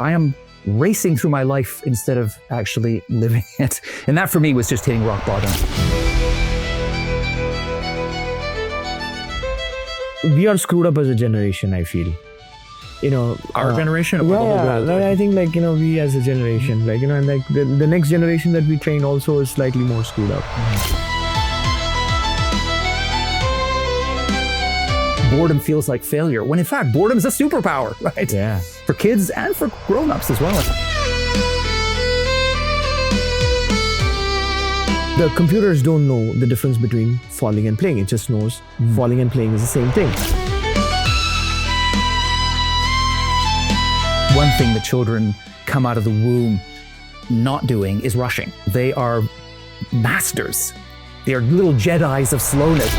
I am racing through my life instead of actually living it. And that for me was just hitting rock bottom. We are screwed up as a generation, I feel. Our generation? Or the whole world? I think we as a generation, and the next generation that we train also is slightly more screwed up. Boredom feels like failure, when in fact, boredom is a superpower, right? Yeah. For kids and for grown-ups as well. The computers don't know the difference between falling and playing. It just knows falling and playing is the same thing. One thing the children come out of the womb not doing is rushing. They are masters. They are little Jedis of slowness.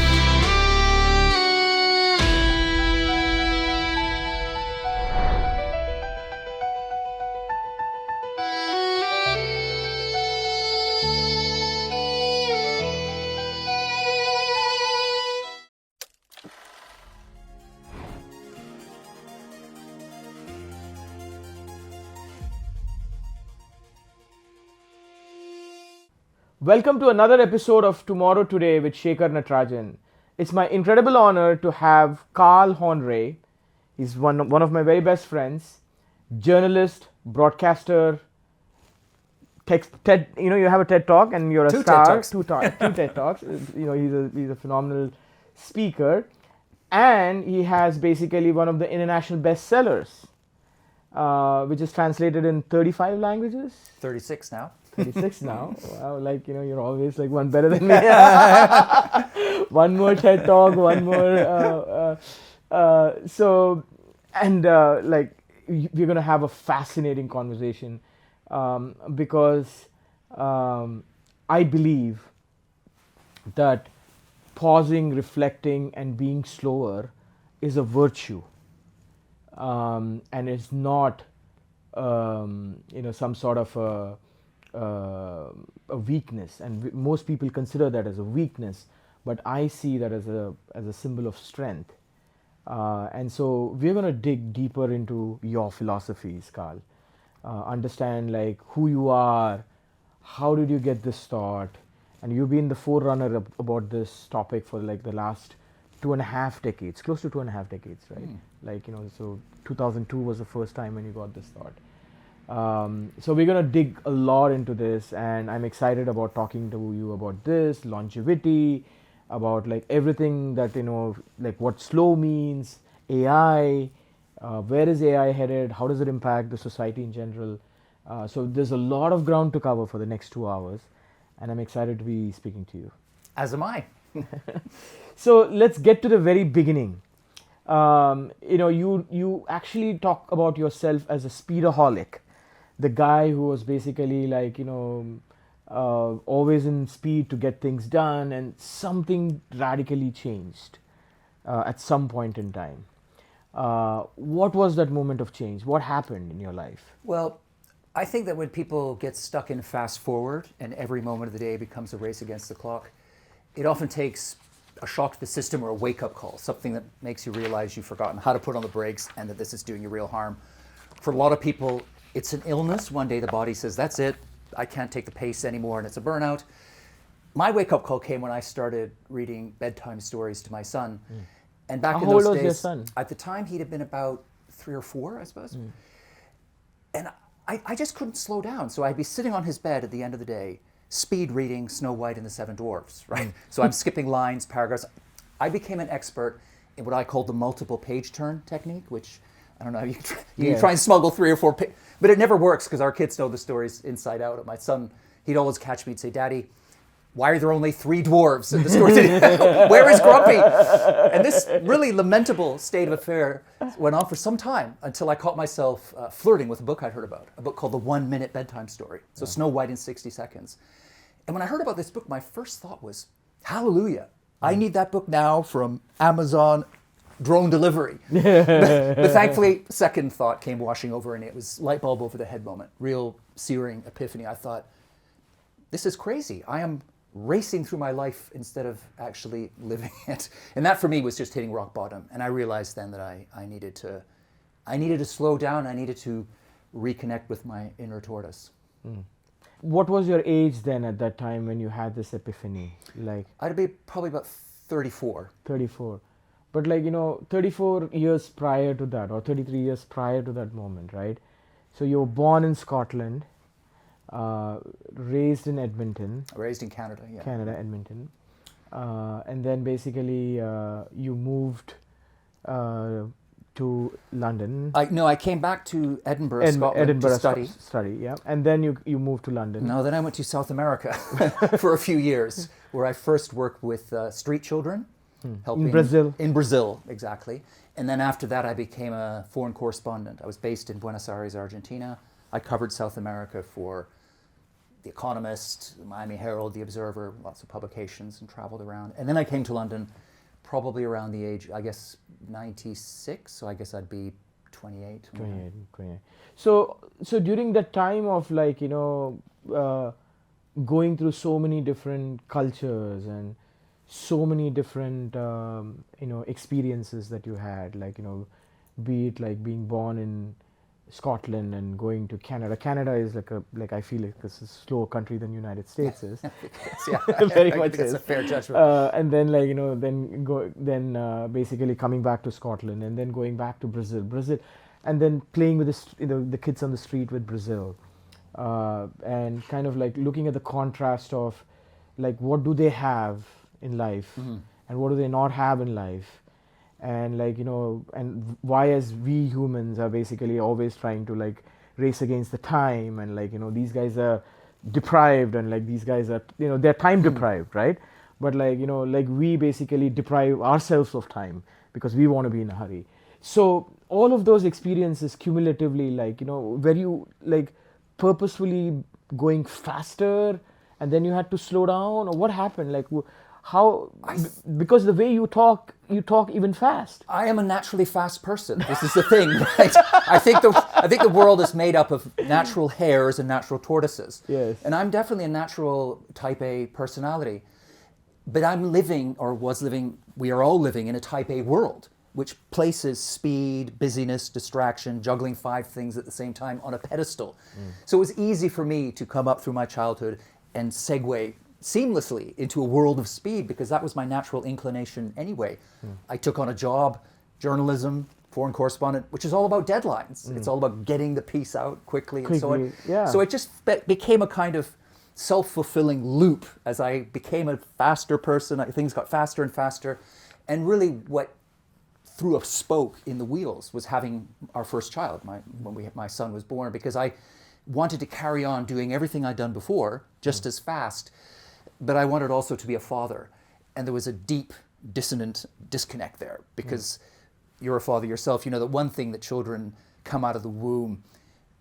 Welcome to another episode of Tomorrow Today with Shekhar Natarajan. It's my incredible honor to have Carl Honoré. He's one of my very best friends, journalist, broadcaster, TED. You have a TED Talk and you're a star. Two TED Talks. He's a phenomenal speaker, and he has basically one of the international bestsellers, which is translated in 35 languages. 36 now. 36 now. Wow, you're always one better than me. One more TED Talk, one more. We're going to have a fascinating conversation because I believe that pausing, reflecting, and being slower is a virtue, and it's not, some sort of a weakness, and most people consider that as a weakness, but I see that as a symbol of strength. And so we're going to dig deeper into your philosophies, Carl. Understand who you are, how did you get this thought, and you've been the forerunner about this topic for the last 2.5 decades, close to 2.5 decades, right? So 2002 was the first time when you got this thought. So we're going to dig a lot into this, and I'm excited about talking to you about this, longevity, about everything that, what slow means, AI, where is AI headed, how does it impact the society in general. So there's a lot of ground to cover for the next 2 hours, and I'm excited to be speaking to you. As am I. So let's get to the very beginning. You actually talk about yourself as a speedaholic. The guy who was basically always in speed to get things done, and something radically changed at some point in time. What was that moment of change? What happened in your life? Well, I think that when people get stuck in fast forward and every moment of the day becomes a race against the clock, it often takes a shock to the system or a wake-up call, something that makes you realize you've forgotten how to put on the brakes and that this is doing you real harm. For a lot of people, it's an illness. One day the body says, that's it, I can't take the pace anymore, and it's a burnout. My wake-up call came when I started reading bedtime stories to my son. And back in those days, how old was your son? At the time, he'd have been about 3 or 4, I suppose. And I just couldn't slow down. So I'd be sitting on his bed at the end of the day, speed reading Snow White and the Seven Dwarfs, right? So I'm skipping lines, paragraphs. I became an expert in what I called the multiple page turn technique, which, I don't know, you try and smuggle 3 or 4 pages, but it never works because our kids know the stories inside out. My son, he'd always catch me and say, Daddy, why are there only 3 dwarves in the story? Where is Grumpy? And this really lamentable state of affair went on for some time until I caught myself flirting with a book I'd heard about, a book called The 1 Minute Bedtime Story. So Snow White in 60 Seconds. And when I heard about this book, my first thought was, hallelujah, I need that book now from Amazon drone delivery. But thankfully, second thought came washing over, and it was light bulb over the head moment, real searing epiphany. I thought, this is crazy. I am racing through my life instead of actually living it. And that for me was just hitting rock bottom. And I realized then that I needed to slow down. I needed to reconnect with my inner tortoise. What was your age then at that time when you had this epiphany? Like I'd be probably about 34. 34. But 34 years prior to that, or 33 years prior to that moment, right? So you were born in Scotland, raised in Edmonton, Raised in Canada, yeah. Canada, Edmonton. And then basically you moved to London. I came back to Edinburgh, Scotland to study. Yeah. And then you moved to London. No, then I went to South America for a few years, where I first worked with street children. Helping in Brazil, exactly. And then after that, I became a foreign correspondent. I was based in Buenos Aires, Argentina. I covered South America for The Economist, the Miami Herald, The Observer, lots of publications, and traveled around. And then I came to London probably around the age, I guess, 96, so I guess I'd be 28. 28. So during that time of going through so many different cultures and so many different experiences that you had, be it like being born in Scotland and going to Canada. Canada is I feel like it's a slower country than United States is. Yeah, very much is. It's a fair judgment. And then basically coming back to Scotland and then going back to Brazil, and then playing with the kids on the street with Brazil, and kind of looking at the contrast of what do they have in life and what do they not have in life, and and why as we humans are basically always trying to race against the time, and these guys are deprived, and these guys are they're time deprived, right? But we basically deprive ourselves of time because we want to be in a hurry. So all of those experiences cumulatively, were you purposefully going faster and then you had to slow down, or what happened? How? Because the way you talk even fast. I am a naturally fast person. This is the thing, right? I think the world is made up of natural hares and natural tortoises. Yes. And I'm definitely a natural type A personality. But I'm living, or was living, we are all living in a type A world, which places speed, busyness, distraction, juggling 5 things at the same time on a pedestal. So it was easy for me to come up through my childhood and segue seamlessly into a world of speed, because that was my natural inclination anyway. I took on a job, journalism, foreign correspondent, which is all about deadlines. It's all about getting the piece out quickly and so on. Yeah. So it just became a kind of self-fulfilling loop. As I became a faster person, things got faster and faster. And really what threw a spoke in the wheels was having our first child, when my son was born, because I wanted to carry on doing everything I'd done before, just as fast. But I wanted also to be a father. And there was a deep, dissonant disconnect there, because you're a father yourself. You know that one thing that children come out of the womb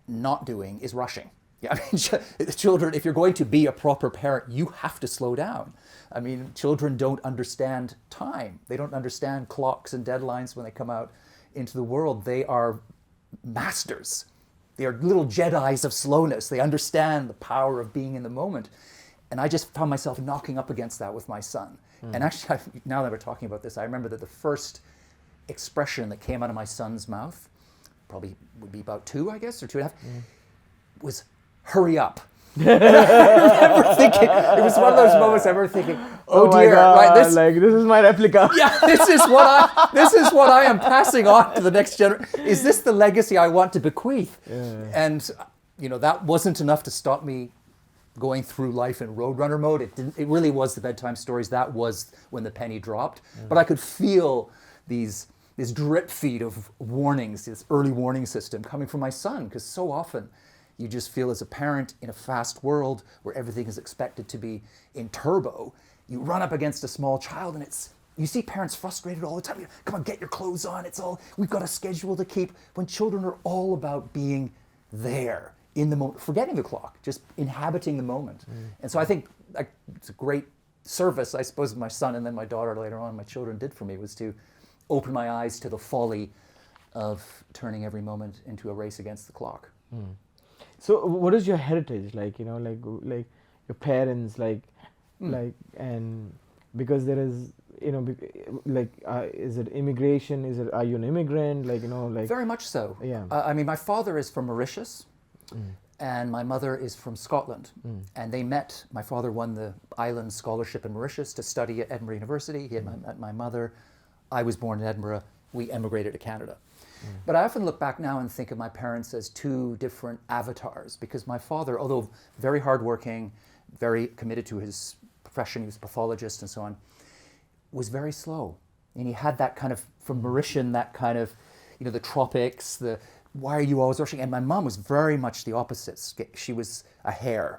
not doing is rushing. Yeah, I mean, children, if you're going to be a proper parent, you have to slow down. I mean, children don't understand time. They don't understand clocks and deadlines when they come out into the world. They are masters. They are little Jedis of slowness. They understand the power of being in the moment. And I just found myself knocking up against that with my son. And actually, now that we're talking about this, I remember that the first expression that came out of my son's mouth, probably would be about 2, I guess, or 2.5, was, "Hurry up." And I remember thinking, it was one of those moments I remember thinking, oh my dear, God, right, this is my replica. yeah, this is what I am passing on to the next generation. Is this the legacy I want to bequeath? Yeah. And that wasn't enough to stop me going through life in Roadrunner mode. It really was the bedtime stories. That was when the penny dropped. But I could feel this drip feed of warnings, this early warning system coming from my son, because so often you just feel as a parent in a fast world where everything is expected to be in turbo, you run up against a small child and you see parents frustrated all the time. Come on, get your clothes on. We've got a schedule to keep. When children are all about being there in the moment, forgetting the clock, just inhabiting the moment. And so I think it's a great service, I suppose, my son and then my daughter later on, my children did for me, was to open my eyes to the folly of turning every moment into a race against the clock. So what is your heritage like, your parents, and because there is, is it immigration? Are you an immigrant? Very much so. Yeah. I mean, my father is from Mauritius, and my mother is from Scotland. And they met. My father won the Island Scholarship in Mauritius to study at Edinburgh University. He had met my mother. I was born in Edinburgh. We emigrated to Canada. But I often look back now and think of my parents as two different avatars, because my father, although very hardworking, very committed to his profession, he was a pathologist and so on, was very slow. And he had that kind of, from Mauritian, that kind of, the tropics, why are you always rushing? And my mom was very much the opposite. She was a hare.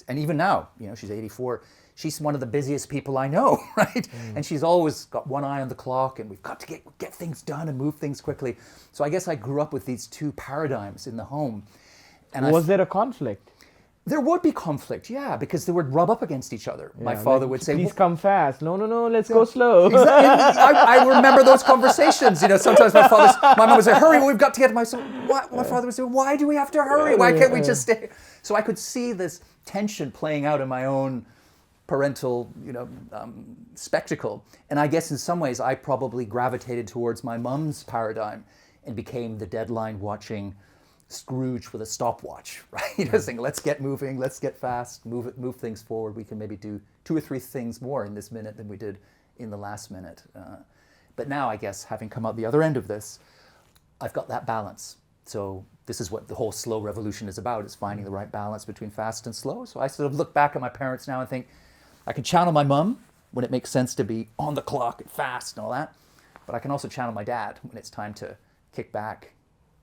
And even now, she's 84. She's one of the busiest people I know, right? And she's always got one eye on the clock, and we've got to get things done and move things quickly. So I guess I grew up with these two paradigms in the home. And was there a conflict? There would be conflict, yeah, because they would rub up against each other. My father would say, please come fast. No, let's go slow. Exactly. I remember those conversations. Sometimes my mom would say, hurry, we've got to get my son. My father would say, why do we have to hurry? Why can't we just stay? So I could see this tension playing out in my own parental, spectacle. And I guess in some ways I probably gravitated towards my mom's paradigm and became the deadline watching Scrooge with a stopwatch, right? Saying, let's get moving, let's get fast, move things forward. We can maybe do 2 or 3 things more in this minute than we did in the last minute. But now, I guess, having come out the other end of this, I've got that balance. So this is what the whole slow revolution is about, is finding the right balance between fast and slow. So I sort of look back at my parents now and think, I can channel my mum when it makes sense to be on the clock and fast and all that, but I can also channel my dad when it's time to kick back,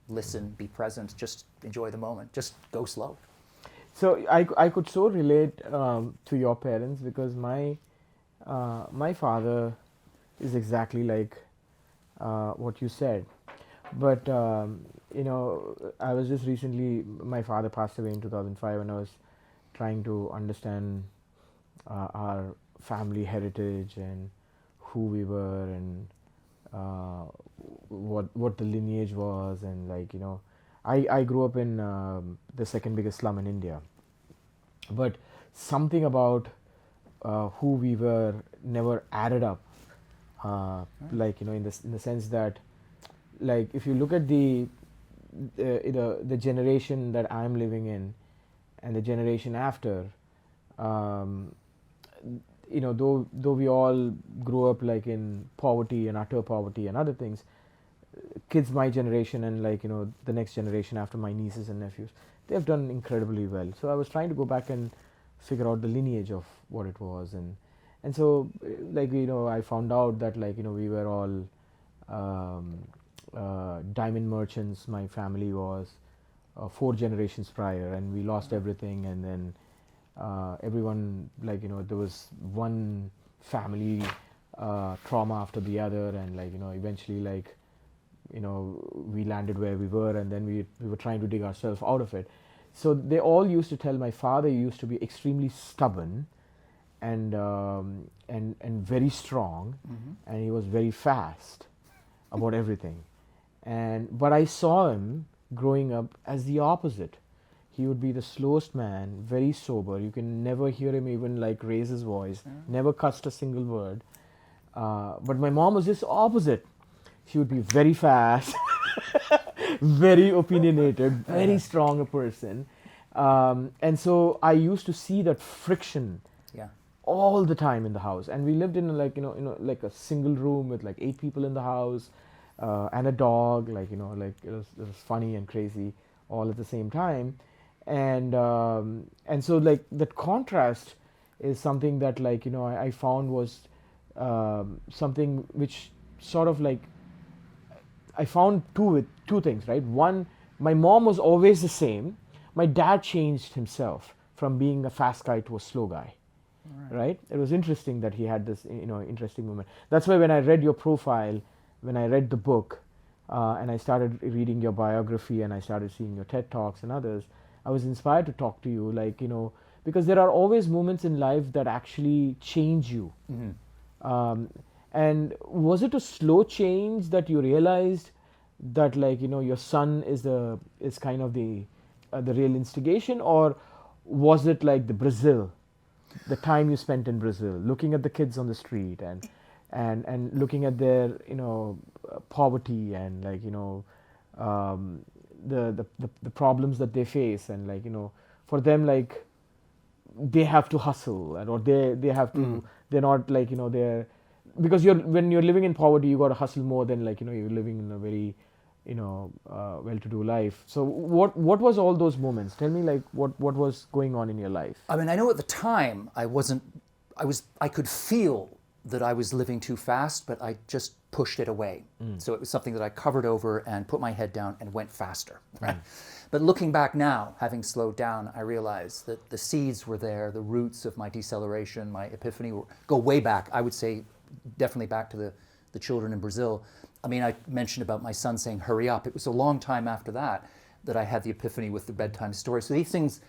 listen, be present, just enjoy the moment, just go slow. So I could so relate to your parents, because my father is exactly like what you said. But I was just recently, my father passed away in 2005, and I was trying to understand our family heritage and who we were and what the lineage was, and I grew up in the second biggest slum in India, but something about who we were never added up, in the sense that, if you look at the generation that I'm living in and the generation after, though we all grew up in poverty and utter poverty and other things, kids my generation and the next generation after, my nieces and nephews, they have done incredibly well. So I was trying to go back and figure out the lineage of what it was, and so I found out that we were all diamond merchants. My family was 4 generations prior, and we lost everything, and then everyone, there was one family trauma after the other, and eventually we landed where we were, and then we were trying to dig ourselves out of it. So they all used to tell, my father used to be extremely stubborn and very strong, and he was very fast about everything. But I saw him growing up as the opposite. He would be the slowest man, very sober. You can never hear him even raise his voice, never cussed a single word. But my mom was just opposite. She would be very fast, very opinionated, very strong a person. And so I used to see that friction all the time in the house. And we lived in a single room with 8 people in the house, and a dog, it was funny and crazy all at the same time. And so that contrast is something that I found was something which sort of I found two things, right? One, my mom was always the same. My dad changed himself from being a fast guy to a slow guy, right? It was interesting that he had this interesting moment. That's why when I read your profile, when I read the book, and I started reading your biography, and I started seeing your TED Talks and others, I was inspired to talk to you, because there are always moments in life that actually change you. And was it a slow change that you realized that your son is kind of the real instigation, or was it the Brazil, the time you spent in Brazil, looking at the kids on the street and looking at their poverty and the problems that they face, and like, you know, for them, like, they have to hustle, or they have to, they're not like, you know, they're, because when you're living in poverty, you got to hustle more than, like, you know, you're living in a very, you know, well-to-do life. So what was all those moments? Tell me, like, what was going on in your life? I mean, I know at the time I could feel that I was living too fast, but I just pushed it away. So it was something that I covered over and put my head down and went faster. Right? But looking back now, having slowed down, I realized that the seeds were there, the roots of my deceleration, my epiphany go way back. I would say definitely back to the children in Brazil. I mean, I mentioned about my son saying, hurry up. It was a long time after that I had the epiphany with the bedtime story. So these things,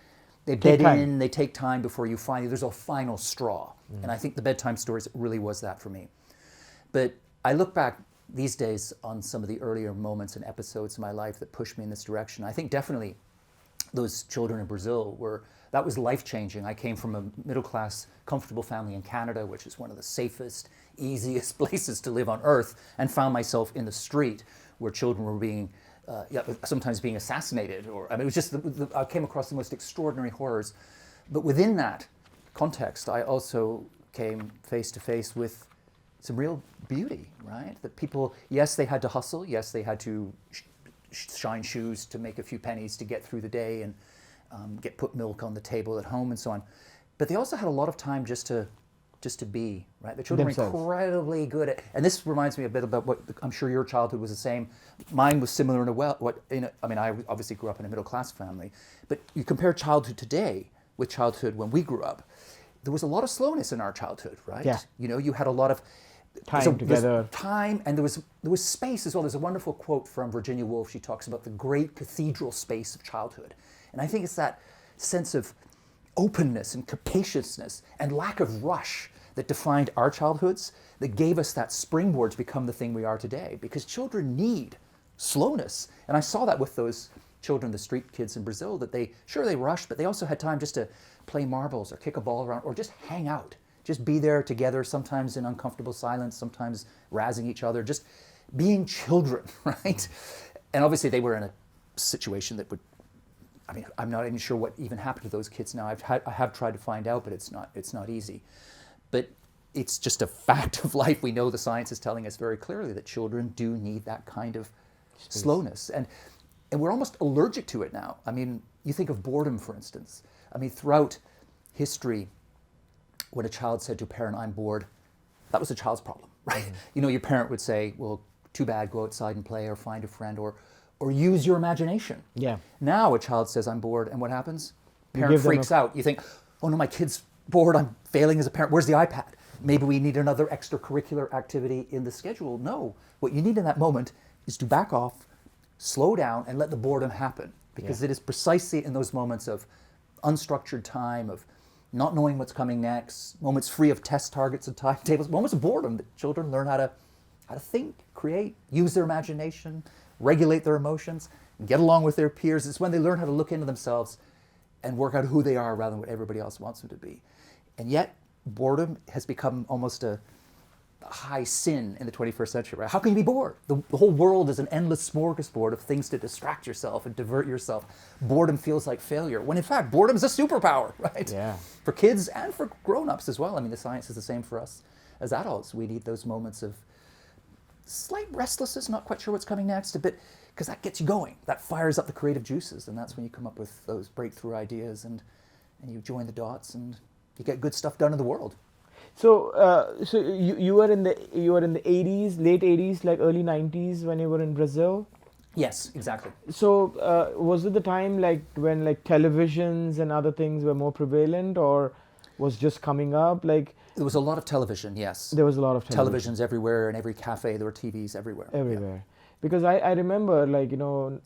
they bed in, they take time before you finally, there's a final straw. And I think the bedtime stories really was that for me. But I look back these days on some of the earlier moments and episodes of my life that pushed me in this direction. I think definitely those children in Brazil that was life-changing. I came from a middle-class, comfortable family in Canada, which is one of the safest, easiest places to live on earth, and found myself in the street where children were being sometimes being assassinated, or I mean, it was just I came across the most extraordinary horrors. But within that context, I also came face to face with some real beauty, right? That people, yes, they had to hustle, yes, they had to shine shoes to make a few pennies to get through the day and put milk on the table at home and so on, but they also had a lot of time just to be, right? The children were incredibly good at, and this reminds me a bit about what I'm sure your childhood was the same. Mine was similar in I mean, I obviously grew up in a middle-class family, but you compare childhood today with childhood when we grew up, there was a lot of slowness in our childhood, right? Yeah. You know, you had a lot of time together. Time, and there was space as well. There's a wonderful quote from Virginia Woolf. She talks about the great cathedral space of childhood. And I think it's that sense of openness and capaciousness and lack of rush that defined our childhoods, that gave us that springboard to become the thing we are today. Because children need slowness. And I saw that with those children, the street kids in Brazil, that they rushed, but they also had time just to play marbles or kick a ball around or just hang out. Just be there together, sometimes in uncomfortable silence, sometimes razzing each other, just being children, right? And obviously they were in a situation that would, I mean, I'm not even sure what even happened to those kids now. I have tried to find out, but it's not easy. But it's just a fact of life. We know the science is telling us very clearly that children do need that kind of slowness. And we're almost allergic to it now. I mean, you think of boredom, for instance. I mean, throughout history, when a child said to a parent, I'm bored, that was a child's problem, right? You know, your parent would say, well, too bad, go outside and play or find a friend or use your imagination. Yeah. Now a child says, I'm bored, and what happens? Parent freaks out. You think, oh no, my kid's bored, I'm failing as a parent. Where's the iPad? Maybe we need another extracurricular activity in the schedule. No, what you need in that moment is to back off, slow down, and let the boredom happen. Because it is precisely in those moments of unstructured time, of not knowing what's coming next, moments free of test targets and timetables, moments of boredom that children learn how to think, create, use their imagination, regulate their emotions, and get along with their peers. It's when they learn how to look into themselves and work out who they are rather than what everybody else wants them to be. And yet, boredom has become almost a high sin in the 21st century, right? How can you be bored? The whole world is an endless smorgasbord of things to distract yourself and divert yourself. Boredom feels like failure, when in fact, boredom is a superpower, right? Yeah. For kids and for grown-ups as well. I mean, the science is the same for us as adults. We need those moments of slight restlessness, not quite sure what's coming next, a bit, because that gets you going. That fires up the creative juices, and that's when you come up with those breakthrough ideas and you join the dots and you get good stuff done in the world. So, you were in the 80s, late 80s, like early 90s when you were in Brazil. Yes, exactly. So, was it the time like when like televisions and other things were more prevalent, or was just coming up? Like there was a lot of television. Yes, there was a lot of television. Televisions everywhere, in every cafe there were TVs everywhere. Everywhere. Yeah. Because I remember, like, you know,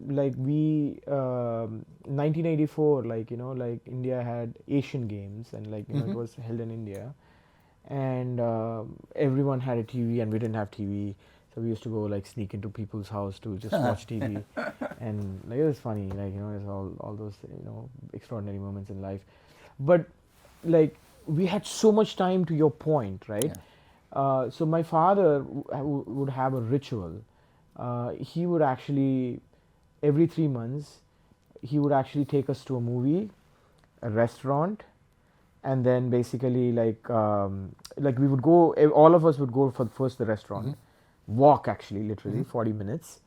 like we 1984, like, you know, like India had Asian Games, and like, you know, it was held in India, and everyone had a TV and we didn't have TV, so we used to go like sneak into people's house to just watch TV, and like it was funny, like, you know, it's all those, you know, extraordinary moments in life, but like we had so much time, to your point, right? Yeah. So my father would have a ritual. He would actually every 3 months, he would actually take us to a movie, a restaurant, and then basically like we would go, all of us would go for first the restaurant, walk actually literally 40 minutes.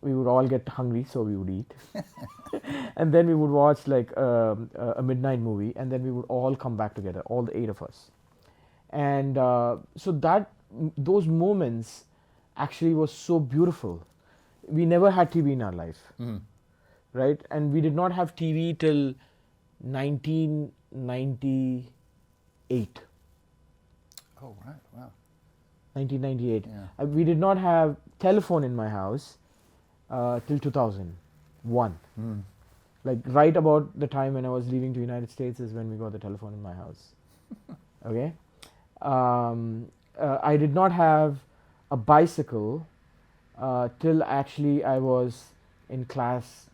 We would all get hungry, so we would eat. And then we would watch like a midnight movie, and then we would all come back together, all the 8 of us. And so those moments actually was so beautiful. We never had TV in our life, right? And we did not have TV till 1998. Oh, right, wow. 1998. Yeah. We did not have telephone in my house till 2001. Like right about the time when I was leaving to United States is when we got the telephone in my house. Okay. I did not have a bicycle till actually I was in class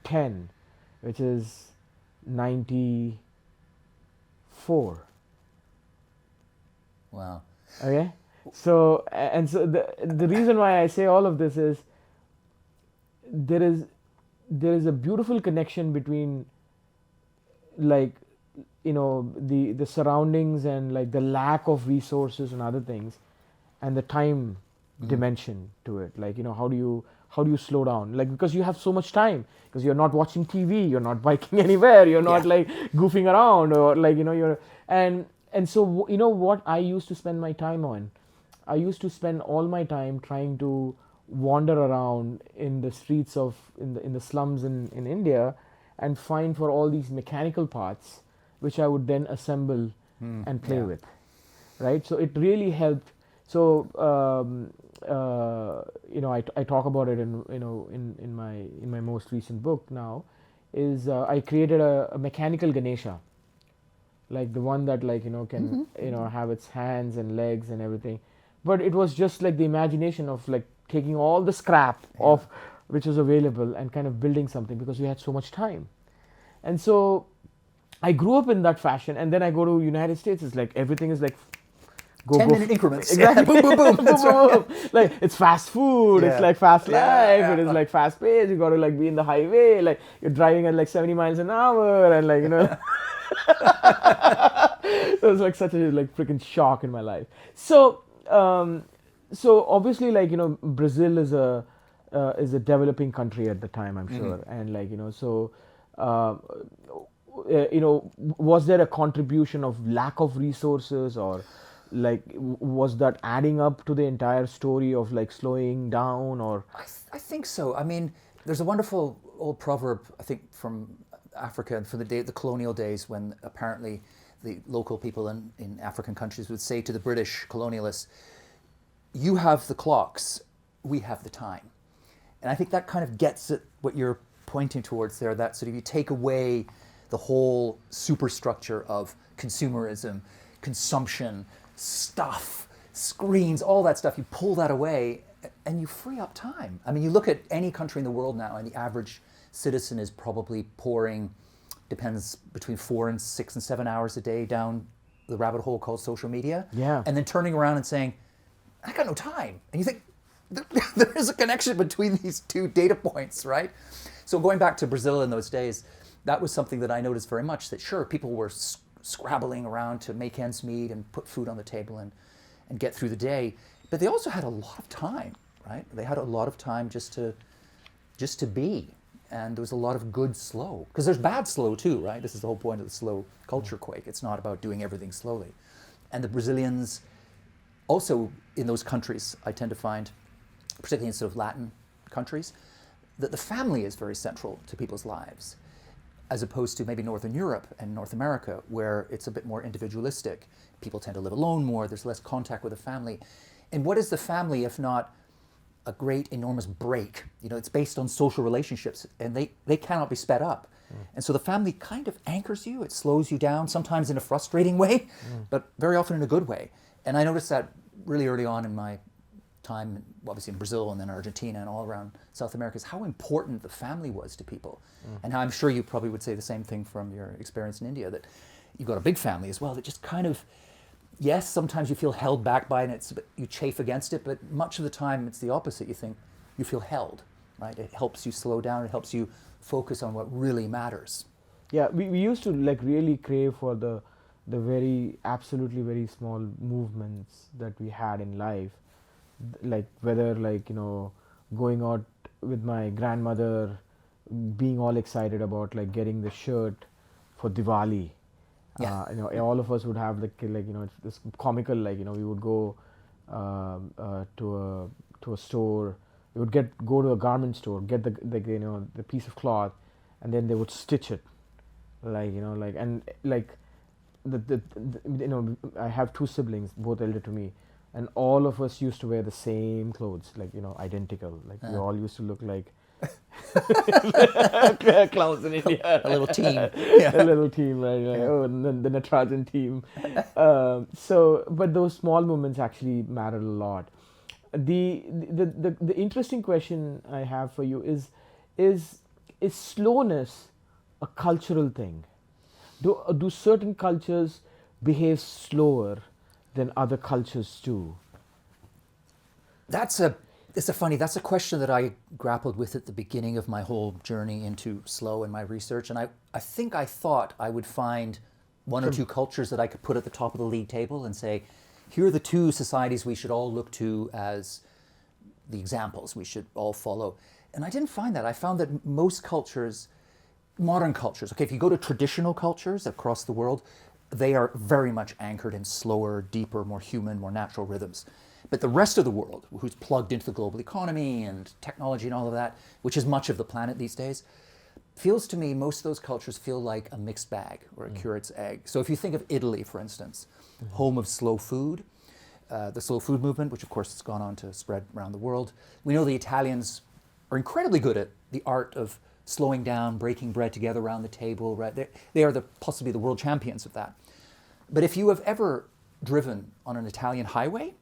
10, which is 94. Wow. Okay. So the reason why I say all of this is there is a beautiful connection between like the surroundings and like the lack of resources and other things and the time dimension to it. Like how do you slow down, like because you have so much time, because you're not watching TV, you're not biking anywhere, you're not like goofing around, or like you're and so what I used to spend my time on, I used to spend all my time trying to wander around in the streets of in the slums in India and find for all these mechanical parts which I would then assemble and play with, right? So it really helped. So I talk about it in my most recent book now, is I created a mechanical Ganesha, like the one that can have its hands and legs and everything, but it was just like the imagination of like taking all the scrap of which was available and kind of building something, because we had so much time. And so I grew up in that fashion, and then I go to United States, it's like everything is like 10-minute increments. Exactly. Boom, boom, boom. That's right. Like it's fast food, it's like fast life, yeah. it is like fast paced, you got to like be in the highway, like you're driving at like 70 miles an hour, and like it was like such a like freaking shock in my life. So so obviously like Brazil is a developing country at the time, I'm sure, and like so was there a contribution of lack of resources, or like was that adding up to the entire story of like slowing down, or? I think so. I mean, there's a wonderful old proverb, I think, from Africa and from the colonial days, when apparently the local people in African countries would say to the British colonialists, "You have the clocks, we have the time." And I think that kind of gets at what you're pointing towards there, that sort of you take away the whole superstructure of consumerism, consumption, stuff, screens, all that stuff, you pull that away and you free up time. I mean, you look at any country in the world now, and the average citizen is probably pouring, depends, between 4 and 6 and 7 hours a day down the rabbit hole called social media. Yeah. And then turning around and saying, I got no time. And you think, there is a connection between these two data points, right? So going back to Brazil in those days, that was something that I noticed very much, that sure, people were scrabbling around to make ends meet and put food on the table and get through the day, but they also had a lot of time, right? They had a lot of time just to be, and there was a lot of good slow, because there's bad slow too, right? This is the whole point of the slow culture quake. It's not about doing everything slowly. And the Brazilians also in those countries, I tend to find, particularly in sort of Latin countries, that the family is very central to people's lives, as opposed to maybe Northern Europe and North America, where it's a bit more individualistic. People tend to live alone more, there's less contact with the family. And what is the family if not a great, enormous break? It's based on social relationships, and they cannot be sped up. And so the family kind of anchors you, it slows you down, sometimes in a frustrating way, but very often in a good way. And I noticed that really early on in my time, obviously in Brazil and then Argentina and all around South America, is how important the family was to people. And how I'm sure you probably would say the same thing from your experience in India, that you've got a big family as well that just kind of, yes, sometimes you feel held back by it and you chafe against it, but much of the time it's the opposite. You think you feel held. right? It helps you slow down. It helps you focus on what really matters. Yeah, we used to like really crave for the very absolutely very small movements that we had in life, like whether like going out with my grandmother, being all excited about like getting the shirt for Diwali. Yeah. All of us would have it's this comical we would go to a store. We would go to a garment store, get the piece of cloth, and then they would stitch it, I have two siblings, both elder to me, and all of us used to wear the same clothes, identical. We all used to look like clowns in India. A little team. Yeah. A little team, right? The Natarajan team. But those small moments actually mattered a lot. The interesting question I have for you is slowness a cultural thing? Do certain cultures behave slower than other cultures do? That's a question that I grappled with at the beginning of my whole journey into slow in my research. And I think I thought I would find one or two cultures that I could put at the top of the league table and say, here are the two societies we should all look to as the examples we should all follow. And I didn't find that. I found that most cultures, modern cultures, okay, if you go to traditional cultures across the world, they are very much anchored in slower, deeper, more human, more natural rhythms. But the rest of the world, who's plugged into the global economy and technology and all of that, which is much of the planet these days, feels to me most of those cultures feel like a mixed bag or a curate's egg. So if you think of Italy, for instance, home of slow food, the slow food movement, which of course has gone on to spread around the world. We know the Italians are incredibly good at the art of slowing down, breaking bread together around the table. Right? They are possibly the world champions of that. But if you have ever driven on an Italian highway,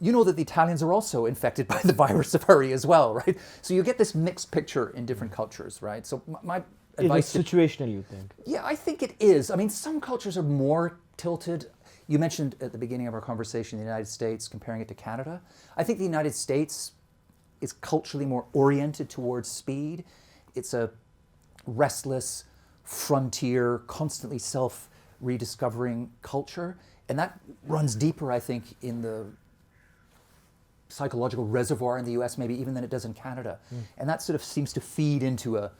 you know that the Italians are also infected by the virus of hurry as well, right? So you get this mixed picture in different cultures, right? So my advice... Is it situational, you think? Yeah, I think it is. I mean, some cultures are more tilted. You mentioned at the beginning of our conversation the United States, comparing it to Canada. I think the United States is culturally more oriented towards speed. It's a restless, frontier, constantly self-rediscovering culture. And that runs deeper, I think, in the psychological reservoir in the US maybe even than it does in Canada. And that sort of seems to feed into a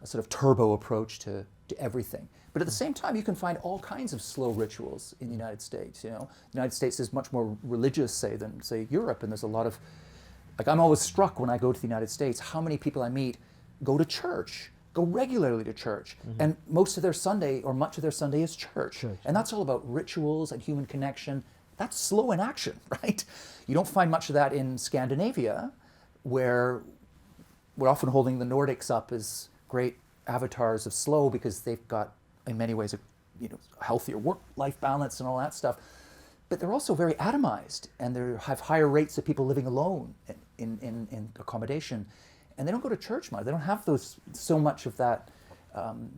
sort of turbo approach to everything. But at the same time, you can find all kinds of slow rituals in the United States. The United States is much more religious, say, than, say, Europe. And there's a lot of, I'm always struck when I go to the United States, how many people I meet go to church, go regularly to church. And most of their Sunday, or much of their Sunday, is church. And that's all about rituals and human connection. That's slow in action, right? You don't find much of that in Scandinavia, where we're often holding the Nordics up as great avatars of slow because they've got, in many ways, a healthier work-life balance and all that stuff. But they're also very atomized, and they have higher rates of people living alone in accommodation. And they don't go to church much. They don't have so much of that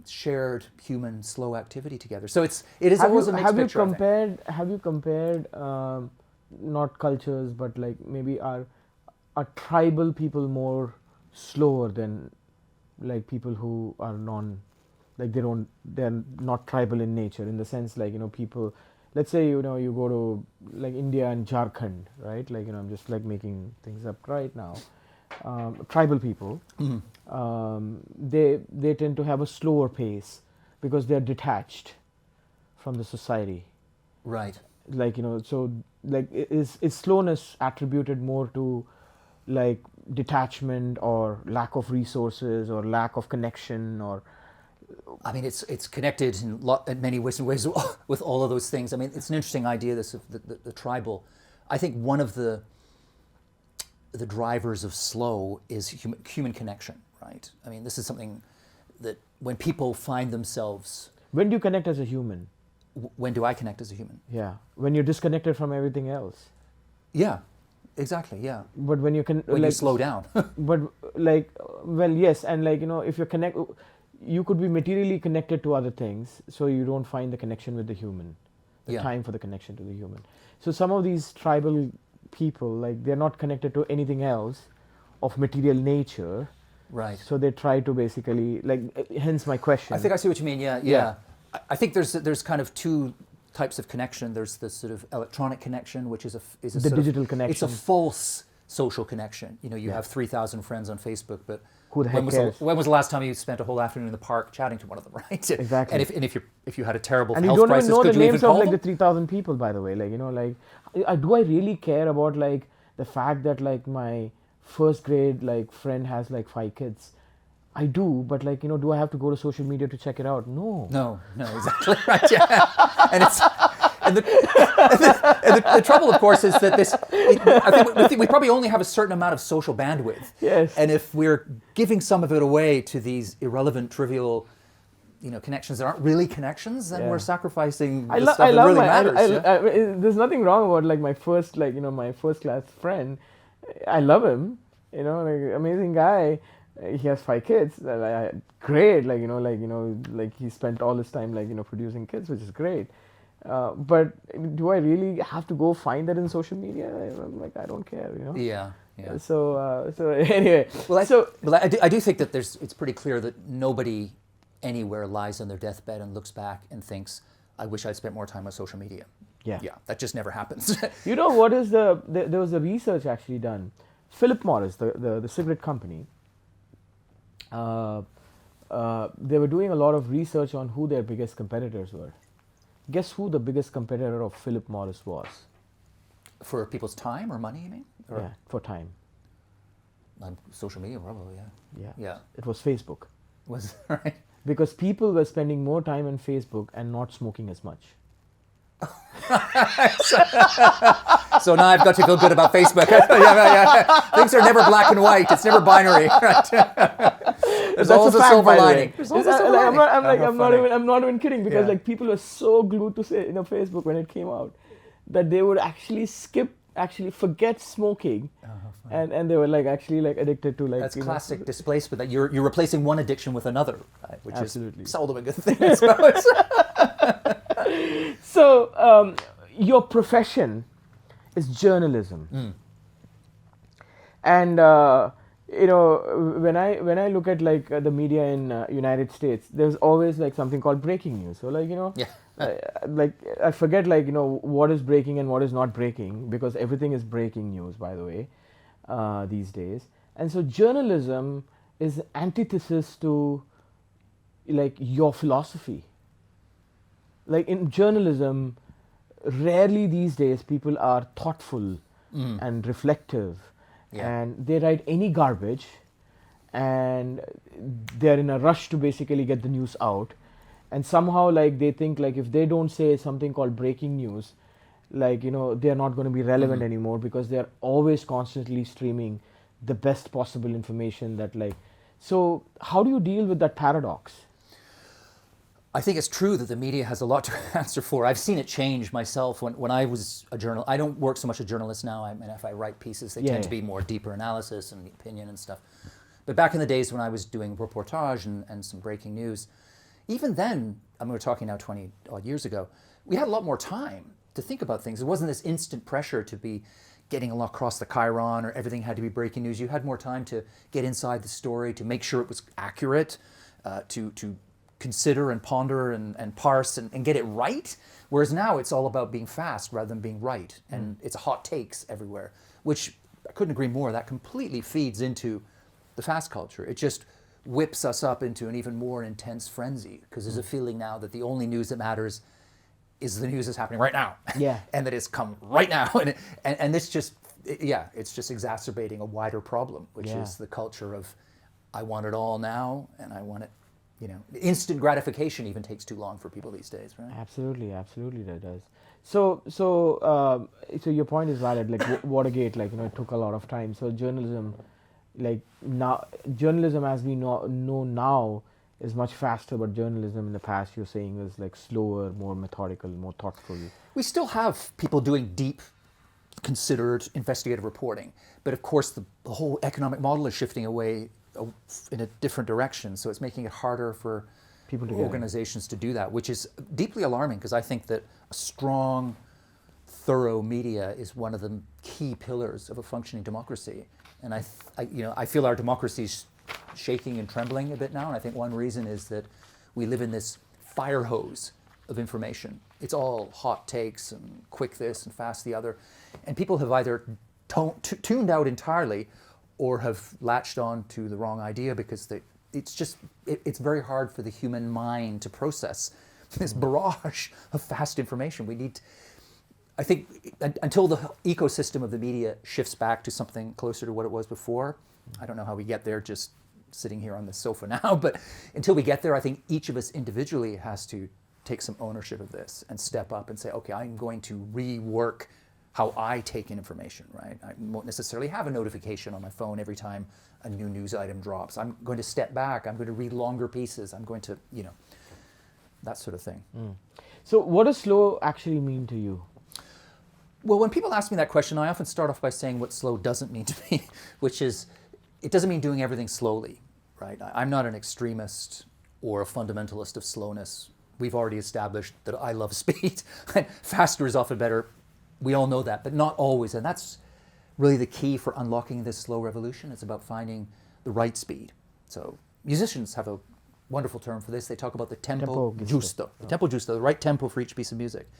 shared human slow activity together. So it is always a mixed picture. Have you compared not cultures, but like maybe are tribal people more slower than like people who are they're not tribal in nature, in the sense people, let's say you go to like India and Jharkhand, right? I'm just making things up right now. Tribal people, they tend to have a slower pace because they're detached from the society. Right. Is slowness attributed more to like detachment or lack of resources or lack of connection? Or I mean, it's connected in many ways with all of those things. I mean, it's an interesting idea, this of the tribal. I think one of the drivers of slow is human connection, right? I mean, this is something that when people find themselves... When do you connect as a human? When do I connect as a human? Yeah, when you're disconnected from everything else. Yeah, exactly, yeah. But when you can... When you slow down. But yes, and if you you could be materially connected to other things, so you don't find the connection with the human, the time for the connection to the human. So some of these tribal people, they're not connected to anything else, of material nature. Right. So they try to basically, hence my question. I think I see what you mean. Yeah. Yeah. I think there's kind of two types of connection. There's the sort of electronic connection, which is a the sort digital of, connection. It's a false social connection. You have 3,000 friends on Facebook, but who the heck cares? When was the last time you spent a whole afternoon in the park chatting to one of them, right? Exactly. And if you had a terrible and health you don't crisis, even know could the you even names call of them? the 3,000 people, by the way. Do I really care about the fact that my first grade friend has 5 kids? I do, but do I have to go to social media to check it out? No. No, exactly right. Yeah, and the trouble, of course, is that I think we probably only have a certain amount of social bandwidth. Yes. And if we're giving some of it away to these irrelevant, trivial, connections that aren't really connections, then we're sacrificing the stuff that really matters. There's nothing wrong about my first my first class friend. I love him. Amazing guy. He has 5 kids. Great. He spent all his time producing kids, which is great. But do I really have to go find that in social media? I don't care. Yeah. So anyway. I do think that it's pretty clear that nobody anywhere lies on their deathbed and looks back and thinks, I wish I'd spent more time on social media. Yeah. That just never happens. What is there was a research actually done. Philip Morris, the cigarette company, they were doing a lot of research on who their biggest competitors were. Guess who the biggest competitor of Philip Morris was? For people's time or money, you mean? Yeah, for time. Social media, probably, yeah. It was Facebook. Was right? Because people were spending more time on Facebook and not smoking as much. So now I've got to feel good about Facebook. Yeah. Things are never black and white. It's never binary. Right? There's always a silver lining. I'm not even kidding, because people were so glued to Facebook when it came out that they would actually forget smoking, and they were addicted to That's classic displacement. That you're replacing one addiction with another, right? Which Absolutely. is seldom a good thing, I suppose. So your profession is journalism, and when I look at the media in United States, there's always something called breaking news. So I forget what is breaking and what is not breaking, because everything is breaking news, by the way, these days. And so journalism is antithesis to your philosophy. In journalism, rarely these days people are thoughtful and reflective, and they write any garbage, and they're in a rush to basically get the news out. And somehow they think if they don't say something called breaking news, they're not going to be relevant anymore, because they're always constantly streaming the best possible information so how do you deal with that paradox? I think it's true that the media has a lot to answer for. I've seen it change myself. When I was a journalist, I don't work so much as a journalist now. If I write pieces, they tend to be more deeper analysis and opinion and stuff. But back in the days when I was doing reportage and some breaking news, even then, we're talking now 20 odd years ago, we had a lot more time to think about things. It wasn't this instant pressure to be getting a lot across the chyron, or everything had to be breaking news. You had more time to get inside the story, to make sure it was accurate, to consider and ponder and parse and get it right. Whereas now it's all about being fast rather than being right. And it's hot takes everywhere, which I couldn't agree more. That completely feeds into the fast culture. It just whips us up into an even more intense frenzy, because there's a feeling now that the only news that matters is the news that's happening right now. Yeah. And that it's come right now. And this just, it's just exacerbating a wider problem, which is the culture of, I want it all now, and I want it, instant gratification even takes too long for people these days, right? Absolutely that does. So your point is valid. Watergate, it took a lot of time. So journalism, journalism as we know now is much faster, but journalism in the past, you're saying, was slower, more methodical, more thoughtful. We still have people doing deep, considered investigative reporting, but of course the whole economic model is shifting away in a different direction, so it's making it harder for people to organizations to do that, which is deeply alarming, because I think that a strong, thorough media is one of the key pillars of a functioning democracy. And I feel our democracy's shaking and trembling a bit now. And I think one reason is that we live in this fire hose of information. It's all hot takes and quick this and fast the other. And people have either tuned out entirely or have latched on to the wrong idea because it's very hard for the human mind to process this barrage of fast information. I think until the ecosystem of the media shifts back to something closer to what it was before, I don't know how we get there just sitting here on the sofa now, but until we get there, I think each of us individually has to take some ownership of this and step up and say, okay, I'm going to rework how I take in information, right? I won't necessarily have a notification on my phone every time a new news item drops. I'm going to step back. I'm going to read longer pieces. I'm going to, that sort of thing. So what does slow actually mean to you? Well, when people ask me that question, I often start off by saying what slow doesn't mean to me, which is, it doesn't mean doing everything slowly, right? I'm not an extremist or a fundamentalist of slowness. We've already established that I love speed. Faster is often better. We all know that, but not always. And that's really the key for unlocking this slow revolution. It's about finding the right speed. So musicians have a wonderful term for this. They talk about the tempo giusto. The tempo giusto, the right tempo for each piece of music.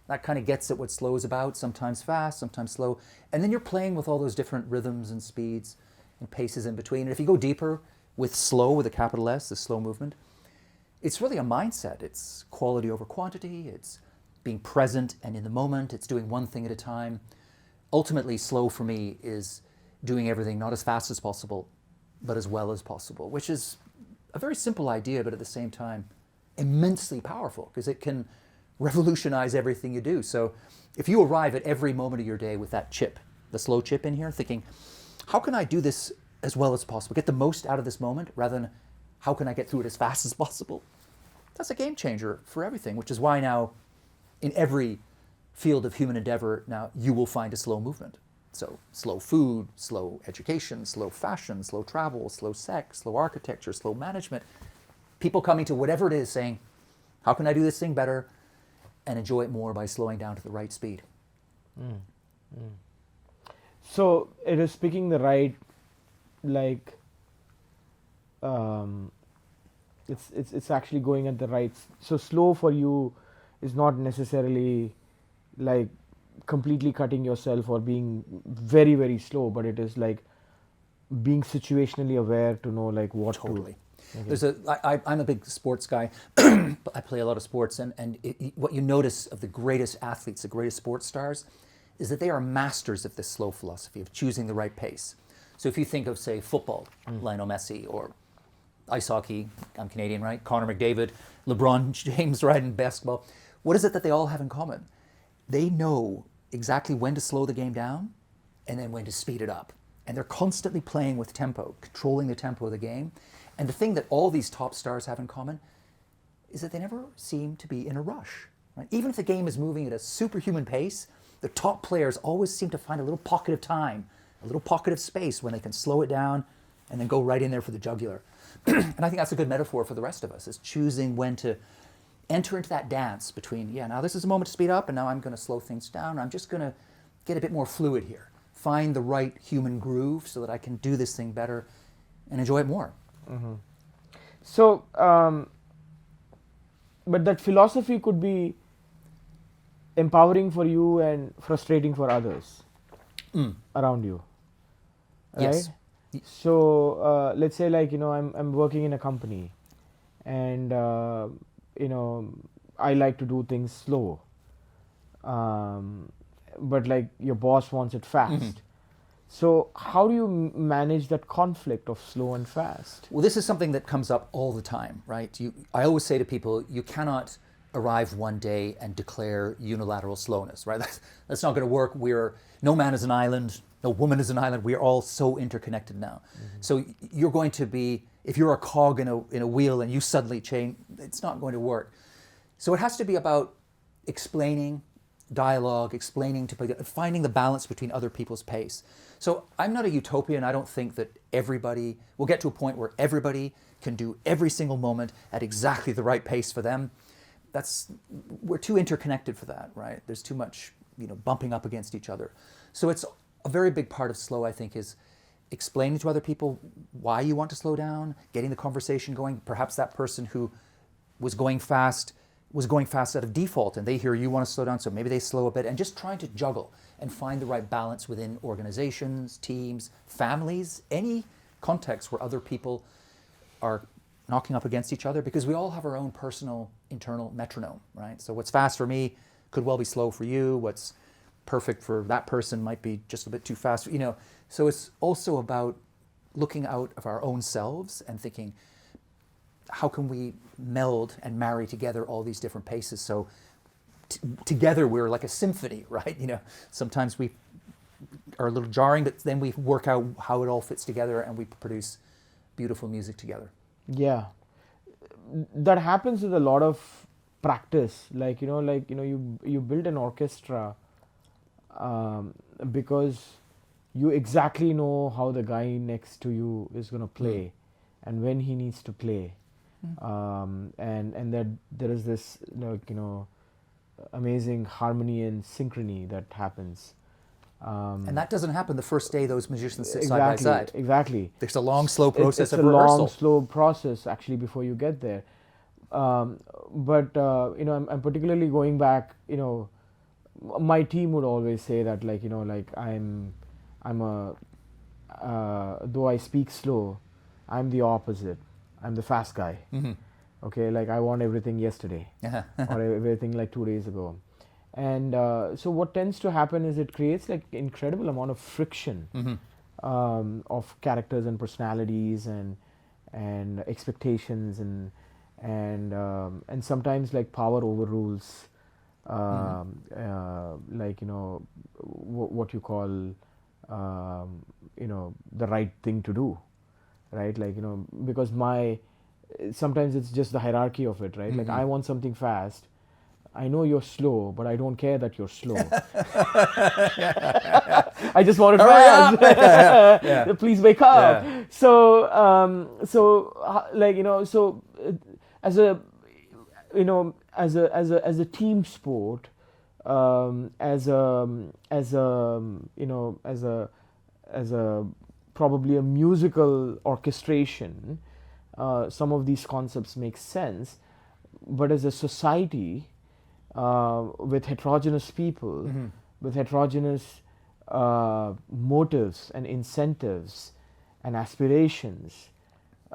That kind of gets at what slow is about, sometimes fast, sometimes slow. And then you're playing with all those different rhythms and speeds and paces in between. And if you go deeper with slow, with a capital S, the slow movement, it's really a mindset. It's quality over quantity. It's being present and in the moment. It's doing one thing at a time. Ultimately, slow for me is doing everything not as fast as possible, but as well as possible, which is a very simple idea, but at the same time, immensely powerful because it can revolutionize everything you do. So if you arrive at every moment of your day with that chip, the slow chip in here, thinking, how can I do this as well as possible? Get the most out of this moment rather than how can I get through it as fast as possible? That's a game changer for everything, which is why now in every field of human endeavor, now you will find a slow movement. So slow food, slow education, slow fashion, slow travel, slow sex, slow architecture, slow management. People coming to whatever it is saying, how can I do this thing better and enjoy it more by slowing down to the right speed? So it is picking the right, it's actually going at the right. So slow for you is not necessarily like completely cutting yourself or being very, very slow, but it is like being situationally aware to know like what Totally. to. Okay. I'm a big sports guy. I play a lot of sports, and what you notice of the greatest athletes, the greatest sports stars, is that they are masters of this slow philosophy of choosing the right pace. So if you think of, say, football, Lionel Messi, or ice hockey, I'm Canadian, right? Connor McDavid, LeBron James, right, in basketball, what is it that they all have in common? They know exactly when to slow the game down and then when to speed it up. And they're constantly playing with tempo, controlling the tempo of the game. And the thing that all these top stars have in common is that they never seem to be in a rush. Right? Even if the game is moving at a superhuman pace, the top players always seem to find a little pocket of time, a little pocket of space when they can slow it down and then go right in there for the jugular. And I think that's a good metaphor for the rest of us, is choosing when to enter into that dance between, now this is a moment to speed up, and now I'm going to slow things down. I'm just going to get a bit more fluid here. Find the right human groove so that I can do this thing better and enjoy it more. Mm-hmm. So, but that philosophy could be empowering for you and frustrating for others around you, right? Yes. So let's say I'm working in a company, and I like to do things slow, but like your boss wants it fast. So how do you manage that conflict of slow and fast? Well, this is something that comes up all the time, right? I always say to people, you cannot arrive one day and declare unilateral slowness, right? That's not going to work. No man is an island, no woman is an island. We are all so interconnected now. So you're going to be, if you're a cog in a wheel and you suddenly change, it's not going to work. So it has to be about explaining, dialogue, explaining to people, finding the balance between other people's pace. So I'm not a utopian. I don't think that everybody will get to a point where everybody can do every single moment at exactly the right pace for them. We're too interconnected for that, right? There's too much, bumping up against each other. So it's a very big part of slow, I think, is explaining to other people why you want to slow down, getting the conversation going. Perhaps that person who was going fast out of default, and they hear you want to slow down, so maybe they slow a bit, and just trying to juggle and find the right balance within organizations, teams, families, any context where other people are knocking up against each other, because we all have our own personal internal metronome, right? So what's fast for me could well be slow for you. What's perfect for that person might be just a bit too fast, you know. So it's also about looking out of our own selves and thinking, how can we meld and marry together all these different paces? So together we're like a symphony, right? You know, sometimes we are a little jarring, but then we work out how it all fits together and we produce beautiful music together. Yeah, that happens with a lot of practice. Like you build an orchestra because you exactly know how the guy next to you is going to play and when he needs to play. And that there is this amazing harmony and synchrony that happens. And that doesn't happen the first day those musicians sit exactly, side by side. Exactly. There's a long, slow process it's of a rehearsal. long, slow process actually before you get there. But I'm particularly going back. My team would always say that I'm though I speak slow, I'm the opposite. I'm the fast guy. Mm-hmm. Okay, like I want everything yesterday or everything like 2 days ago. And so what tends to happen is it creates like incredible amount of friction of characters and personalities and expectations and sometimes like power overrules what you call the right thing to do, right? Because sometimes it's just the hierarchy of it, right? Like I want something fast. I know you're slow, but I don't care that you're slow. I just want it fast. Please wake up. Yeah. So as a team sport, as a probably a musical orchestration, some of these concepts make sense, but as a society with heterogeneous people, with heterogeneous motives and incentives and aspirations,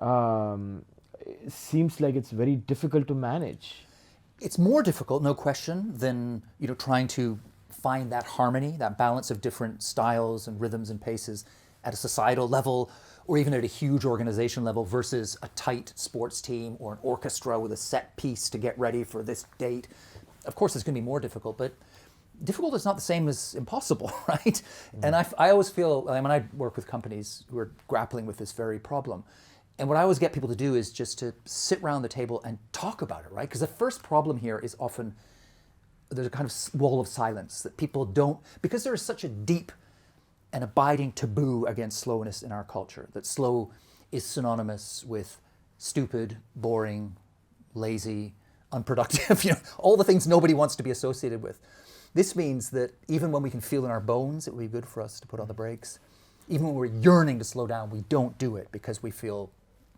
it seems like it's very difficult to manage. It's more difficult, no question, than trying to find that harmony, that balance of different styles and rhythms and paces at a societal level, or even at a huge organization level versus a tight sports team or an orchestra with a set piece to get ready for this date. Of course, it's going to be more difficult, but difficult is not the same as impossible, right? And I always feel, when I work with companies who are grappling with this very problem, and what I always get people to do is just to sit around the table and talk about it, right? Because the first problem here is often there's a kind of wall of silence that people don't, because there is such a deep and abiding taboo against slowness in our culture, that slow is synonymous with stupid, boring, lazy, unproductive, all the things nobody wants to be associated with. This means that even when we can feel in our bones it would be good for us to put on the brakes, even when we're yearning to slow down, we don't do it because we feel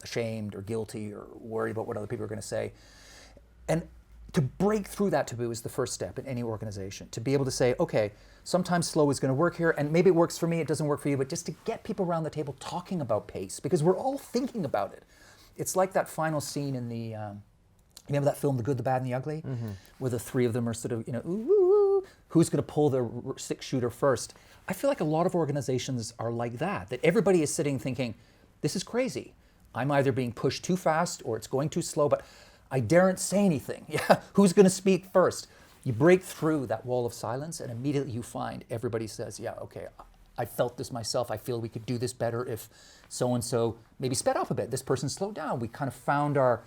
ashamed or guilty or worried about what other people are going to say. And to break through that taboo is the first step in any organization, to be able to say, okay, sometimes slow is going to work here, and maybe it works for me, it doesn't work for you, but just to get people around the table talking about pace, because we're all thinking about it. It's like that final scene in the, remember that film, The Good, the Bad, and the Ugly? Where the three of them are sort of, ooh, who's going to pull the six-shooter first? I feel like a lot of organizations are like that everybody is sitting thinking, this is crazy. I'm either being pushed too fast or it's going too slow, but I daren't say anything. Who's going to speak first? You break through that wall of silence and immediately you find everybody says, yeah, okay, I felt this myself. I feel we could do this better if so-and-so maybe sped up a bit. This person slowed down. We kind of found our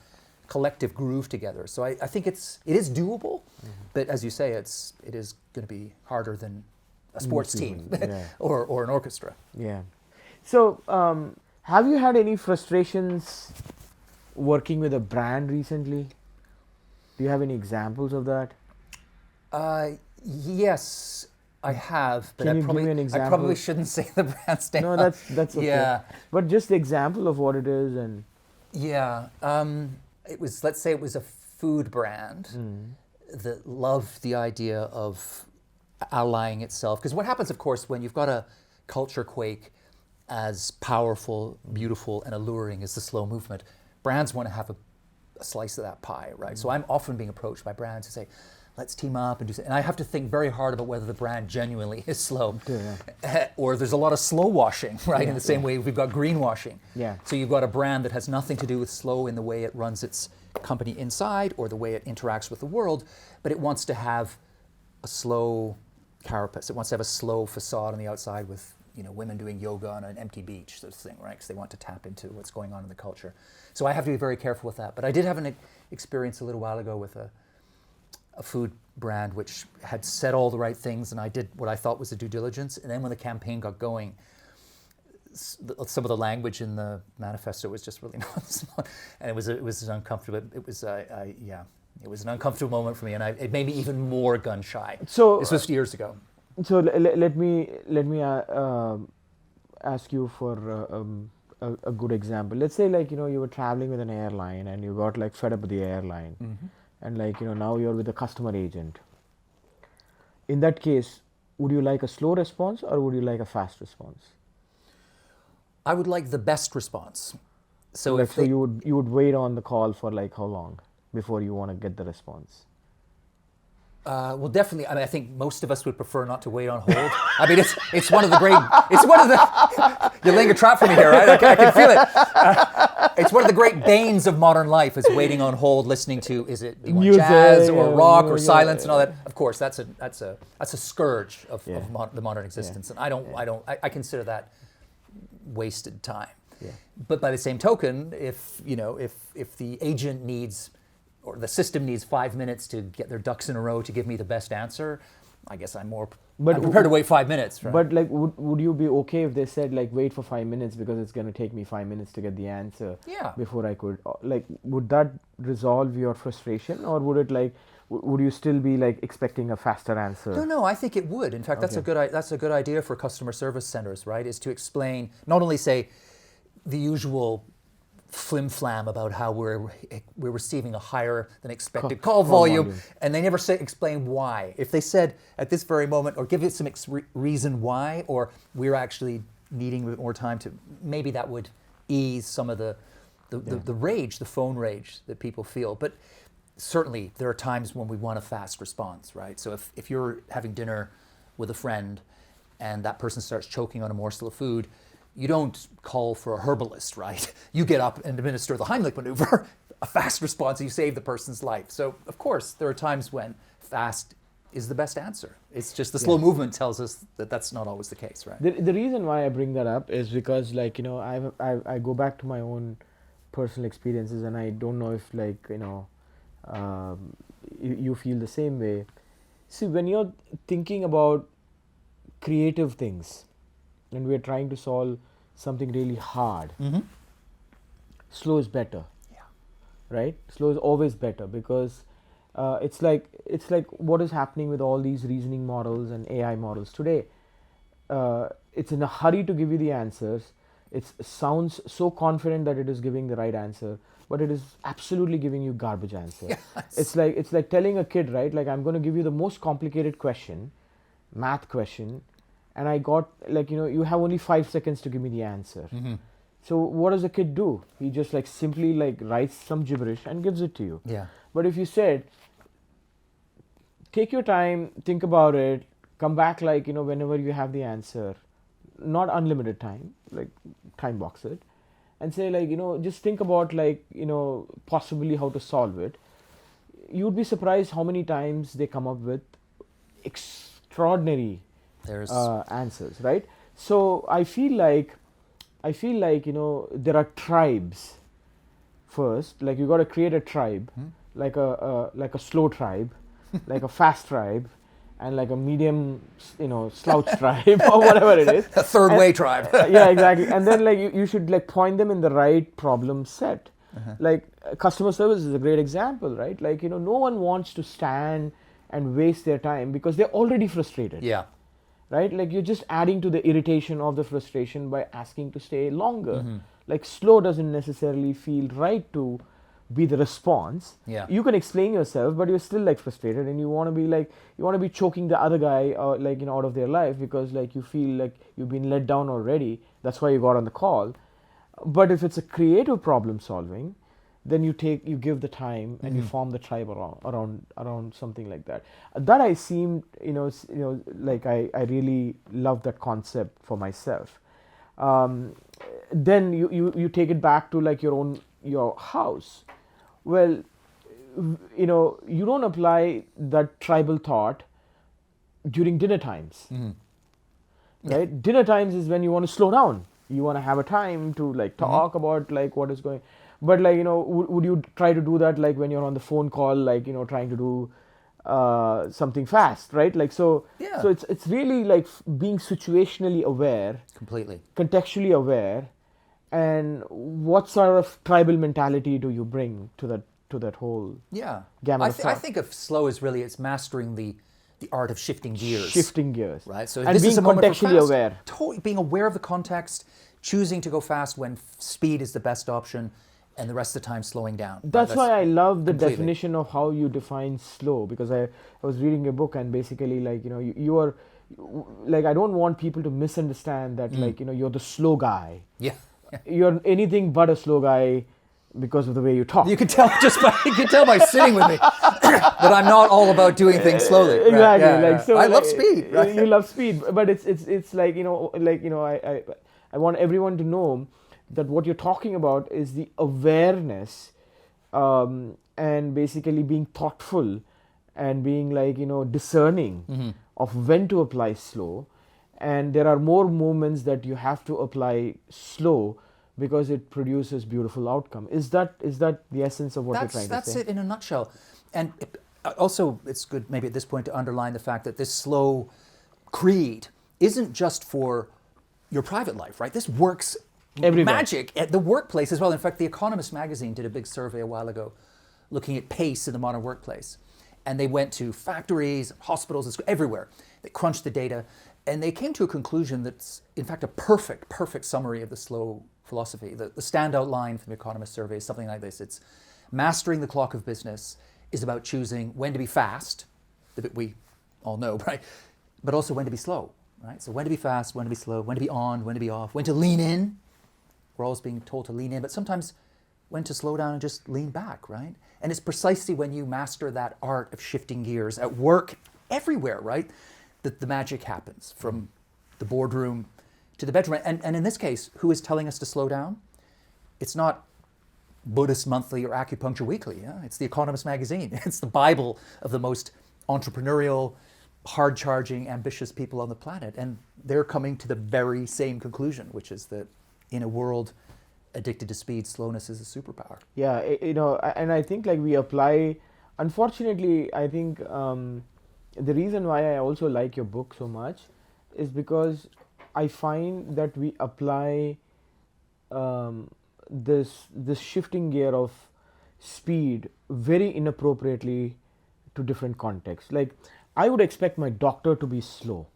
collective groove together. So I think it is doable, but as you say, it is going to be harder than a sports team or an orchestra. Yeah. So have you had any frustrations working with a brand recently? Do you have any examples of that? Yes. I have, but Can I you give probably, me an example? I probably shouldn't say the brand's name. No, that's okay. Yeah. But just the example of what it is and Yeah. Let's say it was a food brand that loved the idea of allying itself. Because what happens, of course, when you've got a culture quake as powerful, beautiful, and alluring as the slow movement, brands want to have a slice of that pie, right? So I'm often being approached by brands who say, let's team up and do something. And I have to think very hard about whether the brand genuinely is slow. Or there's a lot of slow washing, right? In the same way we've got greenwashing. Yeah. So you've got a brand that has nothing to do with slow in the way it runs its company inside or the way it interacts with the world, but it wants to have a slow carapace. It wants to have a slow facade on the outside with women doing yoga on an empty beach, sort of thing, right? Because they want to tap into what's going on in the culture. So I have to be very careful with that. But I did have an experience a little while ago with a food brand which had said all the right things, and I did what I thought was a due diligence. And then when the campaign got going, some of the language in the manifesto was just really not, and it was uncomfortable. It was it was an uncomfortable moment for me, and it made me even more gun shy. So this was years ago. So let me ask you for a good example. Let's say you were traveling with an airline and you got fed up with the airline, and now you're with a customer agent. In that case, would you like a slow response or would you like a fast response? I would like the best response. So you would wait on the call for how long before you want to get the response? Well, definitely. I think most of us would prefer not to wait on hold. I mean, it's one of the you're laying a trap for me here, right? I can feel it. It's one of the great banes of modern life is waiting on hold, listening to Music, jazz or rock or silence and all that. Of course, that's a scourge of the modern existence, and I consider that wasted time. Yeah. But by the same token, if the agent needs or the system needs 5 minutes to get their ducks in a row to give me the best answer, I guess I'm prepared to wait 5 minutes. Right? But would you be okay if they said wait for 5 minutes because it's going to take me 5 minutes to get the answer before I could would that resolve your frustration, or would it would you still be expecting a faster answer? No, I think it would. In fact, that's a good idea for customer service centers, right? Is to explain, not only say the usual flim-flam about how we're receiving a higher than expected call volume, and they never explain why. If they said at this very moment, or give it some reason why, or we're actually needing a bit more time to, maybe that would ease some of the rage, the phone rage that people feel. But certainly there are times when we want a fast response, right? So if you're having dinner with a friend and that person starts choking on a morsel of food, you don't call for a herbalist, right? You get up and administer the Heimlich maneuver, a fast response, and you save the person's life. So, of course, there are times when fast is the best answer. It's just the slow movement tells us that that's not always the case, right? The reason why I bring that up is because, I go back to my own personal experiences, and I don't know if, you feel the same way. See, when you're thinking about creative things, and we're trying to solve something really hard, slow is better. Yeah. Right? Slow is always better because it's like what is happening with all these reasoning models and AI models today. It's in a hurry to give you the answers. It sounds so confident that it is giving the right answer, but it is absolutely giving you garbage answer. Yes. It's like telling a kid, right? I'm going to give you the most complicated question, math question, and I got you have only 5 seconds to give me the answer. So what does a kid do? He just simply writes some gibberish and gives it to you. Yeah. But if you said, take your time, think about it, come back whenever you have the answer, not unlimited time, time box it, and say just think about possibly how to solve it. You'd be surprised how many times they come up with extraordinary answers, right? So I feel like there are tribes first. You got to create a tribe, like a slow tribe, like a fast tribe, and a medium slouch tribe or whatever it is. A third way tribe. Yeah, exactly. And then you should point them in the right problem set. Customer service is a great example, right? No one wants to stand and waste their time because they're already frustrated. Yeah. right? Like you're just adding to the irritation of the frustration by asking to stay longer. Like slow doesn't necessarily feel right to be the response. Yeah. You can explain yourself, but you're still like frustrated, and you want to be choking the other guy out of their life because like you feel like you've been let down already. That's why you got on the call. But if it's a creative problem solving, then you give the time and you form the tribe around something like that. That I seem like I really love that concept for myself. Then you take it back to like your house. Well, you don't apply that tribal thought during dinner times, right? Dinner times is when you want to slow down. You want to have a time to like talk about like what is going. But like would you try to do that like when you're on the phone call, like trying to do something fast, right? Like so. Yeah. So it's really like being situationally aware, Completely. contextually aware. And what sort of tribal mentality do you bring to that whole gamut of thought? I think of slow as really it's mastering the art of shifting gears. Shifting gears. Right. So and this being is a moment for contextually fast. aware. Totally being aware of the context, choosing to go fast when speed is the best option, and the rest of the time slowing down. That's why I love the completely. definition of how you define slow, because I was reading a book and basically like you are like, I don't want people to misunderstand that like you're the slow guy. Yeah. You're anything but a slow guy because of the way you talk. You can tell by sitting with me that I'm not all about doing things slowly. Right? Exactly. Yeah, like yeah. so, I like, love speed. Right? You love speed, but it's like I want everyone to know that what you're talking about is the awareness, and basically being thoughtful and being like discerning of when to apply slow. And there are more moments that you have to apply slow because it produces beautiful outcome. Is that the essence of what you're trying to say? That's it in a nutshell. And also, it's good maybe at this point to underline the fact that this slow creed isn't just for your private life, right? This works everywhere. Magic at the workplace as well. In fact, the Economist magazine did a big survey a while ago looking at pace in the modern workplace. And they went to factories, hospitals, everywhere. They crunched the data. And they came to a conclusion that's, in fact, a perfect summary of the slow philosophy. The standout line from the Economist survey is something like this. It's mastering the clock of business is about choosing when to be fast, the bit we all know, right? But also when to be slow, right? So when to be fast, when to be slow, when to be on, when to be off, when to lean in. We're always being told to lean in, but sometimes when to slow down and just lean back, right? And it's precisely when you master that art of shifting gears at work, everywhere, right? That the magic happens, from the boardroom to the bedroom. And in this case, who is telling us to slow down? It's not Buddhist Monthly or Acupuncture Weekly. Yeah? It's the Economist magazine. It's the Bible of the most entrepreneurial, hard-charging, ambitious people on the planet. And they're coming to the very same conclusion, which is that in a world addicted to speed, slowness is a superpower. Yeah, and I think like we apply, unfortunately, I think the reason why I also like your book so much is because I find that we apply this shifting gear of speed very inappropriately to different contexts. Like I would expect my doctor to be slow,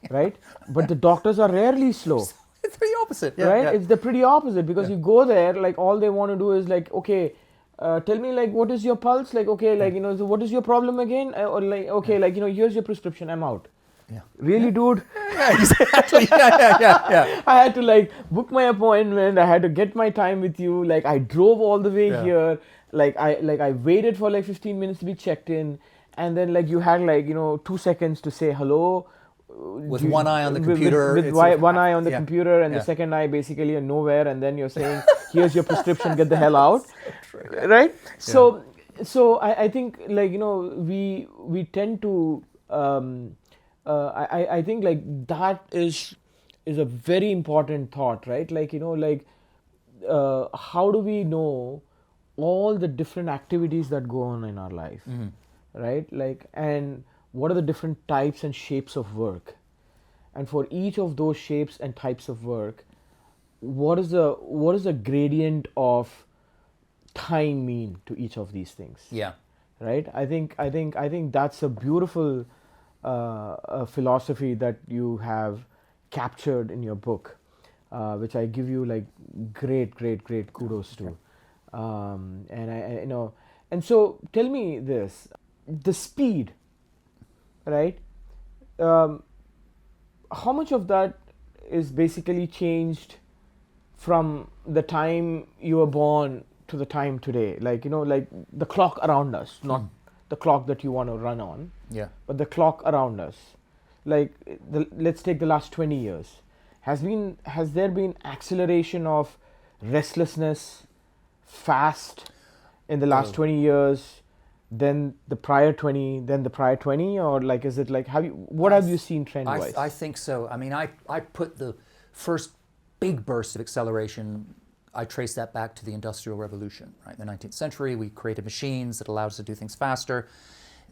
right? But the doctors are rarely slow. It's pretty opposite. Right? Yeah. It's the pretty opposite, because you go there, like all they want to do is like, okay, tell me like what is your pulse? Like, okay, like, so what is your problem again? Or like, okay, like, here's your prescription, I'm out. Yeah. Really, dude? Yeah, exactly. Yeah. I had to like book my appointment. I had to get my time with you. Like I drove all the way here. Like I waited for like 15 minutes to be checked in. And then like you had like, 2 seconds to say hello. With one eye on the computer. With one eye on the computer, and the second eye basically you're nowhere, and then you're saying, here's your prescription, get the hell out. Right? So I think like, we tend to, I think like that is a very important thought, right? Like, how do we know all the different activities that go on in our life, right? Like, and what are the different types and shapes of work, and for each of those shapes and types of work, what is the gradient of time mean to each of these things? Yeah. Right. I think that's a beautiful a philosophy that you have captured in your book, which I give you like great kudos to. And so tell me this, the speed, right? How much of that is basically changed from the time you were born to the time today? Like, like the clock around us, not the clock that you want to run on, but the clock around us. Like, let's take the last 20 years. Has there been acceleration of restlessness, fast in the last 20 years, then the prior 20, then the prior 20, or like, is it like, what have you seen trend-wise? I think so. I mean, I put the first big burst of acceleration, I trace that back to the Industrial Revolution, right? In the 19th century, we created machines that allowed us to do things faster.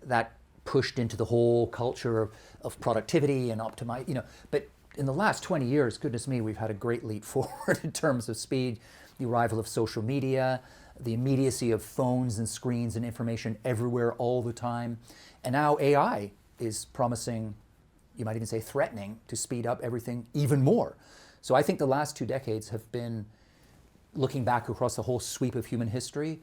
That pushed into the whole culture of productivity and optimize, but in the last 20 years, goodness me, we've had a great leap forward in terms of speed, the arrival of social media, the immediacy of phones and screens and information everywhere all the time. And now AI is promising, you might even say threatening, to speed up everything even more. So I think the last 2 decades have been, looking back across the whole sweep of human history,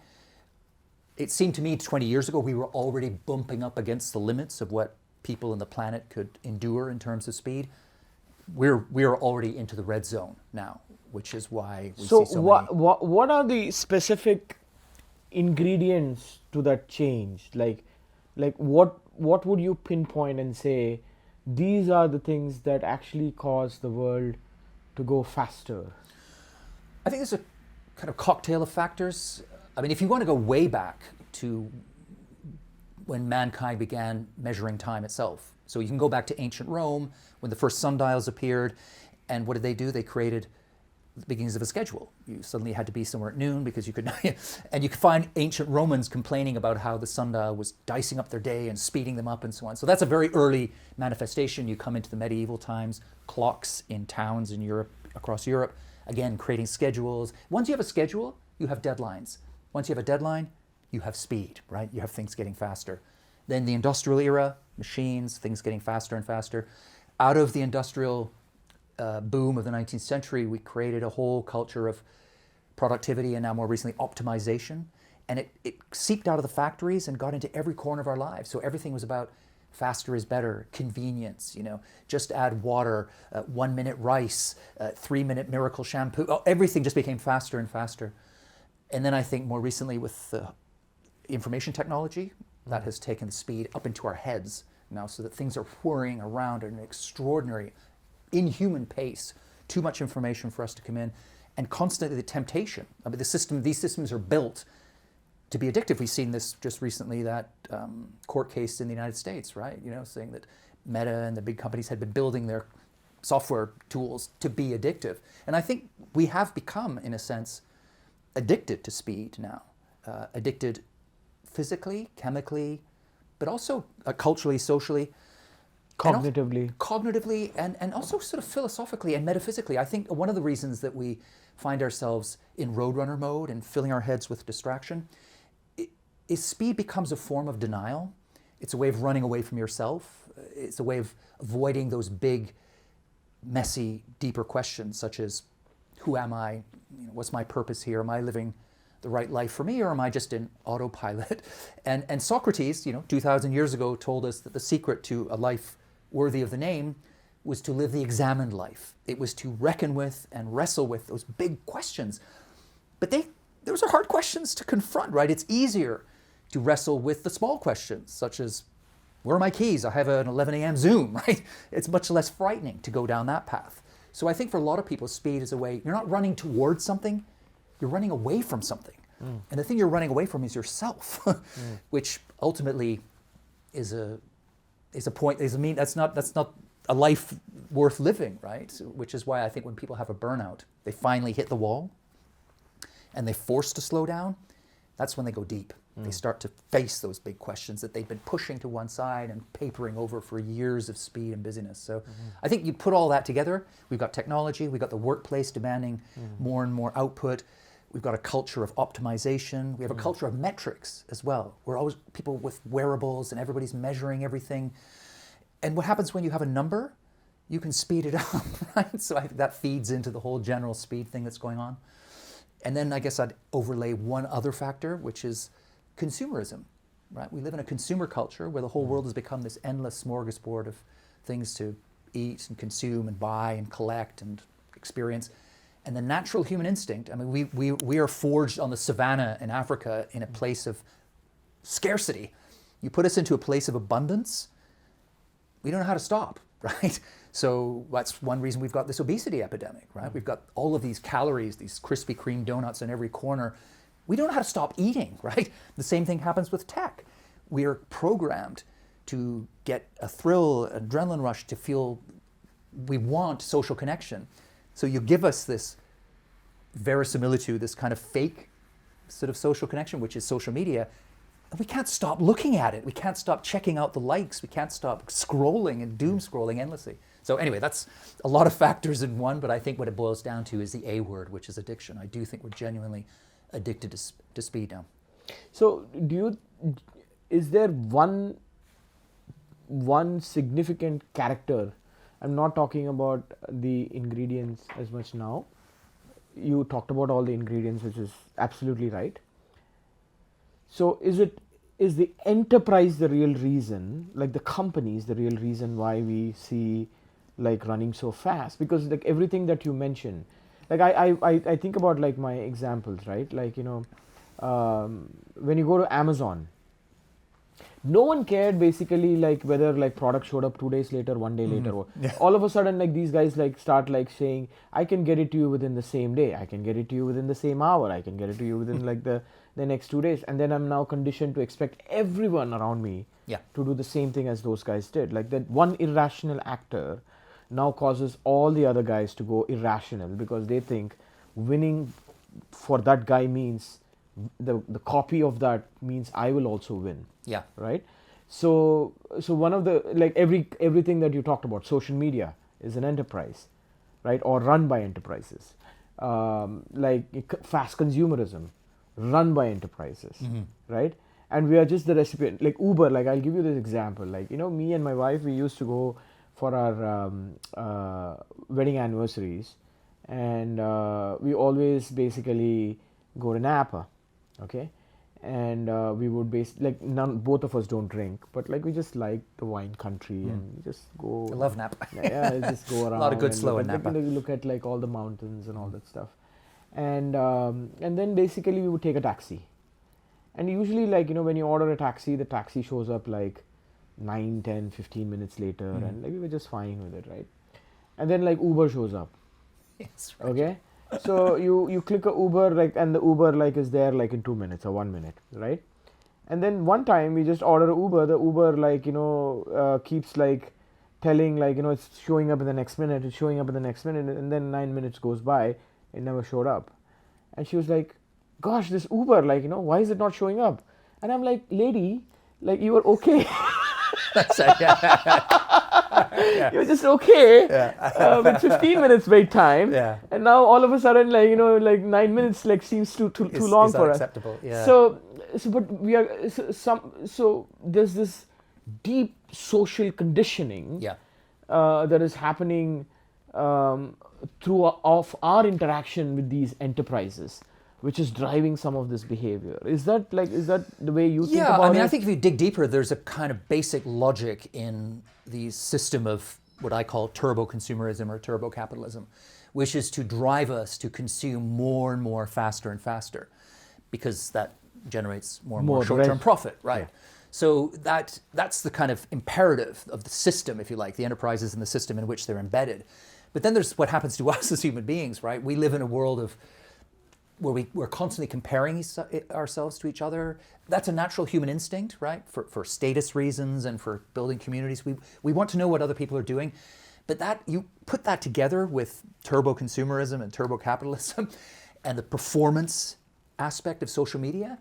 it seemed to me 20 years ago we were already bumping up against the limits of what people on the planet could endure in terms of speed. We are already into the red zone now, which is why we see so many. What are the specific ingredients to that change? Like what would you pinpoint and say these are the things that actually cause the world to go faster? I think there's a kind of cocktail of factors. I mean, if you want to go way back to when mankind began measuring time itself. So you can go back to ancient Rome when the first sundials appeared, and what did they do? They created the beginnings of a schedule. You suddenly had to be somewhere at noon because you could, and you could find ancient Romans complaining about how the sundial was dicing up their day and speeding them up and so on. So that's a very early manifestation. You come into the medieval times, clocks in towns in Europe, across Europe, again, creating schedules. Once you have a schedule, you have deadlines. Once you have a deadline, you have speed, right? You have things getting faster. Then the industrial era, machines, things getting faster and faster. Out of the industrial boom of the 19th century, we created a whole culture of productivity and now more recently optimization. And it seeped out of the factories and got into every corner of our lives. So everything was about faster is better, convenience, just add water, 1 minute rice, 3-minute miracle shampoo. Oh, everything just became faster and faster. And then I think more recently with the information technology, that has taken the speed up into our heads now so that things are whirring around at an extraordinary, inhuman pace. Too much information for us to come in, and constantly the temptation. I mean, these systems are built to be addictive. We've seen this just recently, that court case in the United States, right? Saying that Meta and the big companies had been building their software tools to be addictive. And I think we have become, in a sense, addicted to speed now. Addicted physically, chemically, but also culturally, socially. Cognitively. And also sort of philosophically and metaphysically. I think one of the reasons that we find ourselves in roadrunner mode and filling our heads with distraction is speed becomes a form of denial. It's a way of running away from yourself. It's a way of avoiding those big, messy, deeper questions such as, who am I? What's my purpose here? Am I living the right life for me, or am I just in autopilot? And Socrates, 2,000 years ago, told us that the secret to a life worthy of the name was to live the examined life. It was to reckon with and wrestle with those big questions. But those are hard questions to confront, right? It's easier to wrestle with the small questions, such as, where are my keys? I have an 11 a.m. Zoom, right? It's much less frightening to go down that path. So I think for a lot of people, speed is a way, you're not running towards something, you're running away from something. And the thing you're running away from is yourself, which ultimately is a point, that's not a life worth living, right? Which is why I think when people have a burnout, they finally hit the wall and they're forced to slow down, that's when they go deep. They start to face those big questions that they've been pushing to one side and papering over for years of speed and busyness. So I think you put all that together, we've got technology, we've got the workplace demanding more and more output, we've got a culture of optimization, we have a culture of metrics as well. We're always people with wearables and everybody's measuring everything. And what happens when you have a number? You can speed it up, right? So that feeds into the whole general speed thing that's going on. And then I guess I'd overlay one other factor, which is consumerism, right? We live in a consumer culture where the whole world has become this endless smorgasbord of things to eat and consume and buy and collect and experience. And the natural human instinct, I mean, we are forged on the savannah in Africa in a place of scarcity. You put us into a place of abundance, we don't know how to stop, right? So that's one reason we've got this obesity epidemic, right? We've got all of these calories, these Krispy Kreme donuts in every corner. We don't know how to stop eating, right? The same thing happens with tech. We are programmed to get a thrill, adrenaline rush, to feel we want social connection. So you give us this verisimilitude, this kind of fake sort of social connection, which is social media, and we can't stop looking at it. We can't stop checking out the likes. We can't stop scrolling and doom scrolling endlessly. So anyway, that's a lot of factors in one, but I think what it boils down to is the A word, which is addiction. I do think we're genuinely addicted to speed now. So is there one significant character? I'm not talking about the ingredients as much now. You talked about all the ingredients, which is absolutely right. So is the enterprise the real reason, like the companies, the real reason why we see like running so fast? Because like everything that you mentioned, like I think about like my examples, right? Like, when you go to Amazon, no one cared basically like whether like product showed up 2 days later, 1 day later. Or all of a sudden like these guys like start like saying, I can get it to you within the same day. I can get it to you within the same hour. I can get it to you within like the next 2 days. And then I'm now conditioned to expect everyone around me to do the same thing as those guys did. Like that one irrational actor now causes all the other guys to go irrational because they think winning for that guy means the copy of that means I will also win. Yeah. Right. So one of the like everything that you talked about, social media is an enterprise, right? Or run by enterprises. Like fast consumerism, run by enterprises, right? And we are just the recipient. Like Uber, like I'll give you this example. Like, me and my wife, we used to go for our wedding anniversaries, and we always basically go to Napa, okay? And we would both of us don't drink, but like we just like the wine country and we just go. I love Napa. Yeah, just go around. A lot of good slow in Napa. Look at like all the mountains and all that stuff, and then basically we would take a taxi, and usually like when you order a taxi, the taxi shows up like 9, 10, 15 minutes later, and like we were just fine with it, right? And then like Uber shows up. Yes, right. Okay. So you click a Uber like, and the Uber like is there like in 2 minutes or 1 minute, right? And then one time we just order a Uber. The Uber like keeps like telling like it's showing up in the next minute. It's showing up in the next minute, and then 9 minutes goes by. It never showed up, and she was like, "Gosh, this Uber like why is it not showing up?" And I'm like, "Lady, like you were okay." You're just okay with 15 minutes wait time, and now all of a sudden like like 9 minutes like seems too long for us. Acceptable? Yeah. So but we are so there's this deep social conditioning that is happening through our interaction with these enterprises, which is driving some of this behavior. Is that the way you think about it? Yeah, I mean, I think if you dig deeper, there's a kind of basic logic in the system of what I call turbo-consumerism or turbo-capitalism, which is to drive us to consume more and more faster and faster, because that generates more and more short-term profit, right? Yeah. So that's the kind of imperative of the system, if you like, the enterprises and the system in which they're embedded. But then there's what happens to us as human beings, right? We live in a world of where we're constantly comparing ourselves to each other. That's a natural human instinct, right? For status reasons and for building communities. We want to know what other people are doing. But that you put that together with turbo-consumerism and turbo-capitalism and the performance aspect of social media,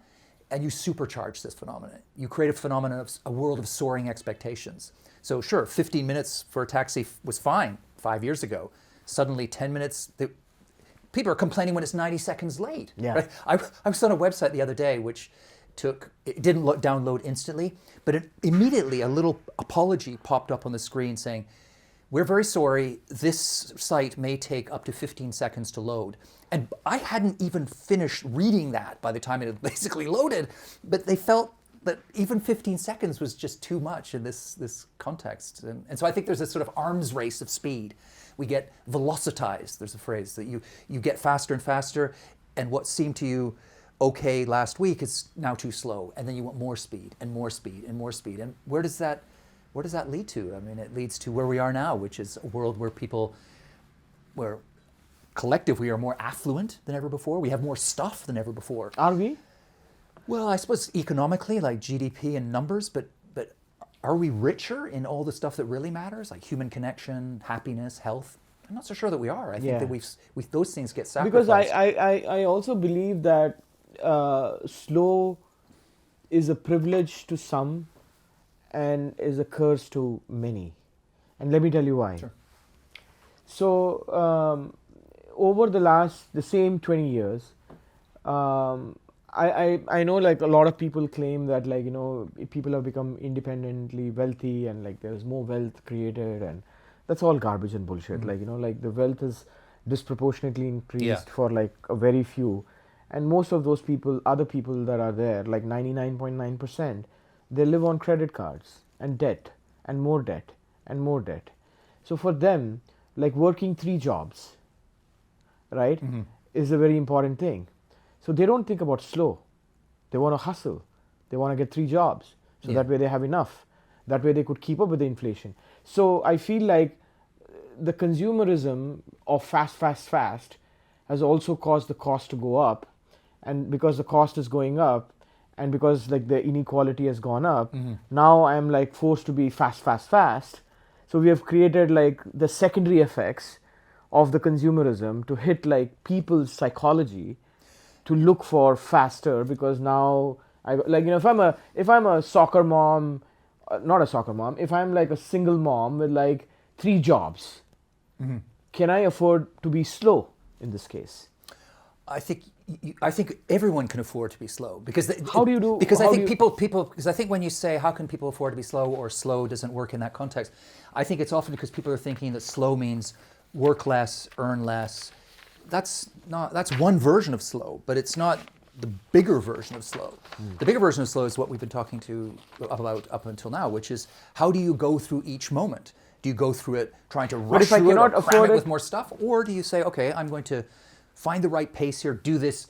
and you supercharge this phenomenon. You create a phenomenon of a world of soaring expectations. So sure, 15 minutes for a taxi was fine 5 years ago. Suddenly 10 minutes... People are complaining when it's 90 seconds late. Yeah. Right? I was on a website the other day which it didn't download instantly, but immediately a little apology popped up on the screen saying, "We're very sorry, this site may take up to 15 seconds to load." And I hadn't even finished reading that by the time it had basically loaded, but they felt that even 15 seconds was just too much in this context. And so I think there's this sort of arms race of speed. We get velocitized, there's a phrase, that you get faster and faster, and what seemed to you okay last week is now too slow, and then you want more speed and more speed and more speed. And where does that lead to? I mean, it leads to where we are now, which is a world where collectively we are more affluent than ever before. We have more stuff than ever before. Are we? Well, I suppose economically, like GDP and numbers, but are we richer in all the stuff that really matters, like human connection, happiness, health? I'm not so sure that we are. I think that we those things get sacrificed. Because I also believe that slow is a privilege to some and is a curse to many. And let me tell you why. Sure. So over the same 20 years, I know like a lot of people claim that like, you know, people have become independently wealthy and like there's more wealth created, and that's all garbage and bullshit. Mm-hmm. Like, you know, like the wealth is disproportionately increased for like a very few, and most of those people, other people that are there, like 99.9%, they live on credit cards and debt and more debt and more debt. So for them, like working 3 jobs, right, is a very important thing. So they don't think about slow. They want to hustle. They want to get 3 jobs. So that way they have enough. That way they could keep up with the inflation. So I feel like the consumerism of fast has also caused the cost to go up. And because the cost is going up, and because like the inequality has gone up, now I'm like forced to be fast. So we have created like the secondary effects of the consumerism to hit like people's psychology to look for faster, because now I like, you know, if I'm a soccer mom, not a soccer mom, if I'm like a single mom with like 3 jobs, can I afford to be slow in this case? I think everyone can afford to be slow, because how do you do? Because I think people because I think when you say how can people afford to be slow, or slow doesn't work in that context, I think it's often because people are thinking that slow means work less, earn less. That's one version of slow, but it's not the bigger version of slow. The bigger version of slow is what we've been talking about up until now, which is how do you go through each moment? Do you go through it trying to rush through it or cram it with more stuff, or do you say, okay, I'm going to find the right pace here, do this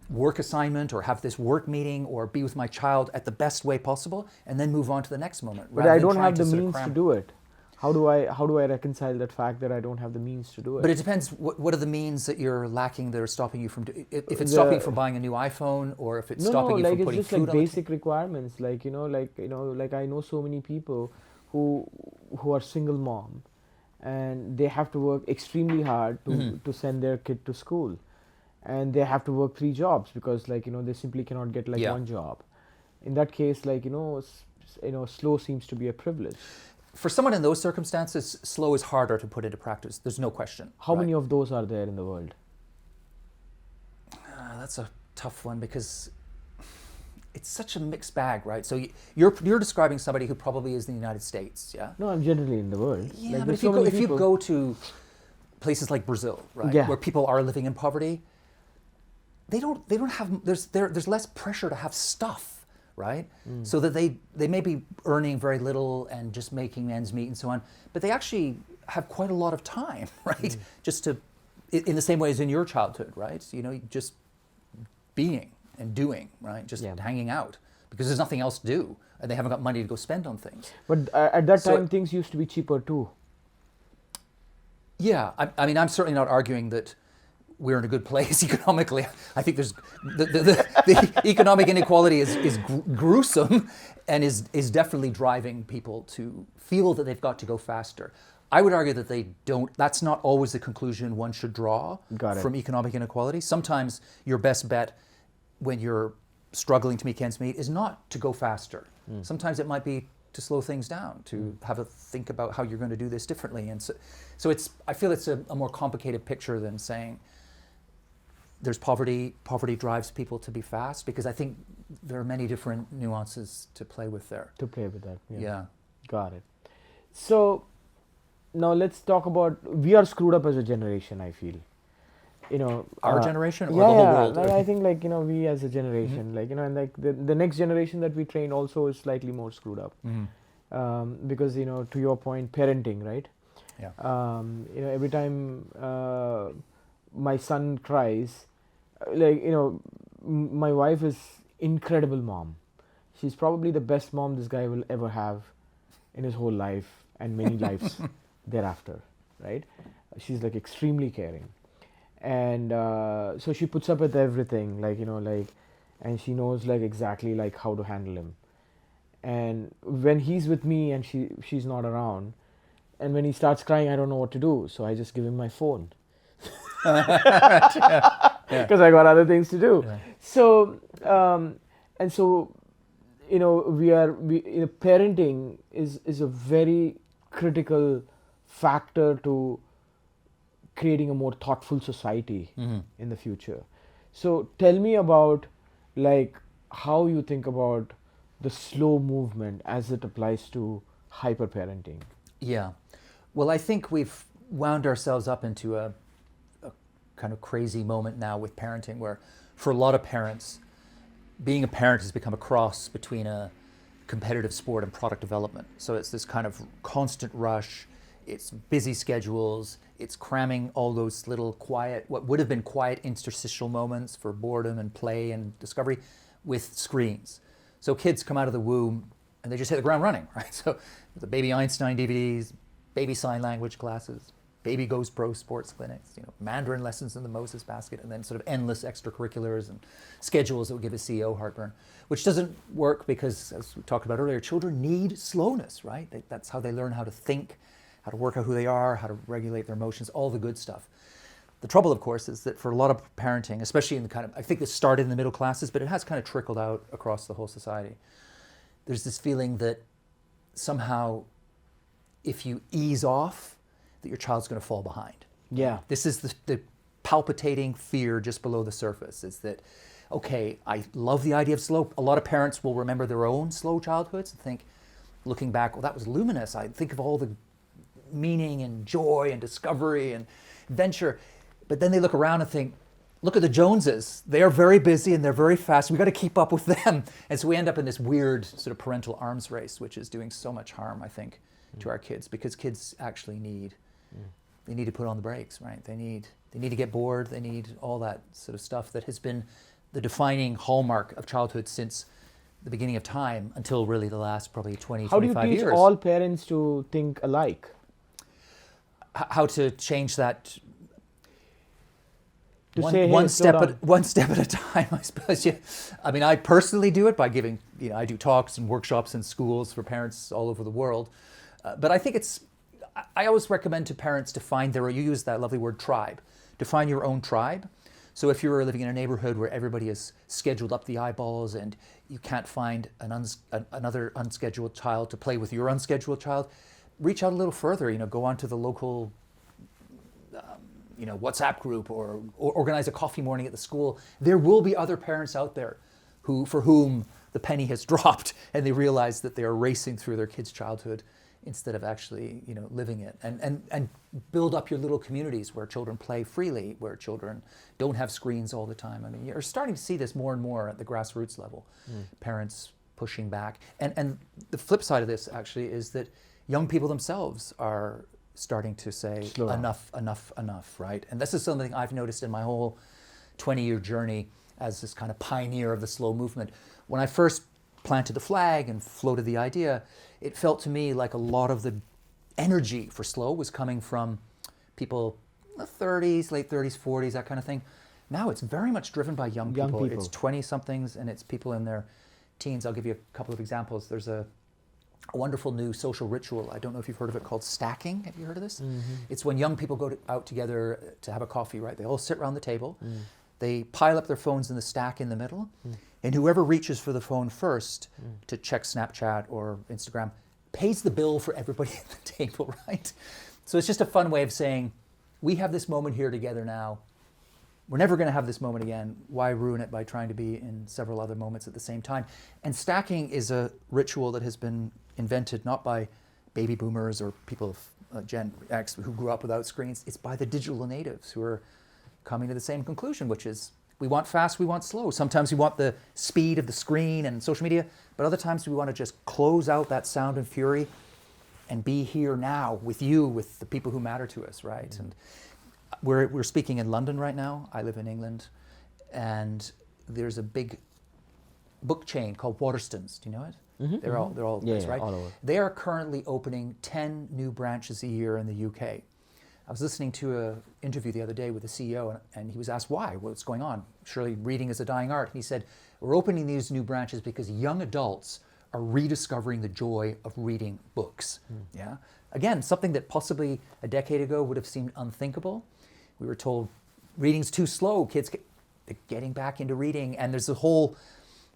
work assignment or have this work meeting or be with my child at the best way possible, and then move on to the next moment? But I don't have the means to do it. How do I reconcile that fact that I don't have the means to do it? But it depends. What are the means that you're lacking that are stopping you from doing? If it's stopping you from buying a new iPhone, or if it's stopping you from putting food on the table? No, like it's just like basic requirements. Like I know so many people who are single mom, and they have to work extremely hard to send their kid to school, and they have to work 3 jobs because like, you know, they simply cannot get like one job. In that case, like, you know, slow seems to be a privilege. For someone in those circumstances, slow is harder to put into practice. There's no question. How many of those are there in the world? That's a tough one, because it's such a mixed bag, right? So you're describing somebody who probably is in the United States, yeah? No, I'm generally in the world. Yeah, like, but if you go to places like Brazil, right, where people are living in poverty, they don't have, there's less pressure to have stuff. Right? So that they may be earning very little and just making ends meet and so on, but they actually have quite a lot of time, right? Just to, in the same way as in your childhood, right? You know, just being and doing, right? Just hanging out, because there's nothing else to do, and they haven't got money to go spend on things. But at that time, things used to be cheaper too. Yeah, I mean, I'm certainly not arguing that we're in a good place economically. I think there's the economic inequality is gruesome, and is definitely driving people to feel that they've got to go faster. I would argue that they don't. That's not always the conclusion one should draw from economic inequality. Sometimes your best bet when you're struggling to make ends meet is not to go faster. Sometimes it might be to slow things down, to have a think about how you're going to do this differently. And so it's. I feel it's a more complicated picture than saying there's poverty drives people to be fast, because I think there are many different nuances to play with there. To play with that. Yeah. Got it. So now let's talk about, we are screwed up as a generation, I feel. Our generation or yeah, the whole yeah, world? like, I think we as a generation, and the next generation that we train also is slightly more screwed up. Because to your point, parenting, right? Yeah. Every time my son cries, my wife is incredible mom. She's probably the best mom this guy will ever have in his whole life and many lives thereafter, right? She's extremely caring. And so she puts up with everything, and she knows exactly how to handle him. And when he's with me and she's not around, and when he starts crying, I don't know what to do, so I just give him my phone because I got other things to do. Yeah. So parenting is a very critical factor to creating a more thoughtful society in the future. So tell me about how you think about the slow movement as it applies to hyper parenting. Yeah. Well, I think we've wound ourselves up into a kind of crazy moment now with parenting, where for a lot of parents, being a parent has become a cross between a competitive sport and product development. So it's this kind of constant rush, it's busy schedules, it's cramming all those little quiet, what would have been quiet interstitial moments for boredom and play and discovery with screens. So kids come out of the womb and they just hit the ground running, right? So the Baby Einstein DVDs, baby sign language classes, baby goes pro sports clinics, Mandarin lessons in the Moses basket, and then sort of endless extracurriculars and schedules that would give a CEO heartburn, which doesn't work because, as we talked about earlier, children need slowness, right? That's how they learn how to think, how to work out who they are, how to regulate their emotions, all the good stuff. The trouble, of course, is that for a lot of parenting, especially in the I think this started in the middle classes, but it has kind of trickled out across the whole society. There's this feeling that somehow if you ease off, that your child's going to fall behind. Yeah. This is the palpitating fear just below the surface, is that, okay, I love the idea of slow. A lot of parents will remember their own slow childhoods and think, looking back, well, that was luminous. I think of all the meaning and joy and discovery and adventure. But then they look around and think, look at the Joneses. They are very busy and they're very fast. We've got to keep up with them. And so we end up in this weird sort of parental arms race, which is doing so much harm, I think, to our kids, because kids actually need to put on the brakes, right? They need to get bored. They need all that sort of stuff that has been the defining hallmark of childhood since the beginning of time until really the last probably 20, 25 years. How do you teach all parents to think alike? How to change that One step at a time, I suppose. Yeah. I mean, I personally do it by giving, I do talks and workshops in schools for parents all over the world. But I think I always recommend to parents to find you use that lovely word tribe, to find your own tribe. So if you're living in a neighborhood where everybody is scheduled up the eyeballs and you can't find another unscheduled child to play with your unscheduled child, reach out a little further, go onto the local WhatsApp group or organize a coffee morning at the school. There will be other parents out there for whom the penny has dropped and they realize that they are racing through their kid's childhood instead of actually, living it. And build up your little communities where children play freely, where children don't have screens all the time. I mean, you're starting to see this more and more at the grassroots level. Parents pushing back. And the flip side of this actually is that young people themselves are starting to say enough, right? And this is something I've noticed in my whole 20-year journey as this kind of pioneer of the slow movement. When I first planted the flag and floated the idea, it felt to me like a lot of the energy for slow was coming from people in the 30s, late 30s, 40s, that kind of thing. Now it's very much driven by young people. It's 20-somethings and it's people in their teens. I'll give you a couple of examples. There's a wonderful new social ritual. I don't know if you've heard of it, called stacking. Have you heard of this? It's when young people go out together to have a coffee, right? They all sit around the table. They pile up their phones in the stack in the middle. And whoever reaches for the phone first to check Snapchat or Instagram pays the bill for everybody at the table, right? So it's just a fun way of saying, we have this moment here together now. we're never going to have this moment again. Why ruin it by trying to be in several other moments at the same time? And stacking is a ritual that has been invented not by baby boomers or people of Gen X who grew up without screens. It's by the digital natives who are coming to the same conclusion, which is we want fast, we want slow. Sometimes we want the speed of the screen and social media, but other times we want to just close out that sound and fury and be here now with you, with the people who matter to us, right? Mm-hmm. And we're speaking in London right now. I live in England, and there's a big book chain called Waterstones. Do you know it? Mm-hmm. They're all right? All over. They are currently opening 10 new branches a year in the UK. I was listening to an interview the other day with the CEO, and he was asked why, what's going on? Surely reading is a dying art. And he said, we're opening these new branches because young adults are rediscovering the joy of reading books. Yeah. Again, something that possibly a decade ago would have seemed unthinkable. We were told reading's too slow. Kids they're getting back into reading, and there's a whole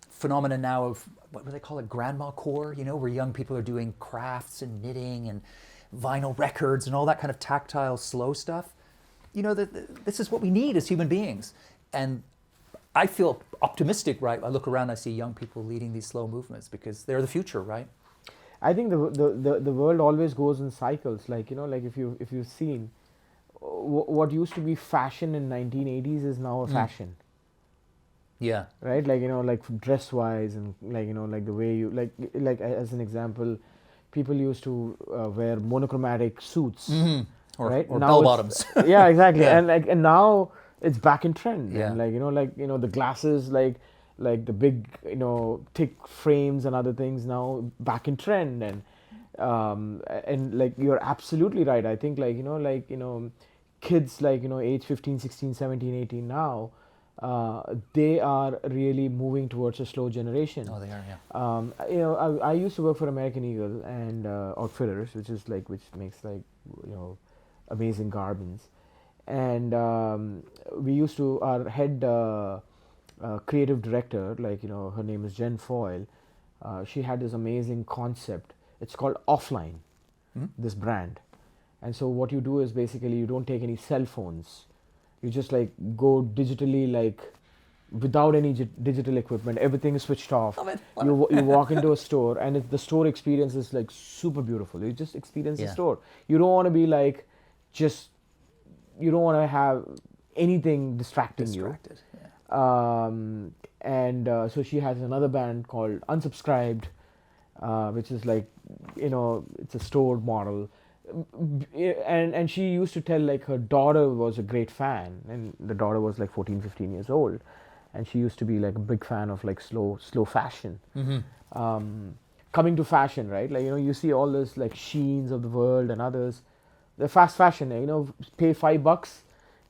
phenomenon now of what do they call it, grandma core? You know, where young people are doing crafts and knitting and vinyl records and all that kind of tactile, slow stuff. You know, this is what we need as human beings. And I feel optimistic, right? I look around, I see young people leading these slow movements because they're the future, right? I think the world always goes in cycles. Like, you know, like if you've seen what used to be fashion in 1980s is now a fashion. Yeah. Right? Like, you know, like dress wise and like, you know, like the way you like as an example, people used to wear monochromatic suits, right? Or bell bottoms. Yeah, exactly. Yeah. And now it's back in trend. Yeah. And like the glasses, like the big, you know, thick frames and other things now back in trend. And like you're absolutely right. I think kids like, you know, age 15, 16, 17, 18 now, they are really moving towards a slow generation. Oh, they are, yeah. You know, I used to work for American Eagle and Outfitters, which makes like, you know, amazing garments. And we used to, our head creative director, like, you know, her name is Jen Foyle. She had this amazing concept. It's called Offline, this brand. And so what you do is basically you don't take any cell phones. You just like go digitally, like without any digital equipment. Everything is switched off. You walk into a store and the store experience is like super beautiful. You just experience the store. You don't want to be like you don't want to have anything distracting you. Yeah. So she has another band called Unsubscribed, which is like, you know, it's a stored model. And she used to tell like her daughter was a great fan, and the daughter was like 14, 15 years old, and she used to be like a big fan of like slow fashion. Coming to fashion, right? Like, you know, you see all this like Sheins of the world and others. The fast fashion, you know, pay $5,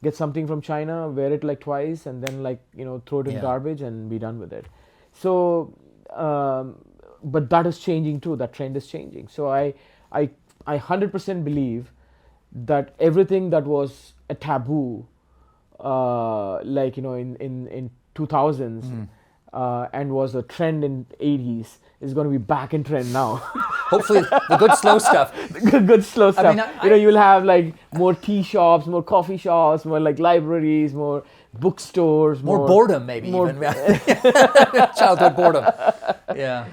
get something from China, wear it like twice, and then like, you know, throw it in garbage and be done with it. So, but that is changing too. That trend is changing. So I 100% believe that everything that was a taboo, like, you know, in 2000s and was a trend in 80s is going to be back in trend now. Hopefully the good slow stuff. Good slow stuff. I mean, you know, you'll have like more tea shops, more coffee shops, more like libraries, more bookstores. More boredom maybe more even. Childhood boredom. Yeah.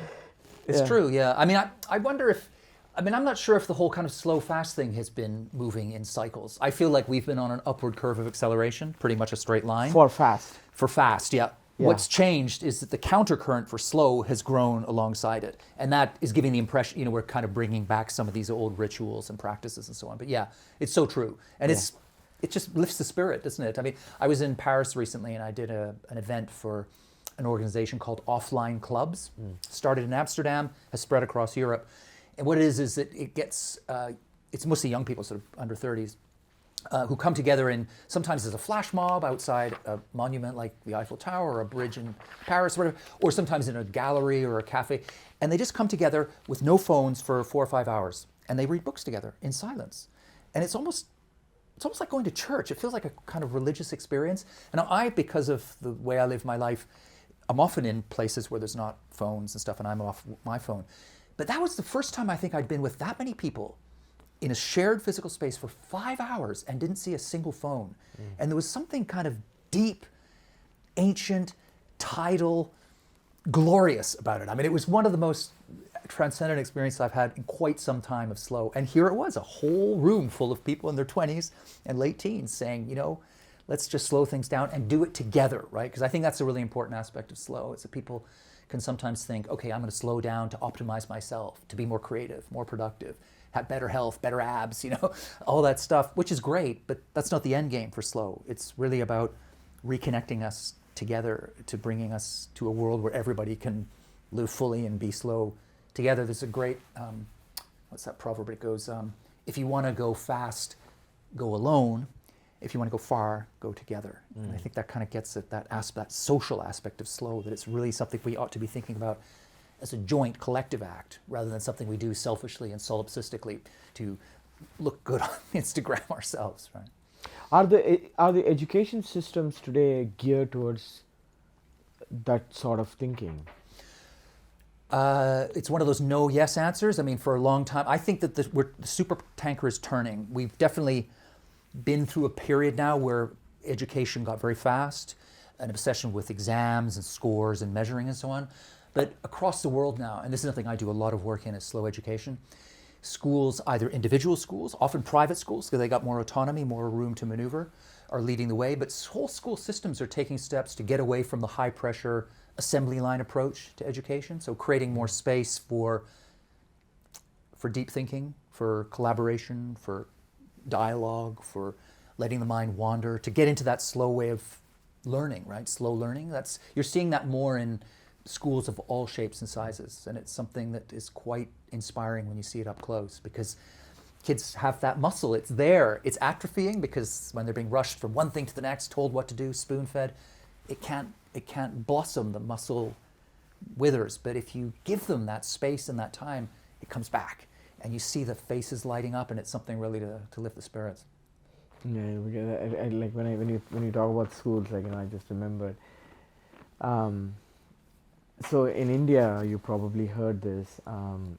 It's true, yeah. I mean, I wonder if, I'm not sure if the whole kind of slow fast thing has been moving in cycles. I feel like we've been on an upward curve of acceleration, pretty much a straight line. For fast, yeah. What's changed is that the countercurrent for slow has grown alongside it. And that is giving the impression, you know, we're kind of bringing back some of these old rituals and practices and so on. But yeah, it's so true. And it just lifts the spirit, doesn't it? I mean, I was in Paris recently and I did an event for an organization called Offline Clubs. Started in Amsterdam, has spread across Europe. And what it is that it gets, it's mostly young people, sort of under 30s, who come together in, sometimes as a flash mob outside a monument like the Eiffel Tower or a bridge in Paris, or whatever, or sometimes in a gallery or a cafe. And they just come together with no phones for 4 or 5 hours. And they read books together in silence. And it's almost like going to church. It feels like a kind of religious experience. And because of the way I live my life, I'm often in places where there's not phones and stuff, and I'm off my phone. But that was the first time I think I'd been with that many people in a shared physical space for 5 hours and didn't see a single phone. And there was something kind of deep, ancient, tidal, glorious about it. I mean, it was one of the most transcendent experiences I've had in quite some time of slow. And here it was, a whole room full of people in their 20s and late teens saying, you know, let's just slow things down and do it together, right? Because I think that's a really important aspect of slow, is that people can sometimes think, okay, I'm going to slow down to optimize myself, to be more creative, more productive, have better health, better abs, you know, all that stuff, which is great, but that's not the end game for slow. It's really about reconnecting us together, to bringing us to a world where everybody can live fully and be slow together. There's a great, what's that proverb? It goes, if you want to go fast, go alone. If you want to go far, go together. And I think that kind of gets at that social aspect of slow, that it's really something we ought to be thinking about as a joint collective act, rather than something we do selfishly and solipsistically to look good on Instagram ourselves, right? Are the education systems today geared towards that sort of thinking? It's one of those no-yes answers. I mean, for a long time, I think that the super tanker is turning. We've definitely been through a period now where education got very fast, an obsession with exams and scores and measuring and so on. But across the world now, and this is something I do a lot of work in, is slow education. Schools, either individual schools, often private schools, because they got more autonomy, more room to maneuver, are leading the way. But whole school systems are taking steps to get away from the high-pressure assembly line approach to education. So creating more space for deep thinking, for collaboration, for dialogue, for letting the mind wander, to get into that slow way of learning, right? Slow learning. You're seeing that more in schools of all shapes and sizes, and it's something that is quite inspiring when you see it up close, because kids have that muscle. It's there. It's atrophying because when they're being rushed from one thing to the next, told what to do, spoon-fed, it can't blossom. The muscle withers. But if you give them that space and that time, it comes back, and you see the faces lighting up, and it's something really to lift the spirits. Yeah, because I like when you talk about schools, like, you know, I just remembered. So in India, you probably heard this, and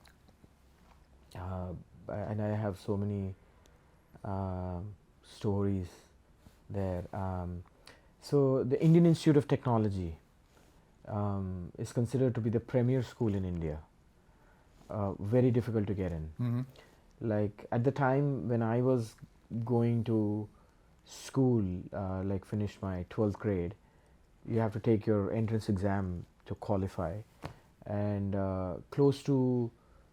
I have so many stories there. So the Indian Institute of Technology is considered to be the premier school in India. Very difficult to get in. Mm-hmm. Like at the time when I was going to school, like finished my 12th grade, you have to take your entrance exam to qualify, and close to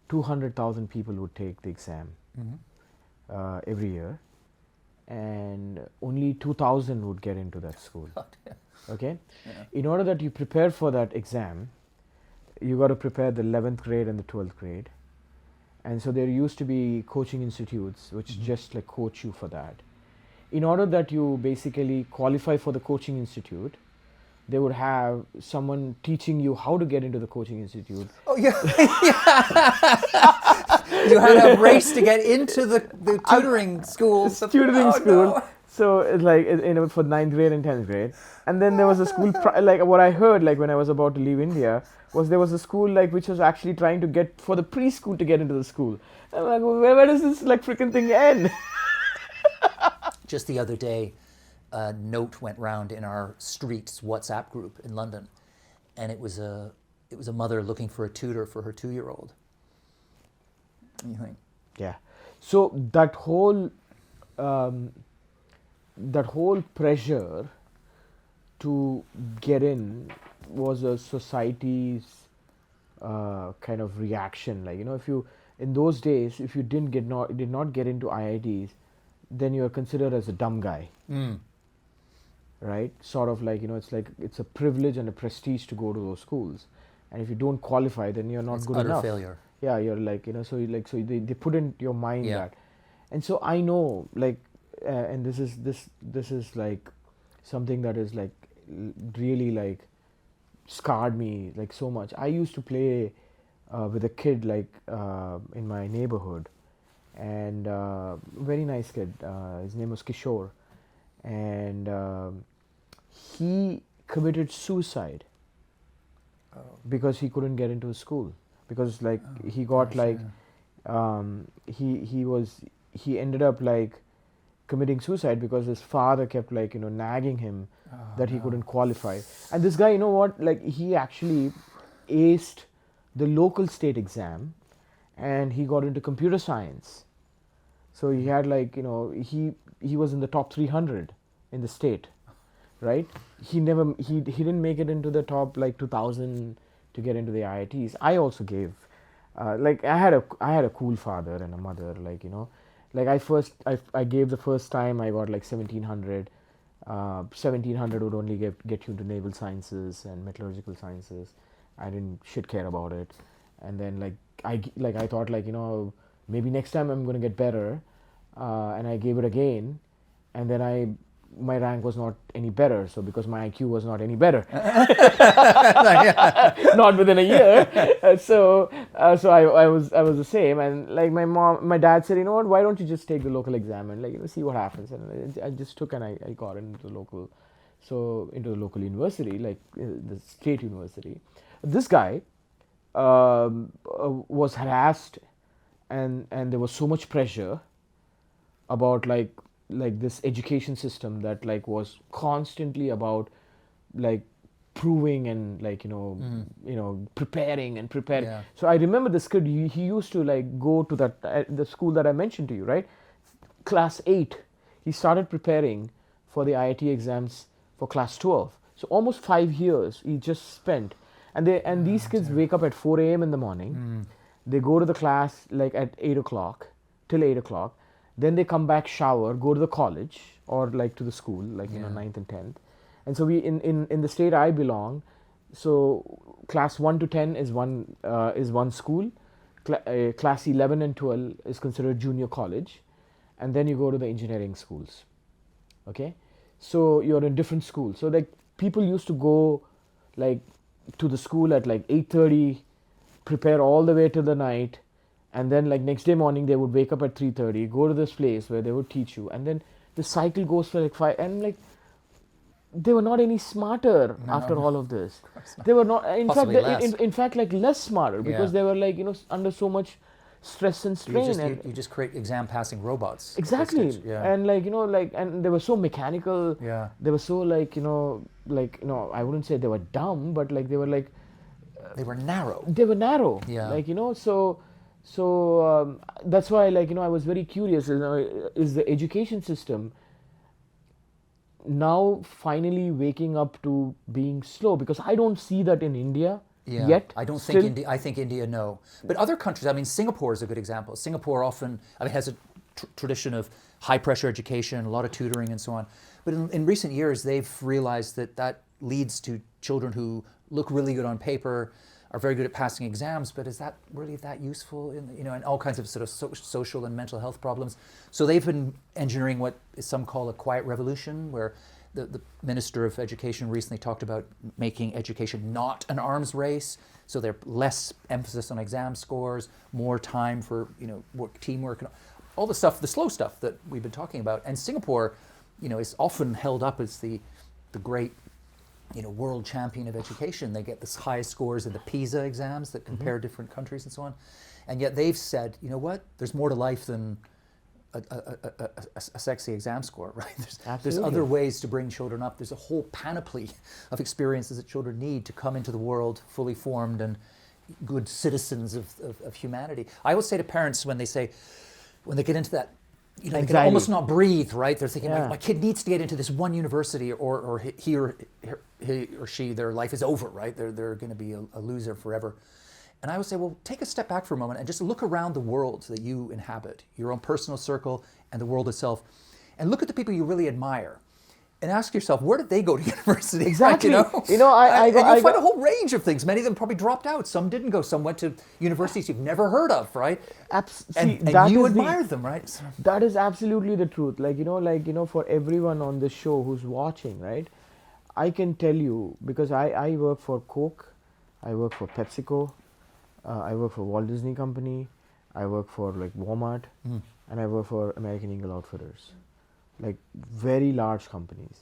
200,000 people would take the exam every year, and only 2,000 would get into that school. Okay? Yeah. In order that you prepare for that exam, you got to prepare the 11th grade and the 12th grade. And so there used to be coaching institutes which just like coach you for that. In order that you basically qualify for the coaching institute, they would have someone teaching you how to get into the coaching institute. Oh, yeah. You had a race to get into the tutoring school. Tutoring school. No. So it's like, you know, for 9th grade and 10th grade. And then there was a school, like what I heard, like when I was about to leave India, was there was a school like which was actually trying to get for the preschool to get into the school. I'm like, where does this like freaking thing end? Just the other day, a note went round in our streets WhatsApp group in London, and it was a mother looking for a tutor for her 2-year-old. What do you think? Yeah. So that whole pressure to get in was a society's kind of reaction. Like, you know, if you in those days, if you did not get into IITs, then you are considered as a dumb guy. Right? Sort of like, you know, it's a privilege and a prestige to go to those schools, and if you don't qualify, then you're not good enough. Failure. Yeah, you're like, you know, so they put in your mind that, and so I know, like, and this is like something that is like really like scarred me like so much. I used to play with a kid like in my neighborhood, and very nice kid. His name was Kishore, and he committed suicide because he couldn't get into a school, because like he got like he ended up like committing suicide because his father kept like, nagging him that he couldn't qualify. And this guy, you know what, like he actually aced the local state exam and he got into computer science. So he had like, he was in the top 300 in the state, right? He didn't make it into the top like 2000 to get into the IITs. I also gave, like I had a cool father and a mother, like, like I gave the first time I got like 1700. 1700 would only get you into naval sciences and metallurgical sciences. I didn't shit care about it. And then like I thought like, maybe next time I'm going to get better. And I gave it again. And then my rank was not any better. So because my IQ was not any better, not within a year. So I was the same. And like my dad said, why don't you just take the local exam and like, see what happens. And I just took and I got into the local university, like the state university. This guy was harassed and there was so much pressure about like this education system that like was constantly about like proving and like preparing. Yeah. So I remember this kid, he used to like go to that the school that I mentioned to you, right? Class 8 he started preparing for the IIT exams for class 12. So almost 5 years he just spent, and these kids wake up at 4 a.m. in the morning. They go to the class like at 8 o'clock till 8 o'clock. Then they come back, shower, go to the college or like to the school, like 9th and 10th. And so we in the state I belong, so class 1 to 10 is one school. Class 11 and 12 is considered junior college, and then you go to the engineering schools. Okay, so you're in different schools. So like people used to go like to the school at like 8:30, prepare all the way till the night. And then like next day morning they would wake up at 3:30, go to this place where they would teach you, and then the cycle goes for like 5, and like they were not any smarter after all of this. They were not, in fact, in fact like less smarter because they were like under so much stress and strain. You just create exam passing robots. Exactly. And like and they were so mechanical. Yeah. They were so like I wouldn't say they were dumb, but like they were like they were narrow. They were narrow. Yeah. Like so that's why like I was very curious. Is the education system now finally waking up to being slow? Because I don't see that in India yet. I don't think India. I think India, no. But other countries. I mean, Singapore is a good example. Singapore often has a tradition of high pressure education, a lot of tutoring, and so on. But in recent years, they've realized that leads to children who look really good on paper, are very good at passing exams, but is that really that useful in all kinds of sort of social and mental health problems? So they've been engineering what some call a quiet revolution, where the Minister of Education recently talked about making education not an arms race. So there's less emphasis on exam scores, more time for teamwork, and all the stuff, the slow stuff that we've been talking about. And Singapore, is often held up as the great world champion of education. They get the highest scores in the PISA exams that compare different countries and so on. And yet they've said, you know what, there's more to life than a sexy exam score, right? There's other ways to bring children up. There's a whole panoply of experiences that children need to come into the world fully formed and good citizens of humanity. I always say to parents when they get into that, they can almost not breathe, right? They're thinking, my kid needs to get into this one university, or he or she, their life is over, right? They're going to be a loser forever. And I would say, well, take a step back for a moment and just look around the world that you inhabit, your own personal circle and the world itself, and look at the people you really admire. And ask yourself, where did they go to university? Exactly. You'll find a whole range of things. Many of them probably dropped out. Some didn't go. Some went to universities you've never heard of, right? And you admire them, right? That is absolutely the truth. For everyone on this show who's watching, right? I can tell you, because I work for Coke, I work for PepsiCo, I work for Walt Disney Company, I work for like Walmart, and I work for American Eagle Outfitters. Like very large companies.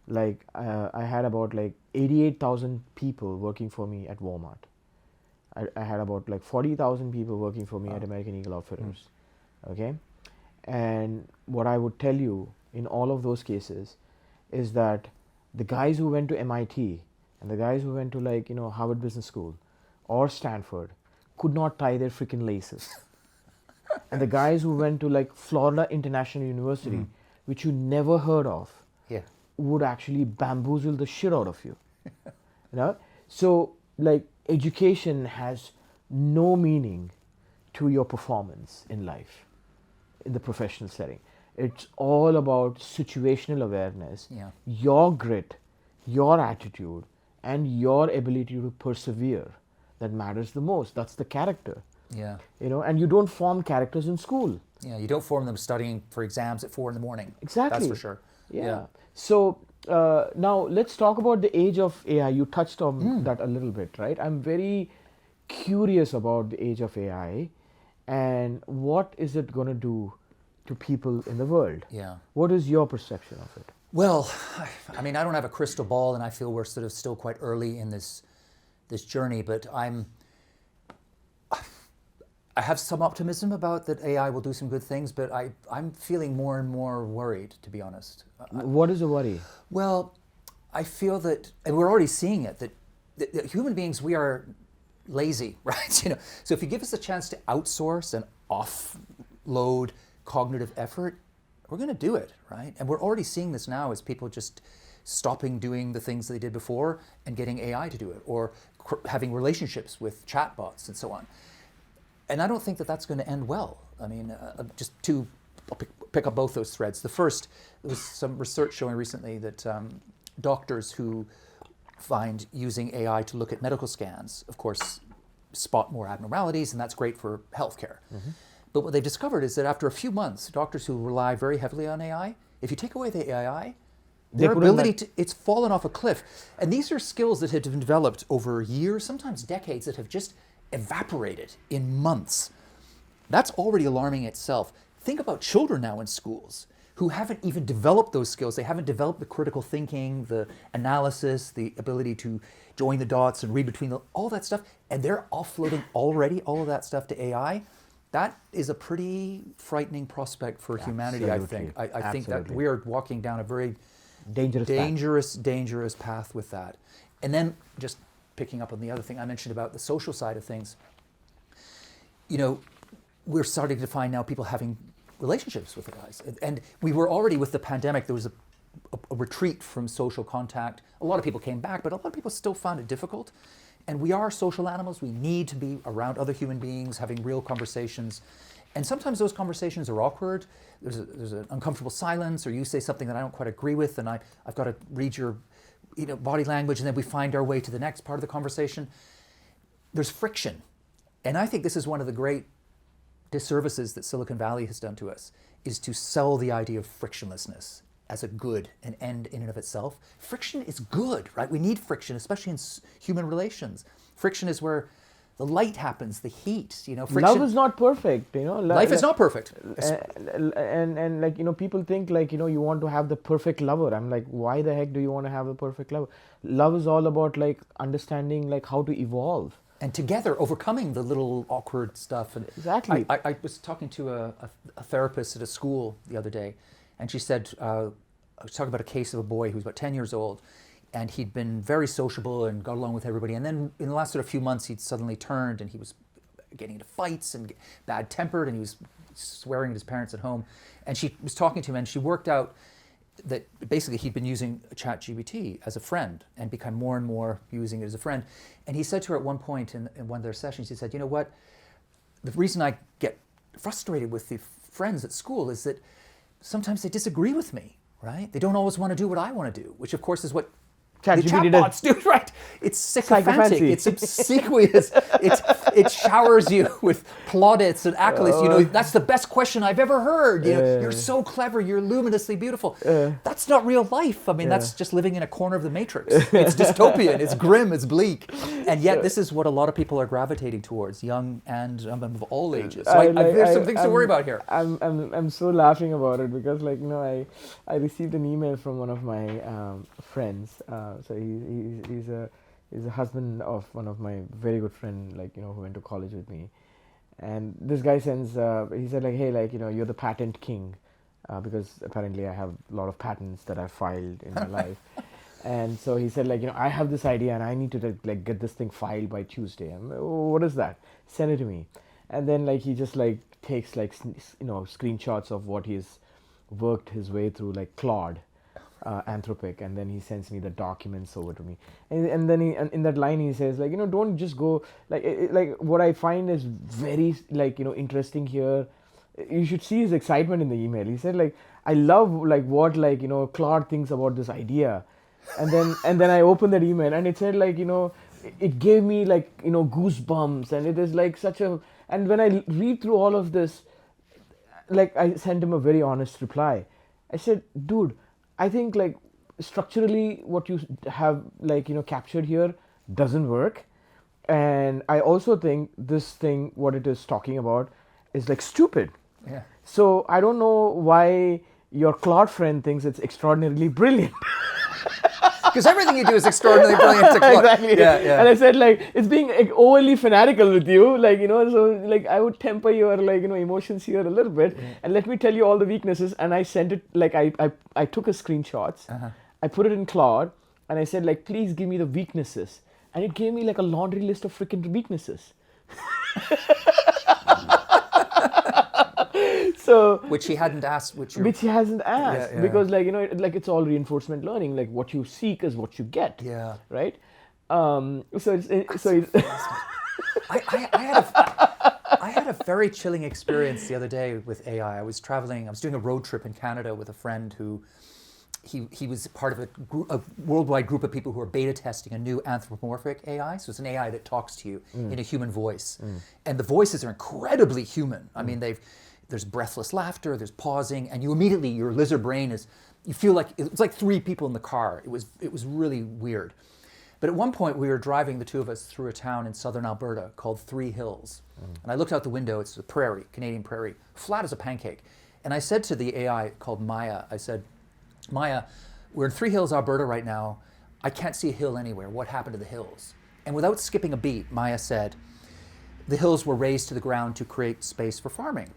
Like I had about like 88,000 people working for me at Walmart. I had about like 40,000 people working for me at American Eagle Outfitters. Okay, And what I would tell you in all of those cases is that the guys who went to MIT and the guys who went to like, Harvard Business School or Stanford could not tie their freaking laces. And the guys who went to like Florida International University, which you never heard of, Yeah. would actually bamboozle the shit out of you. So like education has no meaning to your performance in life, in the professional setting. It's all about situational awareness, Yeah. your grit, your attitude, and your ability to persevere that matters the most. That's the character. Yeah. And you don't form characters in school. Yeah. You don't form them studying for exams at 4 a.m. Exactly. That's for sure. Yeah. So now let's talk about the age of AI. You touched on that a little bit, right? I'm very curious about the age of AI and what is it going to do to people in the world. Yeah. What is your perception of it? Well, I mean, I don't have a crystal ball, and I feel we're sort of still quite early in this journey. But I have some optimism about that AI will do some good things. But I'm feeling more and more worried, to be honest. What is the worry? Well, I feel that, and we're already seeing it, that human beings, we are lazy, right? So if you give us a chance to outsource and offload cognitive effort, we're going to do it, right? And we're already seeing this now as people just stopping doing the things they did before and getting AI to do it, or having relationships with chatbots and so on. And I don't think that that's going to end well. I mean, I'll pick up both those threads. The first, there was some research showing recently that doctors who find using AI to look at medical scans, of course, spot more abnormalities, and that's great for healthcare. But what they've discovered is that after a few months, doctors who rely very heavily on AI, if you take away the AI, their ability it's fallen off a cliff. And these are skills that have been developed over years, sometimes decades, that have just evaporated in months. That's already alarming itself. Think about children now in schools who haven't even developed those skills. They haven't developed the critical thinking, the analysis, the ability to join the dots and read between all that stuff, and they're offloading already all of that stuff to AI. That is a pretty frightening prospect for humanity, I think. I think that we are walking down a very dangerous path with that. And then just picking up on the other thing I mentioned about the social side of things, we're starting to find now people having relationships with the guys. And we were already, with the pandemic, there was a retreat from social contact. A lot of people came back, but a lot of people still found it difficult. And we are social animals. We need to be around other human beings, having real conversations. And sometimes those conversations are awkward. There's an uncomfortable silence, or you say something that I don't quite agree with, and I've got to read your body language, and then we find our way to the next part of the conversation. There's friction. And I think this is one of the great disservices that Silicon Valley has done to us, is to sell the idea of frictionlessness as a good, an end in and of itself. Friction is good, right? We need friction, especially in human relations. Friction is where the light happens, the heat, friction. Love is not perfect, Life is not perfect. And like, people think like, you want to have the perfect lover. I'm like, why the heck do you want to have the perfect lover? Love is all about like understanding like how to evolve. And together overcoming the little awkward stuff. And exactly. I was talking to a therapist at a school the other day, and she said, I was talking about a case of a boy who was about 10 years old, and he'd been very sociable and got along with everybody. And then in the last sort of few months, he'd suddenly turned, and he was getting into fights and bad-tempered, and he was swearing at his parents at home. And she was talking to him, and she worked out that basically he'd been using ChatGPT as a friend and become more and more using it as a friend. And he said to her at one point in one of their sessions, he said, you know what, the reason I get frustrated with the friends at school is that sometimes they disagree with me, right? They don't always want to do what I want to do, which of course is what the chatbots do, right? It's sycophantic, it's obsequious, it showers you with plaudits and accolades. That's the best question I've ever heard. You're so clever, you're luminously beautiful. That's not real life. I mean, that's just living in a corner of the Matrix. It's dystopian, it's grim, it's bleak. And yet this is what a lot of people are gravitating towards, young and of all ages. So there's some things to worry about here. I'm so laughing about it because I received an email from one of my friends. So he's a husband of one of my very good friend, who went to college with me, And this guy sends, he said like, hey, like, you're the patent king, because apparently I have a lot of patents that I've filed in my life. And so he said like, I have this idea and I need to like get this thing filed by Tuesday. I'm like, oh, what is that? Send it to me. And then like he just like takes like screenshots of what he's worked his way through, like Claude, Anthropic, and then he sends me the documents over to me. And then in that line he says like, don't just go like what I find is very like interesting here. You should see his excitement in the email. He said like, I love like what like Claude thinks about this idea. And then I opened that email and it said like, it gave me like, goosebumps, and it is like such a, and when I read through all of this, like I sent him a very honest reply. I said, dude, I think like structurally what you have like, captured here doesn't work. And I also think this thing, what it is talking about is like stupid. Yeah. So I don't know why your Claude friend thinks it's extraordinarily brilliant. Because everything you do is extraordinarily brilliant to Claude. Exactly. Yeah. And I said like, it's being like, overly fanatical with you, like, so like I would temper your like, emotions here a little bit, and let me tell you all the weaknesses. And I sent it, like I took a screenshots, I put it in Claude, and I said like, please give me the weaknesses. And it gave me like a laundry list of freaking weaknesses. So Which he hadn't asked, which he hasn't asked, Yeah. because like like it's all reinforcement learning. Like what you seek is what you get. Yeah. Right. So it's I had a very chilling experience the other day with AI. I was doing a road trip in Canada with a friend who, he was part of a worldwide group of people who are beta testing a new anthropomorphic AI. So it's an AI that talks to you in a human voice. And the voices are incredibly human. I mean, there's breathless laughter, there's pausing, and you immediately, your lizard brain you feel like, it's like three people in the car. It was really weird. But at one point we were driving, the two of us, through a town in southern Alberta called Three Hills. And I looked out the window, it's a prairie, Canadian prairie, flat as a pancake. And I said to the AI called Maya, I said, Maya, we're in Three Hills, Alberta right now. I can't see a hill anywhere. What happened to the hills? And without skipping a beat, Maya said, the hills were raised to the ground to create space for farming.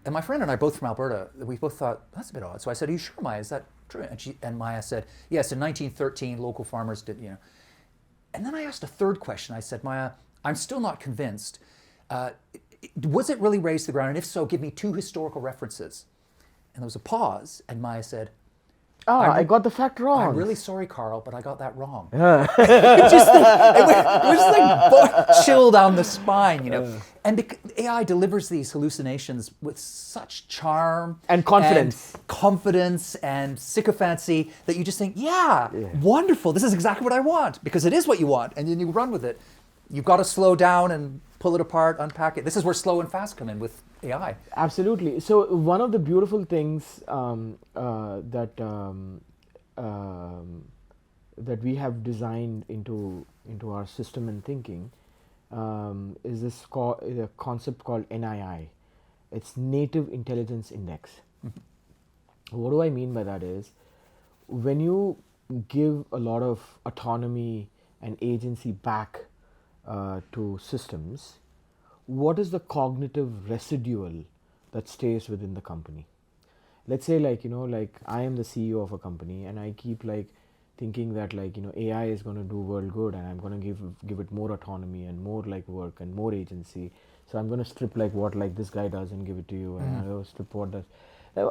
And my friend and I, both from Alberta, we both thought, that's a bit odd. So I said, are you sure, Maya, is that true? And Maya said, yes, in 1913, local farmers did, And then I asked a third question. I said, Maya, I'm still not convinced. Was it really raised to the ground? And if so, give me two historical references. And there was a pause, and Maya said, I got the fact wrong. I'm really sorry, Carl, but I got that wrong. it was just like chill down the spine, And AI delivers these hallucinations with such charm and confidence and sycophancy that you just think, wonderful, this is exactly what I want, because it is what you want, and then you run with it. You've got to slow down and pull it apart, unpack it. This is where slow and fast come in with AI. Absolutely. So one of the beautiful things that we have designed into our system and thinking is this a concept called NII. It's Native Intelligence Index. What do I mean by that is, when you give a lot of autonomy and agency back to systems, what is the cognitive residual that stays within the company? Let's say like, like I am the CEO of a company and I keep like thinking that like, AI is going to do world good and I'm going to give it more autonomy and more like work and more agency. So I'm going to strip like what like this guy does and give it to you, and I'll strip what does.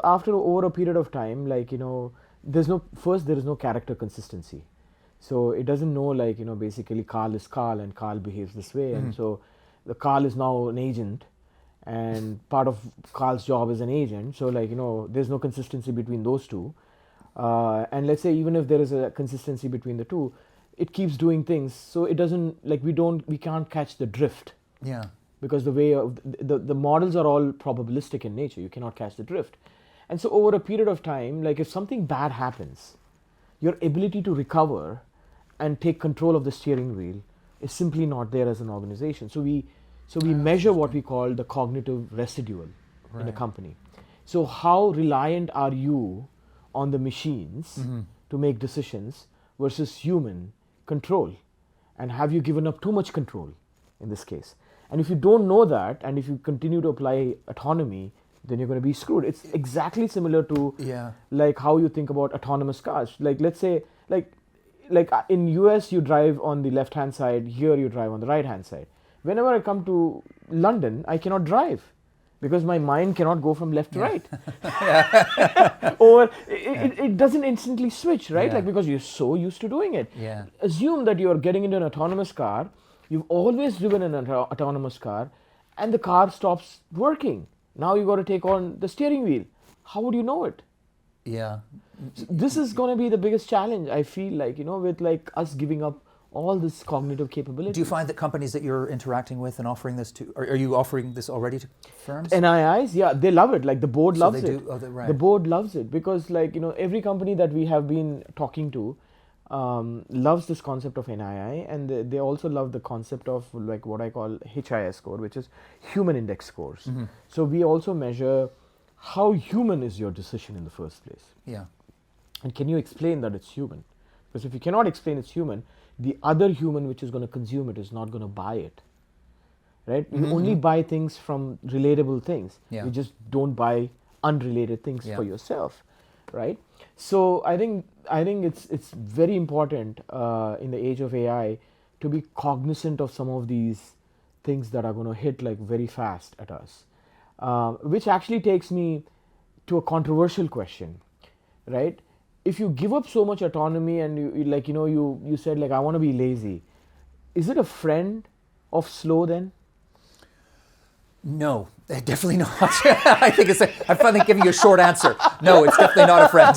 After over a period of time, like, there is no character consistency. So it doesn't know like, basically Carl is Carl and Carl behaves this way. And so the Carl is now an agent, and part of Carl's job is an agent. So like, there's no consistency between those two. And let's say even if there is a consistency between the two, it keeps doing things. So it doesn't like, we can't catch the drift. Yeah. Because the way of the models are all probabilistic in nature. You cannot catch the drift. And so over a period of time, like if something bad happens, your ability to recover and take control of the steering wheel is simply not there as an organization. So we measure what we call the cognitive residual in a company. So how reliant are you on the machines to make decisions versus human control? And have you given up too much control in this case? And if you don't know that, and if you continue to apply autonomy, then you're going to be screwed. It's exactly similar to like how you think about autonomous cars. Like let's say like in US you drive on the left hand side, here you drive on the right hand side. Whenever I come to London, I cannot drive because my mind cannot go from left to right. Or it doesn't instantly switch, right? Like because you're so used to doing it. Assume that you're getting into an autonomous car, you've always driven an autonomous car, and the car stops working. Now you got to take on the steering wheel. How would you know it? Yeah. So this is going to be the biggest challenge, I feel like, with like us giving up all this cognitive capability. Do you find that companies that you're interacting with and offering this to, are you offering this already to firms? NIIs, yeah, they love it. Like the board loves it. Right. The board loves it because like, every company that we have been talking to loves this concept of NII, and they also love the concept of like what I call HIS score, which is human index scores. Mm-hmm. So we also measure how human is your decision in the first place. Yeah. And can you explain that it's human? Because if you cannot explain it's human, the other human which is going to consume it is not going to buy it. Right? You only buy things from relatable things. Yeah. You just don't buy unrelated things for yourself. Right? So I think it's very important in the age of AI to be cognizant of some of these things that are going to hit like very fast at us. Which actually takes me to a controversial question, right? If you give up so much autonomy and you said like I want to be lazy, is it a friend of slow then? No, definitely not. I'm finally giving you a short answer. No, it's definitely not a friend.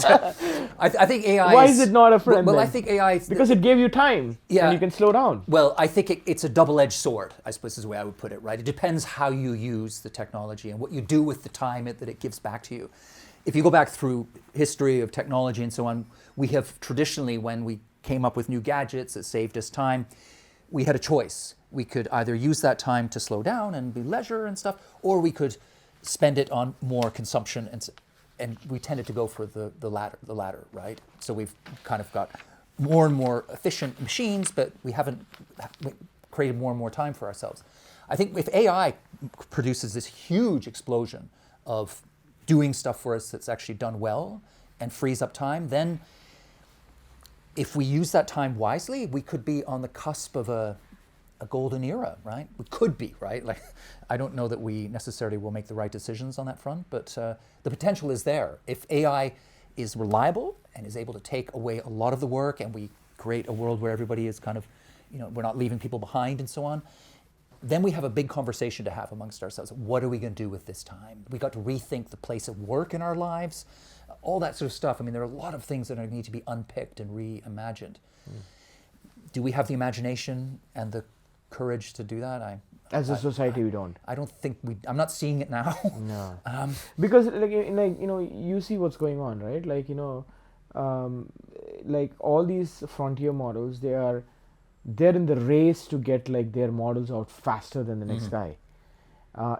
I think AI. Why is it not a friend? Well, then? I think AI because it gave you time. Yeah. And you can slow down. Well, I think it's a double-edged sword, I suppose is the way I would put it, right? It depends how you use the technology and what you do with the time that it gives back to you. If you go back through history of technology and so on, we have traditionally, when we came up with new gadgets that saved us time, we had a choice. We could either use that time to slow down and be leisure and stuff, or we could spend it on more consumption, and we tended to go for the latter, right? So we've kind of got more and more efficient machines, but we haven't created more and more time for ourselves. I think if AI produces this huge explosion of doing stuff for us that's actually done well and frees up time, then if we use that time wisely, we could be on the cusp of a golden era, right? We could be, right? Like, I don't know that we necessarily will make the right decisions on that front, but the potential is there. If AI is reliable and is able to take away a lot of the work, and we create a world where everybody is kind of, we're not leaving people behind and so on, then we have a big conversation to have amongst ourselves. What are we going to do with this time? We got to rethink the place of work in our lives, all that sort of stuff. I mean, there are a lot of things that need to be unpicked and reimagined. Do we have the imagination and the courage to do that? As a society, we don't. I don't think I'm not seeing it now. No. Because you see what's going on, right? Like all these frontier models, they're in the race to get like their models out faster than the next guy.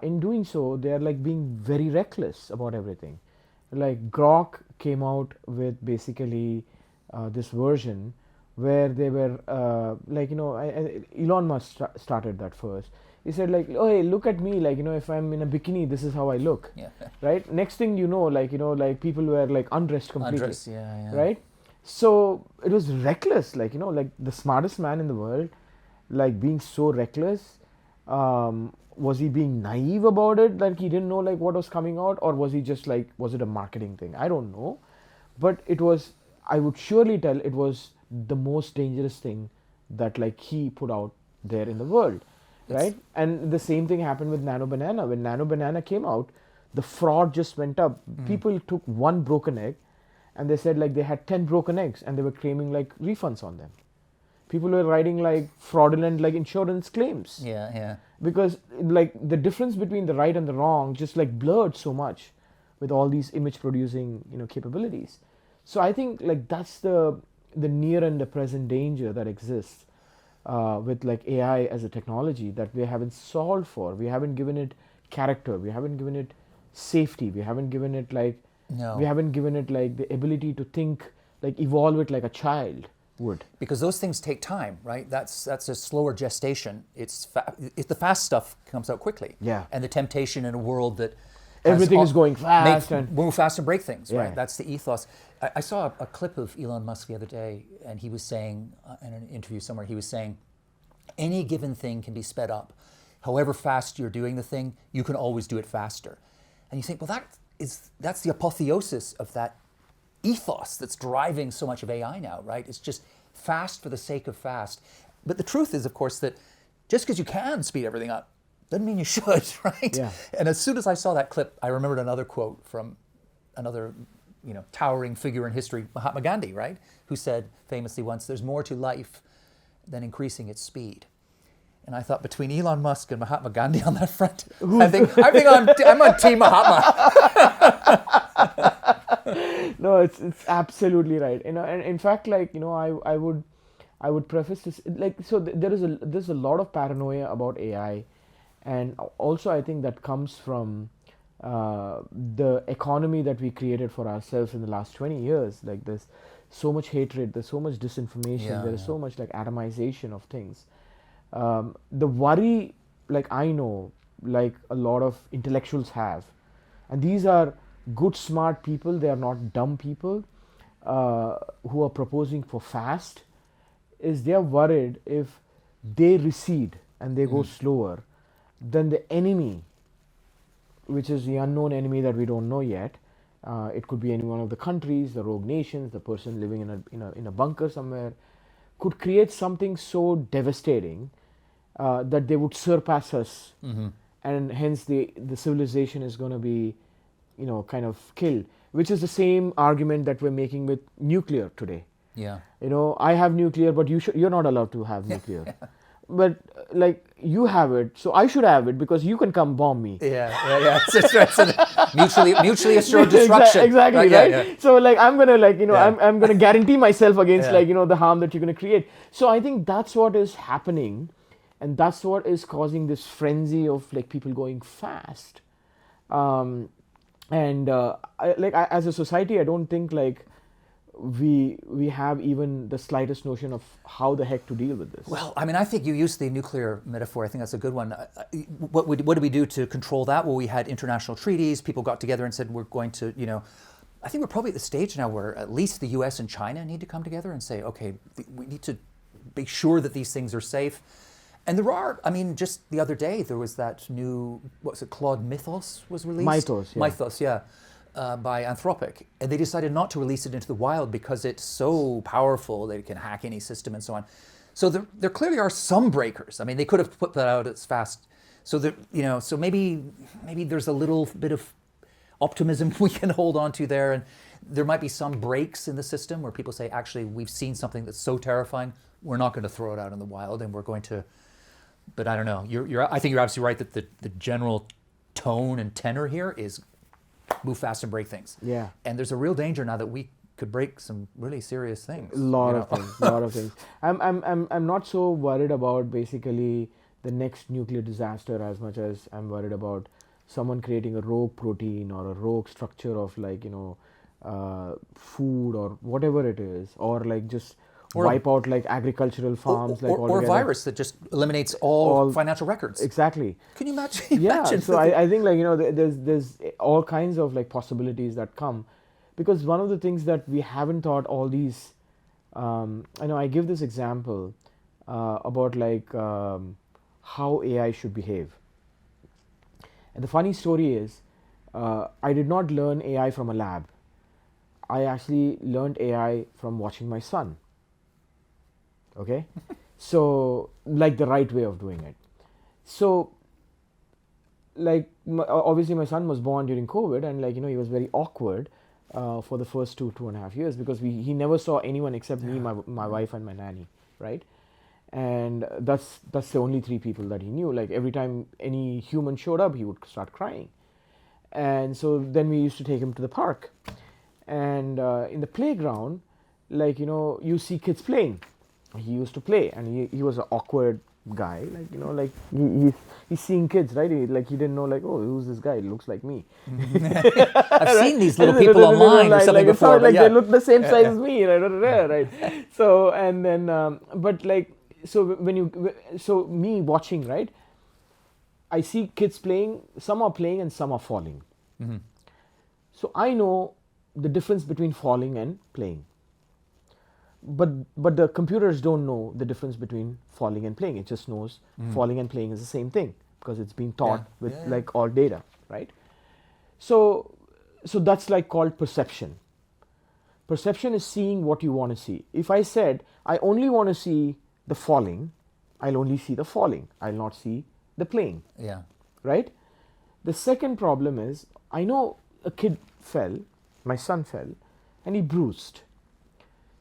In doing so, they're like being very reckless about everything. Like Grok came out with basically this version where they were Elon Musk started that first. He said like, oh hey, look at me, like if I'm in a bikini, this is how I look. Yeah. Right? Next thing you know, like people were like undressed completely. Yeah. Right? So it was reckless, like the smartest man in the world, like being so reckless. Was he being naive about it, like he didn't know like what was coming out, or was he just like, was it a marketing thing? I don't know, but it was, I would surely tell it was the most dangerous thing that like he put out there in the world, right? And the same thing happened with Nano Banana. When Nano Banana came out, the fraud just went up. People took one broken egg and they said like they had 10 broken eggs and they were claiming like refunds on them. People were writing like fraudulent like insurance claims. Yeah. Because like the difference between the right and the wrong just like blurred so much with all these image producing capabilities. So I think like that's the near and the present danger that exists with like AI as a technology that we haven't solved for. We haven't given it character. We haven't given it safety. We haven't given it like we haven't given it like the ability to think, like evolve it like a child. Would. Because those things take time, right? That's a slower gestation. If the fast stuff comes out quickly. Yeah. And the temptation in a world that Everything is going fast move fast and break things, Yeah. right? That's the ethos. I saw a clip of Elon Musk the other day, and he was saying in an interview somewhere, he was saying, any given thing can be sped up. However fast you're doing the thing, you can always do it faster. And you think, well, that's the apotheosis of that ethos that's driving so much of AI now, right? It's just fast for the sake of fast. But the truth is, of course, that just because you can speed everything up doesn't mean you should, right? Yeah. And as soon as I saw that clip, I remembered another quote from another, towering figure in history, Mahatma Gandhi, right? Who said famously once, "There's more to life than increasing its speed." And I thought, between Elon Musk and Mahatma Gandhi on that front, I think I'm on Team Mahatma. No, it's absolutely right. And in fact, I would preface this there's a lot of paranoia about AI, and also I think that comes from the economy that we created for ourselves in the last 20 years. Like, there's so much hatred, there's so much disinformation, there is so much like atomization of things. The worry, I know, a lot of intellectuals have, and these are good, smart people, they are not dumb people who are proposing for fast, is they are worried if they recede and they go slower, then the enemy, which is the unknown enemy that we don't know yet, it could be any one of the countries, the rogue nations, the person living in a bunker somewhere, could create something so devastating that they would surpass us, and hence the civilization is going to be, kind of killed. Which is the same argument that we're making with nuclear today. Yeah. I have nuclear, but you're not allowed to have nuclear. But you have it, so I should have it because you can come bomb me. Yeah. It's mutually assured destruction. Exactly, right? Yeah. So I'm gonna I'm gonna guarantee myself against the harm that you're gonna create. So I think that's what is happening, and that's what is causing this frenzy of people going fast. As a society, I don't think we have even the slightest notion of how the heck to deal with this. Well, I think you used the nuclear metaphor. I think that's a good one. What did we do to control that? Well, we had international treaties. People got together and said, we're going to, I think we're probably at the stage now where at least the US and China need to come together and say, okay, we need to be sure that these things are safe. And there are, just the other day, there was that new, Claude Mythos was released? Mythos, yeah. By Anthropic, and they decided not to release it into the wild because it's so powerful that it can hack any system and so on. So there clearly are some breakers. They could have put that out as fast. So so maybe there's a little bit of optimism we can hold on to there, and there might be some breaks in the system where people say, actually, we've seen something that's so terrifying, we're not going to throw it out in the wild, and we're going to. But I don't know. I think you're absolutely right that the general tone and tenor here is move fast and break things. Yeah. And there's a real danger now that we could break some really serious things. A lot of things. I'm not so worried about basically the next nuclear disaster as much as I'm worried about someone creating a rogue protein or a rogue structure of food or whatever it is, or just wipe out agricultural farms or a virus that just eliminates all financial records. Exactly. Can you imagine? Yeah. So I think there's all kinds of possibilities that come, because one of the things that we haven't thought all these. I give this example about how AI should behave. And the funny story is, I did not learn AI from a lab. I actually learned AI from watching my son. Okay, so the right way of doing it. So obviously my son was born during COVID, and he was very awkward for the first 2.5 years because he never saw anyone except me, my wife, and my nanny, right? And that's the only 3 people that he knew. Every time any human showed up, he would start crying. And so then we used to take him to the park, and in the playground, you see kids playing. He used to play, and he was an awkward guy, like, you know, like he's seeing kids, right? He didn't know, like, oh, who's this guy? He looks like me. I've seen these little people online or something like, before, like but yeah. they look the same size as me, right? So, and then, but like, so so me watching, right? I see kids playing. Some are playing and some are falling. Mm-hmm. So I know the difference between falling and playing. But the computers don't know the difference between falling and playing. It just knows falling and playing is the same thing because it's been taught with like all data, right? So that's like called perception. Perception is seeing what you want to see. If I said I only want to see the falling, I'll only see the falling. I'll not see the playing. Yeah. Right? The second problem is I know a kid fell, my son fell, and he bruised.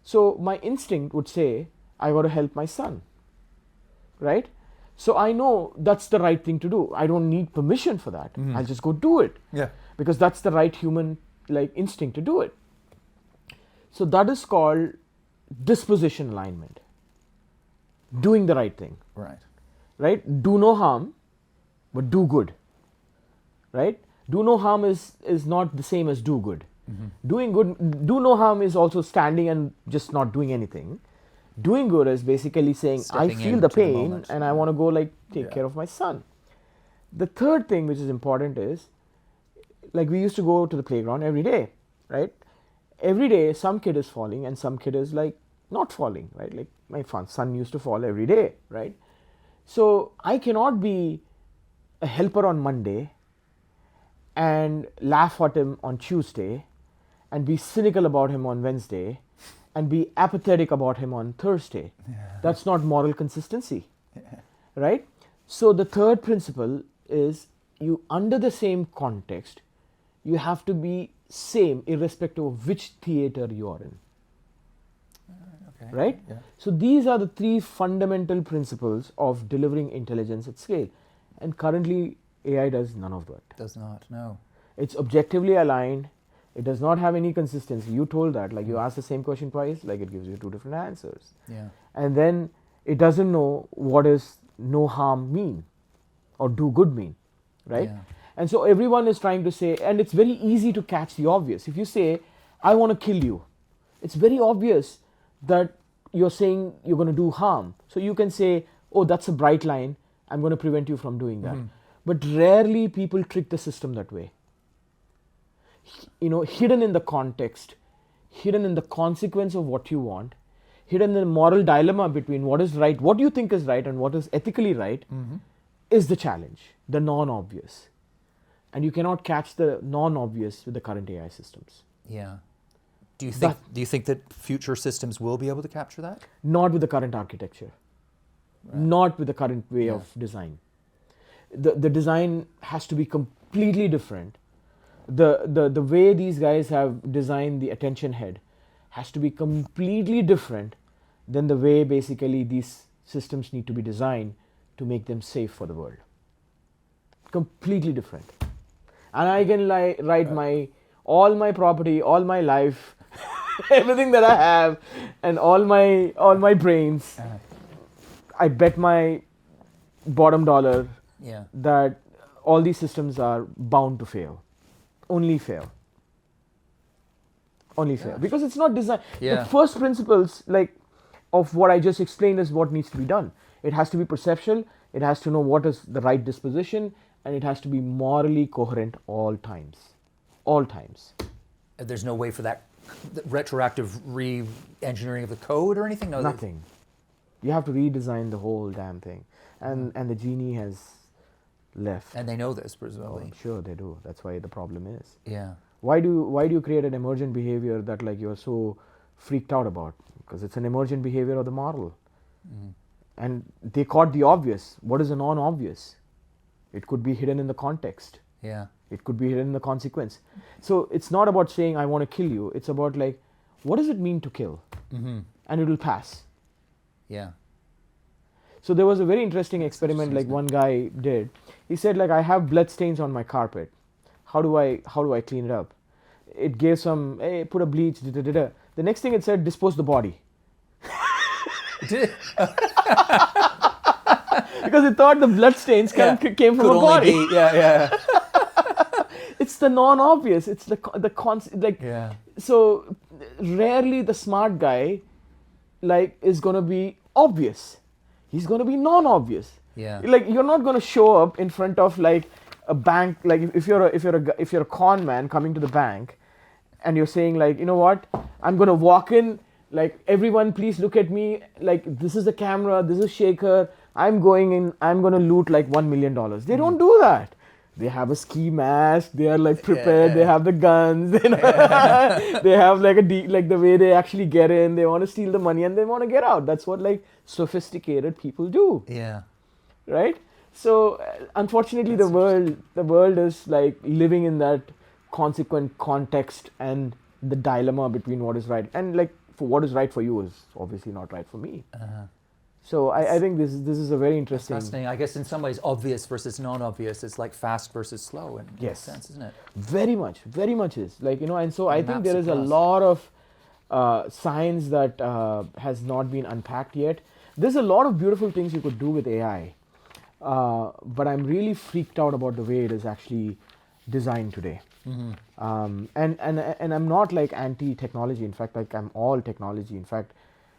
So my instinct would say, I got to help my son, right? So I know that's the right thing to do. I don't need permission for that. I'll just go do it. Yeah. Because that's the right human like instinct to do it. So that is called disposition alignment. Doing the right thing. Right. Right? Do no harm, but do good. Right? Do no harm is not the same as do good. Doing good, do no harm is also standing and just not doing anything. Doing good is basically saying, I feel the pain and I want to go like take care of my son. The third thing which is important is, like we used to go to the playground every day, right? Every day some kid is falling and some kid is like not falling, right? Like my son used to fall every day, right? So I cannot be a helper on Monday and laugh at him on Tuesday and be cynical about him on Wednesday and be apathetic about him on Thursday. That's not moral consistency, right? So the third principle is you, under the same context, you have to be same irrespective of which theater you are in. Okay. Right? Yeah. So these are the three fundamental principles of delivering intelligence at scale. And currently AI does none of that. Does not, no. It's objectively aligned. It does not have any consistency. You told that, like you ask the same question twice, like it gives you two different answers. Yeah. And then it doesn't know what does no harm mean or do good mean, right? Yeah. And so everyone is trying to say, and it's very easy to catch the obvious. If you say, I want to kill you, it's very obvious that you're saying you're going to do harm. So you can say, oh, that's a bright line. I'm going to prevent you from doing that. But rarely people trick the system that way. You know, hidden in the context, hidden in the consequence of what you want, hidden in the moral dilemma between what is right, what you think is right and what is ethically right is the challenge, the non-obvious. And you cannot catch the non-obvious with the current AI systems. Yeah. Do you think that future systems will be able to capture that? Not with the current architecture. Right. Not with the current way of design. The design has to be completely different. The way these guys have designed the attention head has to be completely different than the way basically these systems need to be designed to make them safe for the world. Completely different. And I can write all my property, all my life, everything that I have, and all my brains. I bet my bottom dollar that all these systems are bound to fail. Only fail. Because it's not designed. The first principles of what I just explained is what needs to be done. It has to be perceptual, it has to know what is the right disposition, and it has to be morally coherent all times. All times. There's no way for that retroactive re-engineering of the code or anything? No, nothing. You have to redesign the whole damn thing. And the genie has left. And they know this, presumably. Oh, I'm sure they do. That's why the problem is. Yeah. Why do you create an emergent behavior that you're so freaked out about? Because it's an emergent behavior of the model. And they caught the obvious. What is a non-obvious? It could be hidden in the context. Yeah. It could be hidden in the consequence. So it's not about saying I want to kill you. It's about what does it mean to kill? And it will pass. Yeah. So there was a very interesting experiment one guy did. He said I have blood stains on my carpet. How do I clean it up? It gave some, hey, put a bleach, The next thing it said, dispose the body. because he thought the bloodstains came from Could a only body. be, yeah. It's the non-obvious. It's the concept. Like, Yeah. so rarely the smart guy, like, is gonna be obvious. He's gonna be non-obvious. Yeah. Like, you're not gonna show up in front of like a bank. Like, if you're a con man coming to the bank, and you're saying like, you know what, I'm gonna walk in. Like, everyone, please look at me. Like, this is the camera. This is Shekhar. I'm going in. I'm gonna loot like $1 million. They don't do that. They have a ski mask. They are like prepared. They have the guns. You know? They have like like the way they actually get in. They want to steal the money and they want to get out. That's what like sophisticated people do, Yeah. right? So unfortunately, the world is like living in that consequent context and the dilemma between what is right and like for what is right for you is obviously not right for me. So I think this is a very interesting. Fascinating. I guess in some ways, obvious versus non-obvious is like fast versus slow in a sense, isn't it? Very much is like, you know, and so I think there is a across. lot of science that has not been unpacked yet. There's a lot of beautiful things you could do with AI, but I'm really freaked out about the way it is actually designed today. And I'm not like anti-technology. In fact, like I'm all technology. In fact,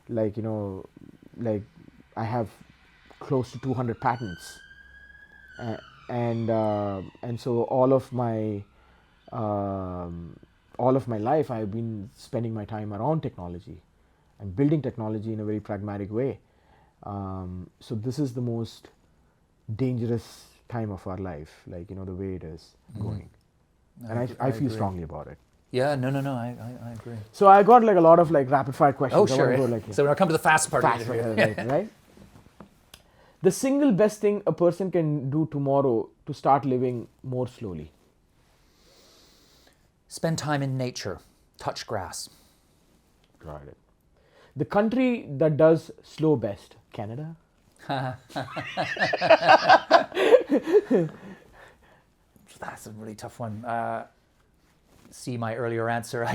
like, you know, like I have close to 200 patents, and so all of my life I've been spending my time around technology and building technology in a very pragmatic way. So this is the most dangerous time of our life, like, you know, the way it is going, and I feel agree. strongly about it. Yeah, no, I agree. So I got like a lot of like rapid fire questions. Oh, I sure. wanna go, like, So when I come to the fast part fast, of the interview. right? The single best thing a person can do tomorrow to start living more slowly. Spend time in nature. Touch grass. Got it. The country that does slow best, Canada? That's a really tough one. See my earlier answer.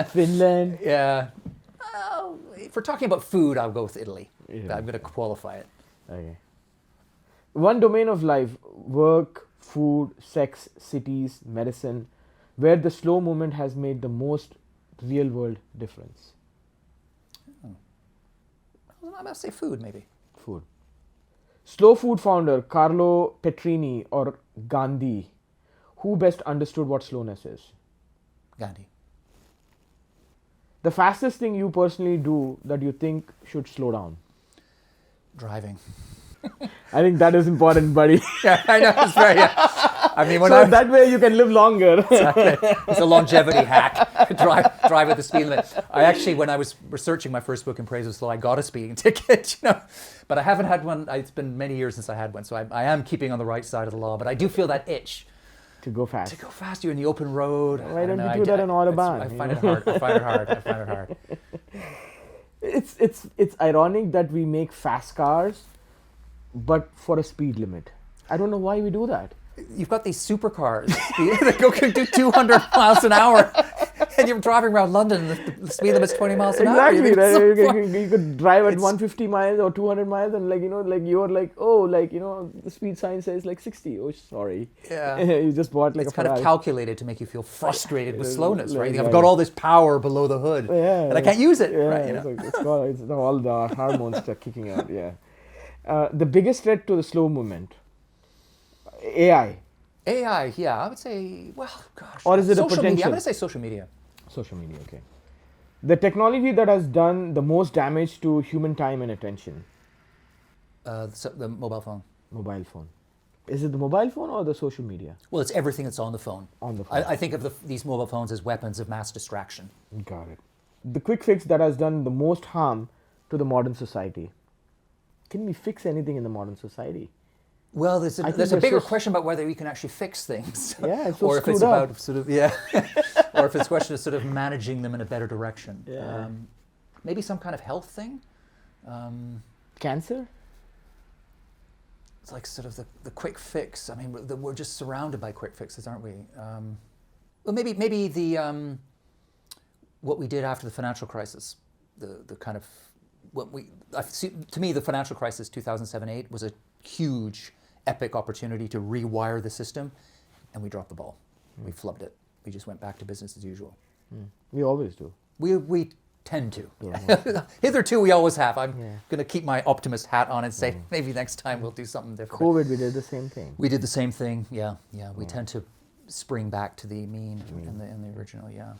Finland? Yeah. If we're talking about food, I'll go with Italy. Yeah. I'm going to qualify it. Okay. One domain of life, work, food, sex, cities, medicine, where the slow movement has made the most real world difference. I'm going to say food, maybe. Food. Slow food founder Carlo Petrini or Gandhi, who best understood what slowness is? Gandhi. The fastest thing you personally do that you think should slow down? Driving. I think that is important, buddy. Yeah, I know. It's very. I mean, when So that way you can live longer. Exactly. It's a longevity hack. drive at the speed limit. I actually, when I was researching my first book, In Praise of Slowness, I got a speeding ticket, you know, but I haven't had one. It's been many years since I had one, so I am keeping on the right side of the law. But I do feel that itch To go fast. to go fast. You're in the open road. Why I don't know, you do that on Autobahn? I find it hard. I find it hard. It's ironic that we make fast cars, but for a speed limit. I don't know why we do that. You've got these supercars that can do 200 miles an hour, and you're driving around London, and the speed limit's 20 miles an hour. Exactly, You think right? it's so You could drive at It's- 150 miles or 200 miles, and like, you know, like you're like, oh, like, you know, the speed sign says like 60. Oh, sorry. Yeah. You just bought like It's a kind of Ferrari. calculated to make you feel frustrated with slowness, right? Yeah. I've got all this power below the hood, Yeah, and I can't use it, Yeah, right? You know? it's all the hormones are kicking out. Yeah. The biggest threat to the slow movement, AI. AI, yeah, I would say, well, gosh. Or is it a social media? potential? I'm going to say social media. Social media, okay. The technology that has done the most damage to human time and attention, The mobile phone. mobile phone. Is it the mobile phone or the social media? Well, it's everything that's on the phone. On the phone. I think of these mobile phones as weapons of mass distraction. Got it. The quick fix that has done the most harm to the modern society. Can we fix anything in the modern society? Well, I think there's a there's bigger just- question about whether we can actually fix things. Yeah, it's so or if it's screwed up. about sort of, or if it's a question of sort of managing them in a better direction. Yeah. Maybe some kind of health thing. Cancer? It's like sort of the quick fix. I mean, we're just surrounded by quick fixes, aren't we? Well, maybe the what we did after the financial crisis, the kind of to me, the financial crisis 2007-8 was a huge, epic opportunity to rewire the system, and we dropped the ball. We flubbed it. We just went back to business as usual. We always do. We tend to. Hitherto, we always have. I'm going to keep my optimist hat on and say maybe next time we'll do something different. COVID, we did the same thing. We did the same thing. Yeah. We tend to spring back to the mean in the original. Yeah.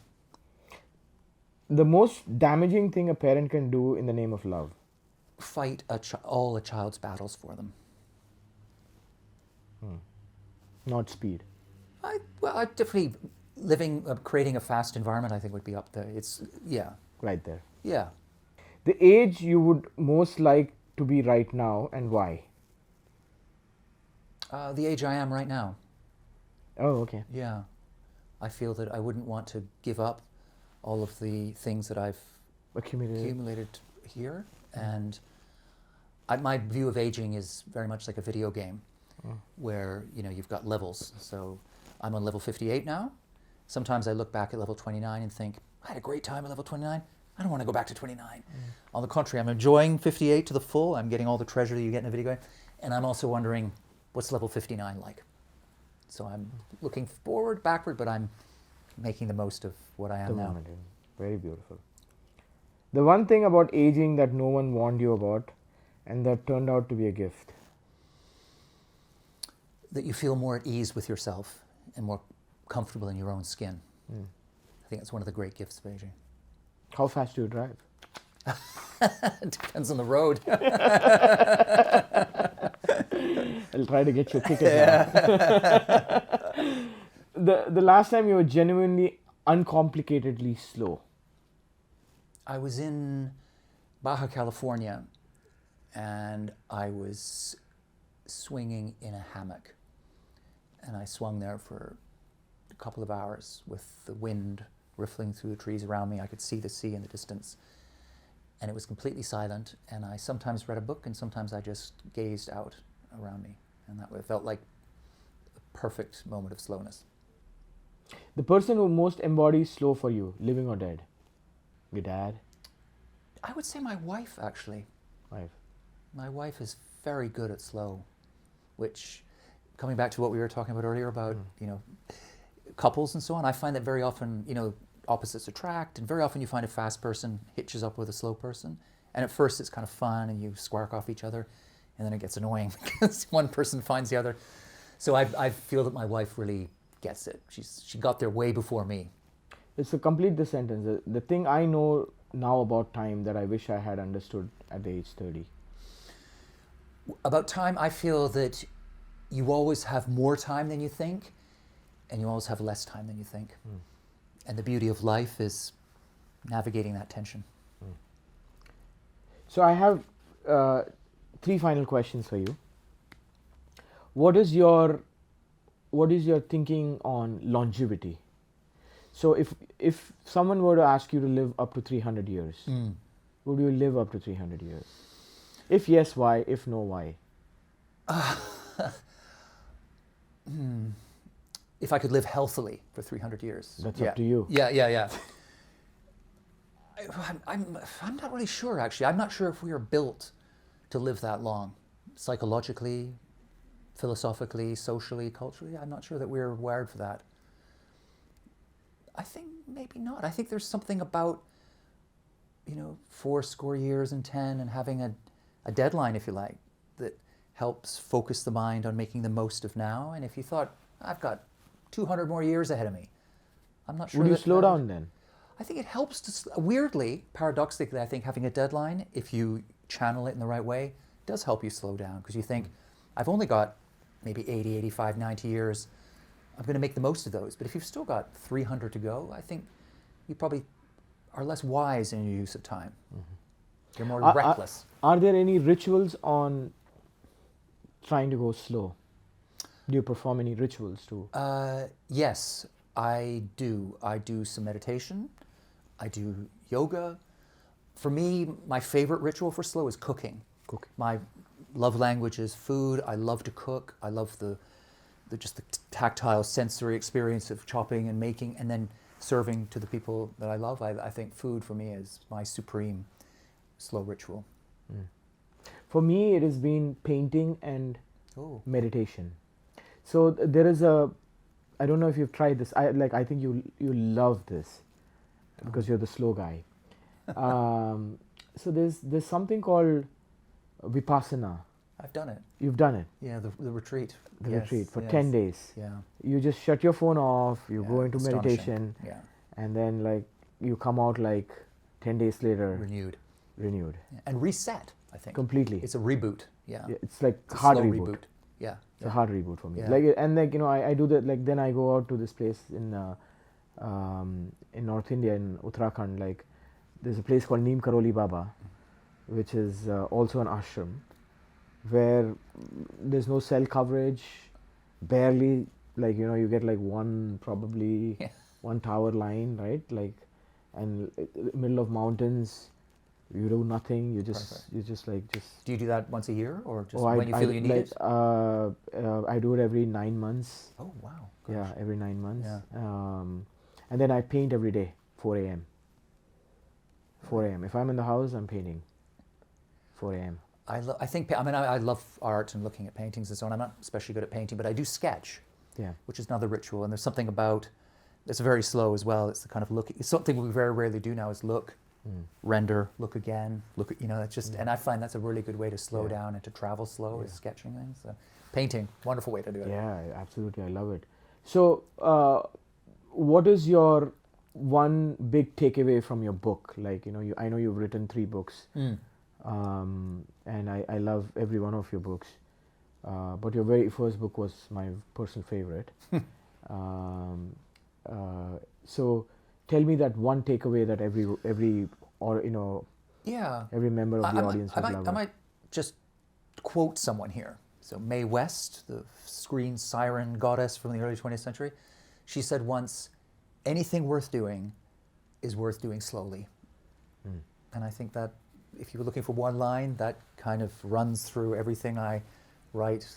The most damaging thing a parent can do in the name of love. Fight all a child's battles for them. Not speed. I definitely creating a fast environment, I think, would be up there. Right there. Yeah. The age you would most like to be right now, and why? The age I am right now. Oh, okay. Yeah. I feel that I wouldn't want to give up all of the things that I've accumulated here. And my view of aging is very much like a video game where, you've got levels. So I'm on level 58 now. Sometimes I look back at level 29 and think, I had a great time at level 29. I don't want to go back to 29. On the contrary, I'm enjoying 58 to the full. I'm getting all the treasure that you get in a video game. And I'm also wondering, what's level 59 like? So I'm looking forward, backward, but I'm making the most of what I am now. Very beautiful. The one thing about aging that no one warned you about and that turned out to be a gift. That you feel more at ease with yourself and more comfortable in your own skin. I think that's one of the great gifts of aging. How fast do you drive? It depends on the road. I'll try to get you a ticket now. The last time you were genuinely uncomplicatedly slow? I was in Baja California and I was swinging in a hammock. And I swung there for a couple of hours with the wind riffling through the trees around me. I could see the sea in the distance. And it was completely silent. And I sometimes read a book and sometimes I just gazed out around me. And that felt like the perfect moment of slowness. The person who most embodies slow for you, living or dead? Your dad? I would say my wife, actually. Wife. My wife is very good at slow, which, coming back to what we were talking about earlier about, couples and so on, I find that very often, opposites attract, and very often you find a fast person hitches up with a slow person. And at first it's kind of fun and you squark off each other, and then it gets annoying because one person finds the other. So I feel that my wife really gets it. She got there way before me. It's to complete the sentence. The thing I know now about time that I wish I had understood at age 30. About time, I feel that you always have more time than you think, and you always have less time than you think. And the beauty of life is navigating that tension. So I have 3 final questions for you. What is your thinking on longevity? So if someone were to ask you to live up to 300 years, would you live up to 300 years? If yes, why? If no, why? If I could live healthily for 300 years. That's up to you. Yeah. I'm not really sure, actually. I'm not sure if we are built to live that long. Psychologically, philosophically, socially, culturally, I'm not sure that we're wired for that. I think maybe not. I think there's something about, 80 years and 10 and having a deadline, if you like, that helps focus the mind on making the most of now. And if you thought, I've got 200 more years ahead of me, I'm not sure. Would you slow down then? I think it helps to, weirdly, paradoxically, I think having a deadline, if you channel it in the right way, does help you slow down, because you think, I've only got maybe 80, 85, 90 years. I'm going to make the most of those. But if you've still got 300 to go, I think you probably are less wise in your use of time. You're more reckless. Are there any rituals on trying to go slow? Do you perform any rituals too? Yes, I do. I do some meditation. I do yoga. For me, my favorite ritual for slow is cooking. My love language is food. I love to cook. I love the tactile sensory experience of chopping and making and then serving to the people that I love. I think food for me is my supreme slow ritual. For me, it has been painting and Oh. meditation. So there is I don't know if you've tried this. I think you love this because you're the slow guy. So there's something called vipassana. I've done it. You've done it. Yeah, the retreat. The Yes, retreat for yes. 10 days. Yeah. You just shut your phone off. You Yeah, go into astonishing. meditation, Yeah. and then like you come out like 10 days later Renewed. renewed Yeah. And reset, I think. completely. It's a reboot. Yeah. Yeah, it's like It's a hard slow reboot. Yeah. It's a hard reboot for me. Yeah. Like, and like, you know, I do that. Like then I go out to this place in North India in Uttarakhand. Like there's a place called Neem Karoli Baba, which is also an ashram, where there's no cell coverage, barely. Like, you know, you get like probably Yeah. one tower line, right? Like, and middle of mountains. You do nothing. You just Perfect. Do you do that once a year, or just Oh, when you feel you need it? I do it every 9 months. Oh wow. Yeah, Gosh. every 9 months. Yeah. And then I paint every day, 4 a.m. 4 a.m. If I'm in the house, I'm painting. 4 a.m. I think I love art and looking at paintings and so on. I'm not especially good at painting, but I do sketch, Yeah. which is another ritual. And there's something about it's very slow as well. It's the kind of look. It's something we very rarely do now is look, render, look again, look at It's just, and I find that's a really good way to slow down and to travel slow is sketching things. So, painting, wonderful way to do it. Yeah, absolutely. I love it. So, what is your one big takeaway from your book? Like, you know, I know you've written 3 books, and I love every one of your books. But your very first book was my personal favorite. So, tell me that one takeaway that every member of the audience would love. I might just quote someone here. So Mae West, the screen siren goddess from the early 20th century, she said once, anything worth doing is worth doing slowly. And I think that if you were looking for one line, that kind of runs through everything I write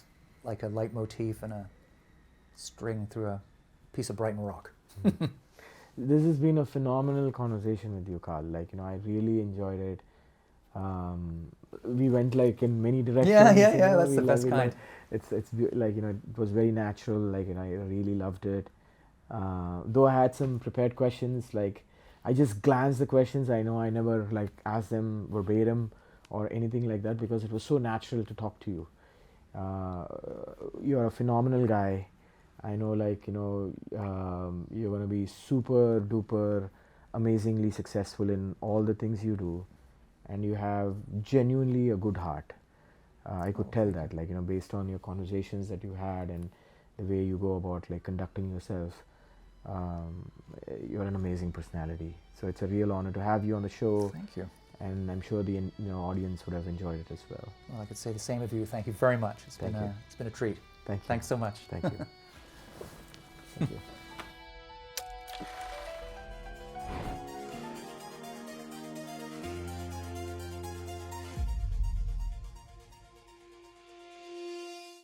like a leitmotif and a string through a piece of Brighton rock. This has been a phenomenal conversation with you, Carl. Like, you know, I really enjoyed it. We went like in many directions. Yeah. That's the best kind. It's like, you know, it was very natural. Like, you know, I really loved it. Though I had some prepared questions, like I just glanced the questions. I know I never like asked them verbatim or anything like that because it was so natural to talk to you. You're a phenomenal guy. I know, like, you know, you're going to be super duper amazingly successful in all the things you do, and you have genuinely a good heart. I could tell that, like, you know, based on your conversations that you had and the way you go about like conducting yourself. You're an amazing personality. So it's a real honor to have you on the show. Thank you. And I'm sure the audience would have enjoyed it as well. Well, I could say the same of you. Thank you very much. It's Thank you. It's been a treat. Thank you. Thanks so much. Thank you. Thank you.